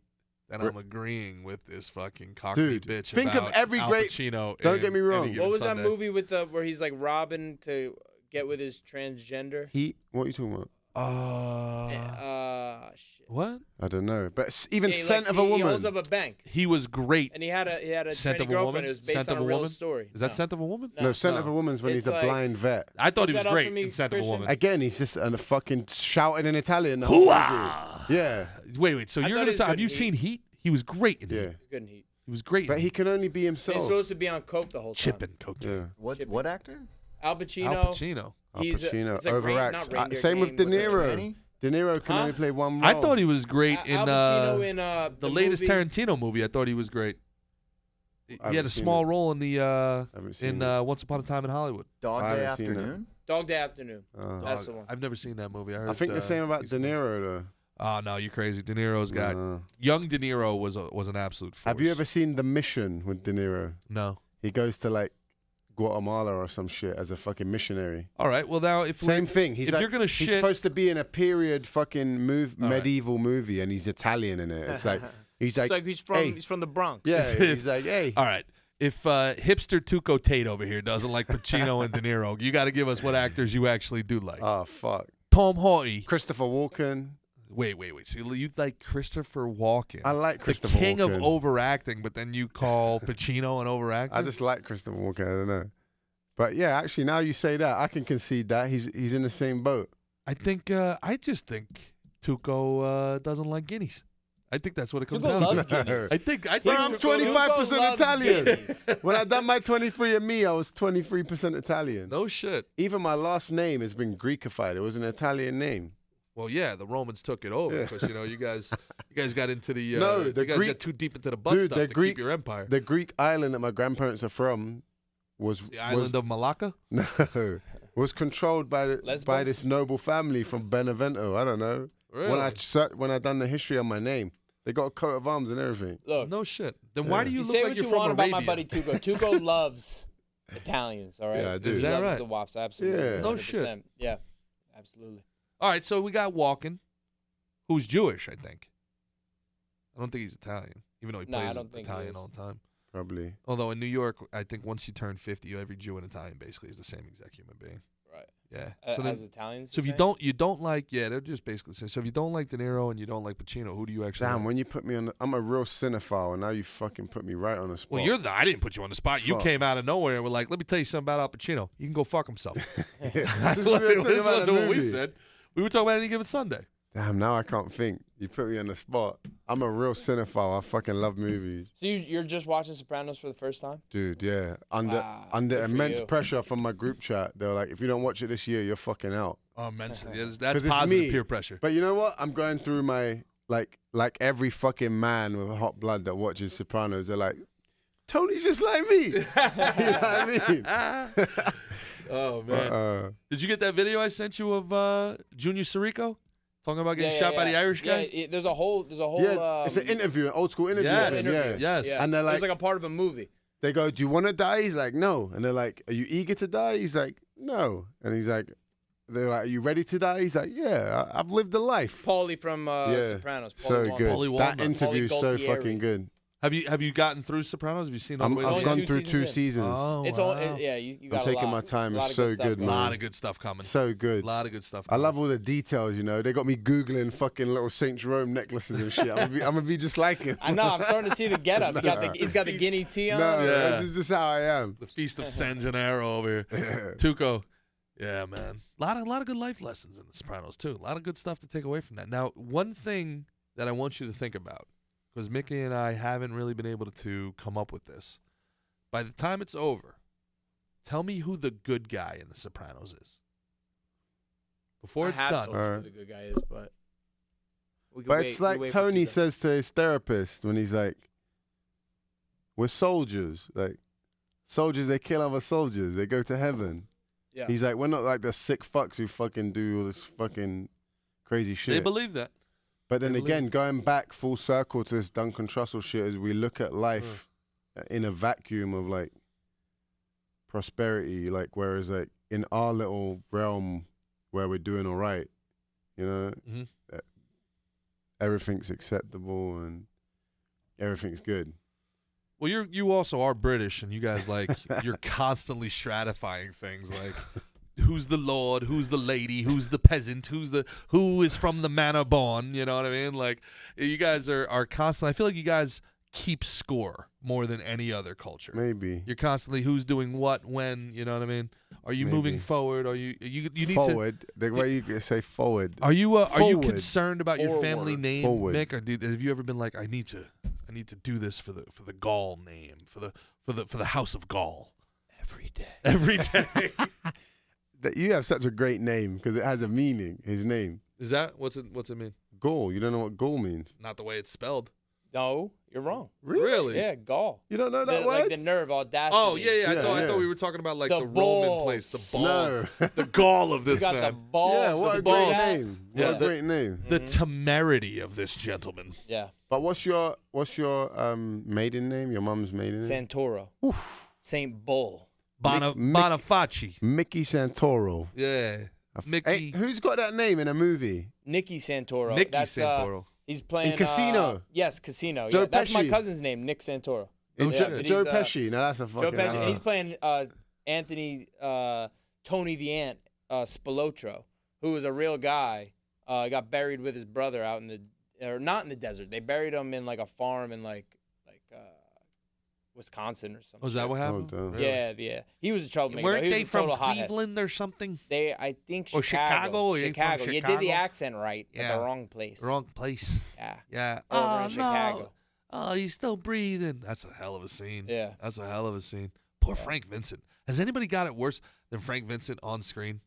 that I'm agreeing with this fucking cockney Dude, bitch. think of about every Al great- Pacino Don't in get me wrong. Any Given What was Sunday. that movie with where he's like robbing to get with his transgender? What are you talking about? Shit. What? I don't know. But even Yeah, Scent of a He Woman. holds up a bank, He was great. and he had a Scent tranny of a girlfriend. Woman? It was based Scent on of a a real Woman? story. Is that Scent of a Woman? No, Scent of No. a Woman's when It's he's a like- blind vet. I thought he Look was that up great for me, in Scent of a Christian. Woman. Again, he's just fucking shouting in Italian. The whole movie. Yeah, Wait. So I you're thought gonna he was tell? good Have you in seen Heat? He was great in yeah. Heat. He's good in Heat. He was great. But in he Heat. can only be He's himself. supposed to be on coke the whole time. Chipping coke. Yeah. What actor? Al Pacino. Al Pacino. Al He's Pacino it's like overacts. not Reindeer Same with De Games, but- Niro. De Niro can only play one role. I thought he was great in Al Pacino in the latest movie. Tarantino movie. I thought he was great. He haven't had a seen small it. role in the Haven't seen it. Once Upon a Time in Hollywood. Dog I Day haven't seen it. Afternoon. Dog Day Afternoon. That's the Dog. one. I've never seen that movie. I, I heard, think the same about De decent things. Niro though. Oh no, you're crazy. De Niro's got young De Niro was an absolute force. Have you ever seen The Mission with De Niro? No. He goes to like Guatemala or some shit as a fucking missionary. All right. Well, now if Same thing. He's if like, you're gonna he's shit, supposed to be in a period fucking right. medieval movie, and he's Italian in it. It's like he's like, It's like he's from hey. he's from the Bronx. Yeah, he's like, hey. all right. If hipster Tuco Tate over here doesn't like Pacino and De Niro, you got to give us what actors you actually do like. Oh fuck. Tom Hardy. Christopher Walken. Wait. So you like Christopher Walken? I like the Christopher king Walken. of overacting, but then you call Pacino an overactor? I just like Christopher Walken. I don't know. But yeah, actually, now you say that, I can concede that he's in the same boat. I just think Tuco doesn't like guineas. I think that's what it comes Tuco down loves to. guineas. I think But I'm Tuco 25% loves Italian. guineas. When I done my 23andMe, I was 23% Italian. no shit. Even my last name has been Greekified. It was an Italian name. Well, yeah, the Romans took it over Yeah. because you guys got into the No, you the guys Greek- got too deep into the butt Dude, stuff the to Greek- keep your empire. The Greek island that my grandparents are from was The island of Malacca. no, was controlled by Lesbos? this noble family from Benevento. I don't know. Really? When I done the history on my name, they got a coat of arms and everything. Look, No shit. Then why do you you look say like what you're you from want Arabia? about my buddy Tuco. Tuco loves Italians. All right. Yeah, I do. He Is that loves right? The wops, absolutely. Yeah. No 100%. shit. Yeah, absolutely. All right, so we got Walken, who's Jewish, I think. I don't think he's Italian, even though he No, I plays don't think he Italian is. all the time. Probably. Although in New York, I think once you turn 50, every Jew and Italian basically is the same exact human being. Right. Yeah. So, then, As Italians. so if you're you don't like, yeah, they're just basically the same. So if you don't like De Niro and you don't like Pacino, who do you actually Damn, like? when you put me on, I'm a real cinephile, and now you fucking put me right on the spot. Well, I didn't put you on the spot. You Fuck. came out of nowhere and were like, let me tell you something about Al Pacino. He can go fuck himself. This This wasn't wasn't what we said. We were talking about Any Given Sunday. Damn, now I can't think. You put me on the spot. I'm a real cinephile. I fucking love movies. So you're just watching Sopranos for the first time? Dude, yeah. Under Wow, under good for immense you. pressure from my group chat. They were like, if you don't watch it this year, you're fucking out. Oh, immensely. That's 'Cause it's positive me. peer pressure. But you know what? I'm going through my, like every fucking man with hot blood that watches Sopranos. They're like, Tony's just like me. You know what I mean? Oh, man. Did you get that video I sent you of Junior Sirico? Talking about getting shot by the Irish guy? Yeah, there's a whole. Yeah, it's an interview, an old school interview. Yes, with him, yeah. yes. Yeah. And they're it was like, like a part of a movie. they go, do you want to die? He's like, no. And they're like, are you eager to die? He's like, no. And he's like, they're like, are you ready to die? He's like, yeah, I've lived a life. Paulie from Yeah. Sopranos. Paulie So Walnut. good. Paulie That Walnut. interview's Paulie so Gualtieri. fucking good. Have you gotten through Sopranos? Have you seen all the way? I've only gone two through seasons two in. seasons. Oh, It's wow. all. Yeah, you got I'm taking a lot. my time. A lot It's of so good stuff good, going A on. lot of good stuff coming. So good. A lot of good stuff I coming. love all the details, you know. They got me Googling fucking little St. Jerome necklaces and shit. I'm gonna be just like him. I know. I'm starting to see the getup. He's got the guinea tee on. No, Yeah. this is just how I am. The Feast of San Gennaro over here. Tuco. Yeah, man. A lot of good life lessons in The Sopranos, too. A lot of good stuff to take away from that. Now, one thing that I want you to think about, because Mickey and I haven't really been able to come up with this. By the time it's over, tell me who the good guy in The Sopranos is. Before I it's have done. told you who the good guy is, but. We can But wait- it's we like wait for Tony Tuco. says to his therapist when he's like, we're soldiers. Like soldiers, they kill other soldiers. They go to heaven. Yeah. He's like, we're not like the sick fucks who fucking do all this fucking crazy shit. They believe that. But then again, going back full circle to this Duncan Trussell shit, as we look at life in a vacuum of like prosperity, like whereas like in our little realm where we're doing all right, you know, everything's acceptable and everything's good. Well, you also are British, and you guys like you're constantly stratifying things like who's the lord, who's the lady, who's the peasant, who is from the manor born. You know what I mean? Like you guys are constantly. I feel like you guys keep score more than any other culture. Maybe you're constantly who's doing what when. You know what I mean? Are you moving forward? Are you need forward? To, the way you say forward. Are you concerned about your family name, forward. Mick? Or have you ever been like, I need to do this for the Gaul name, for the House of Gaul every day. Every day. That you have such a great name because it has a meaning. His name is that what's it mean? Gaul. You don't know what Gaul means? Not the way it's spelled. No, you're wrong. Really? Yeah, Gaul. You don't know that word? Like the nerve, audacity. Oh yeah. I thought we were talking about like the Roman place, the balls, no. the gall of this you got man. the balls. Yeah, what a great name. What a great name. The temerity of this gentleman. Yeah. But what's your maiden name? Your mum's maiden name? Santoro. Saint Bull. Bonifaci. Mickey Santoro. Yeah. Mickey. Hey, who's got that name in a movie? Nicky Santoro. Nicky Santoro. He's playing in Casino. Yes, Casino. Joe That's my Pesci. cousin's name, Nick Santoro. Joe Pesci. Now that's a fucking. Joe Pesci, and he's playing Anthony Tony the Ant Spilotro, who was a real guy. Got buried with his brother out in not in the desert. They buried him in like a farm in like Wisconsin or something. Was that what happened? Oh, really? Yeah. He was a troublemaker. Weren't he was they a from total hothead. Cleveland or something? I think Chicago. Or Chicago? Chicago. You did the accent right, Yeah. but the wrong place. Wrong place. Yeah. Yeah. Over in Chicago. No. Oh, he's still breathing. That's a hell of a scene. Yeah. That's a hell of a scene. Poor Frank Vincent. Has anybody got it worse than Frank Vincent on screen?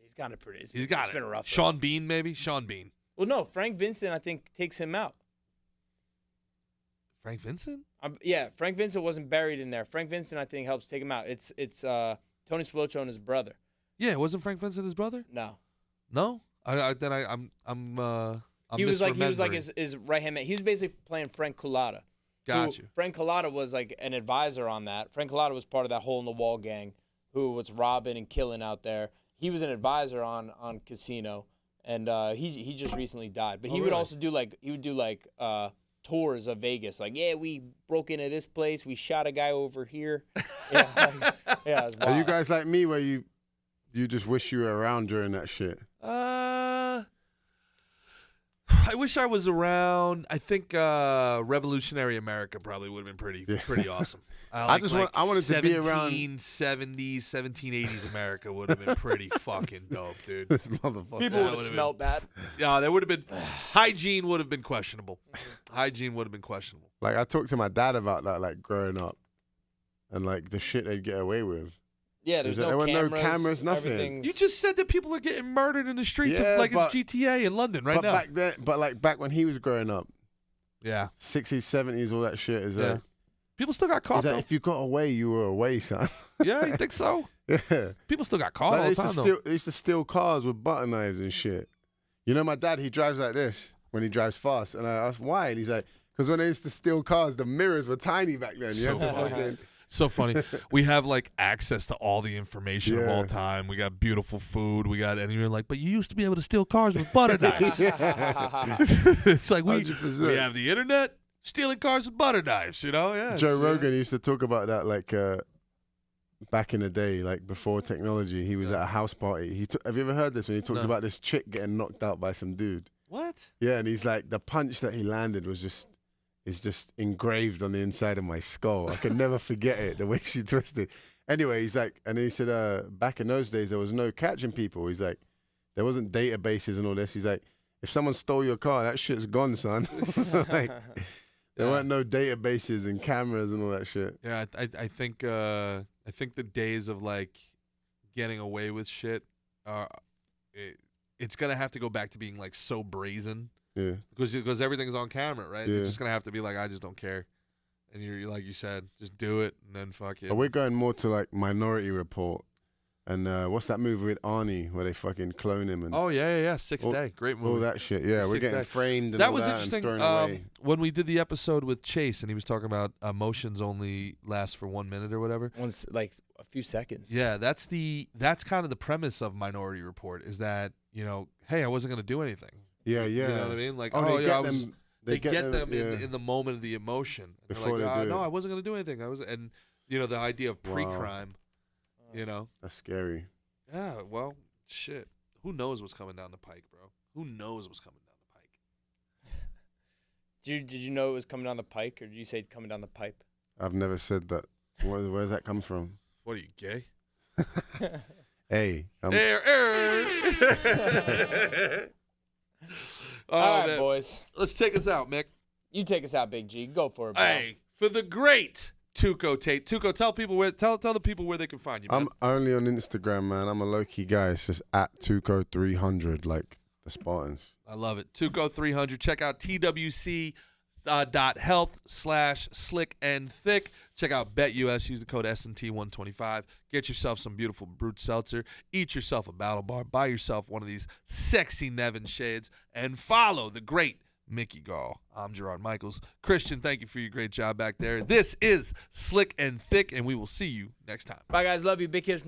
He's got it pretty. It's been rough. Sean Bean, maybe? Sean Bean. Well, no. Frank Vincent, I think, takes him out. Frank Vincent? Yeah, Frank Vincent wasn't buried in there. Frank Vincent, I think, helps take him out. It's Tony Spilotro and his brother. Yeah, wasn't Frank Vincent his brother? No. No? I'm He was like his right hand man. He was basically playing Frank Cullotta. Got you. Frank Cullotta was like an advisor on that. Frank Cullotta was part of that hole in the wall gang who was robbing and killing out there. He was an advisor on Casino, and he just recently died. But he would also do tours of Vegas. Like, yeah, we broke into this place. We shot a guy over here. Yeah, it was wild. Are you guys like me where you just wish you were around during that shit? I wish I was around. I think Revolutionary America probably would have been pretty awesome. I wanted to be around 1770s, 1780s America would have been pretty fucking dope, dude. This motherfucker. People would have smelled bad. Yeah, there would have been hygiene would have been questionable. Hygiene would have been questionable. Like I talked to my dad about that, like growing up, and like the shit they'd get away with. Yeah, there were no cameras, nothing. You just said that people are getting murdered in the streets of like it's GTA in London right now. Back when he was growing up, yeah, 60s, 70s, all that shit is like. People still got caught. Like, if you got away, you were away, son. Yeah, you think so? Yeah. People still got caught all the time, though. They used to steal cars with butter knives and shit. You know, my dad, he drives like this when he drives fast. And I asked why, and he's like, because when they used to steal cars, the mirrors were tiny back then. So funny. We have like access to all the information of all time. We got beautiful food. And you're like, but you used to be able to steal cars with butter knives. It's like we have the internet, stealing cars with butter knives. You know, yeah. Joe Rogan used to talk about that, like back in the day, like before technology. He was at a house party. Have you ever heard this when he talks about this chick getting knocked out by some dude? What? Yeah, and he's like, the punch that he landed was just engraved on the inside of my skull. I can never forget it, the way she twisted. Anyway, he's like, and then he said, back in those days, there was no catching people. He's like, there wasn't databases and all this. He's like, if someone stole your car, that shit's gone, son. Like, there weren't no databases and cameras and all that shit. Yeah, I think the days of like getting away with shit it's gonna have to go back to being like so brazen. Yeah. Because everything's on camera, right? Yeah. It's just gonna have to be like, I just don't care. and you're like you said, just do it and then fucking. But we're going more to like Minority Report, and what's that movie with Arnie where they fucking clone him and. Oh yeah. 6th Day, great movie. All that shit. Yeah, we're getting framed. And that all was that interesting. And thrown away. When we did the episode with Chase, and he was talking about emotions only last for 1 minute or whatever. Once like a few seconds. Yeah, that's kind of the premise of Minority Report is that hey, I wasn't gonna do anything. Yeah. You know what I mean? Like, they get them in the moment of the emotion. And Before they're like, they do no, it. I wasn't going to do anything. And the idea of pre-crime, That's scary. Yeah, well, shit. Who knows what's coming down the pike, bro? Who knows what's coming down the pike? Did you know it was coming down the pike, or did you say coming down the pipe? I've never said that. Where's that come from? What are you, gay? Hey. All right, man. boys. Let's take us out, Mick. You take us out, Big G. Go for it, bro. Hey, for the great Tuco Tate. Tuco, tell the people where they can find you, man. I'm only on Instagram, man. I'm a low-key guy. It's just at Tuco300, like the Spartans. I love it. Tuco300. Check out twc.health/slick-and-thick. Check out BetUS. Use the code SNT125. Get yourself some beautiful brute seltzer. Eat yourself a battle bar. Buy yourself one of these sexy Nevin shades. And follow the great Mickey Gall. I'm Gerard Michaels. Christian, thank you for your great job back there. This is Slick and Thick, and we will see you next time. Bye, guys. Love you. Big kiss.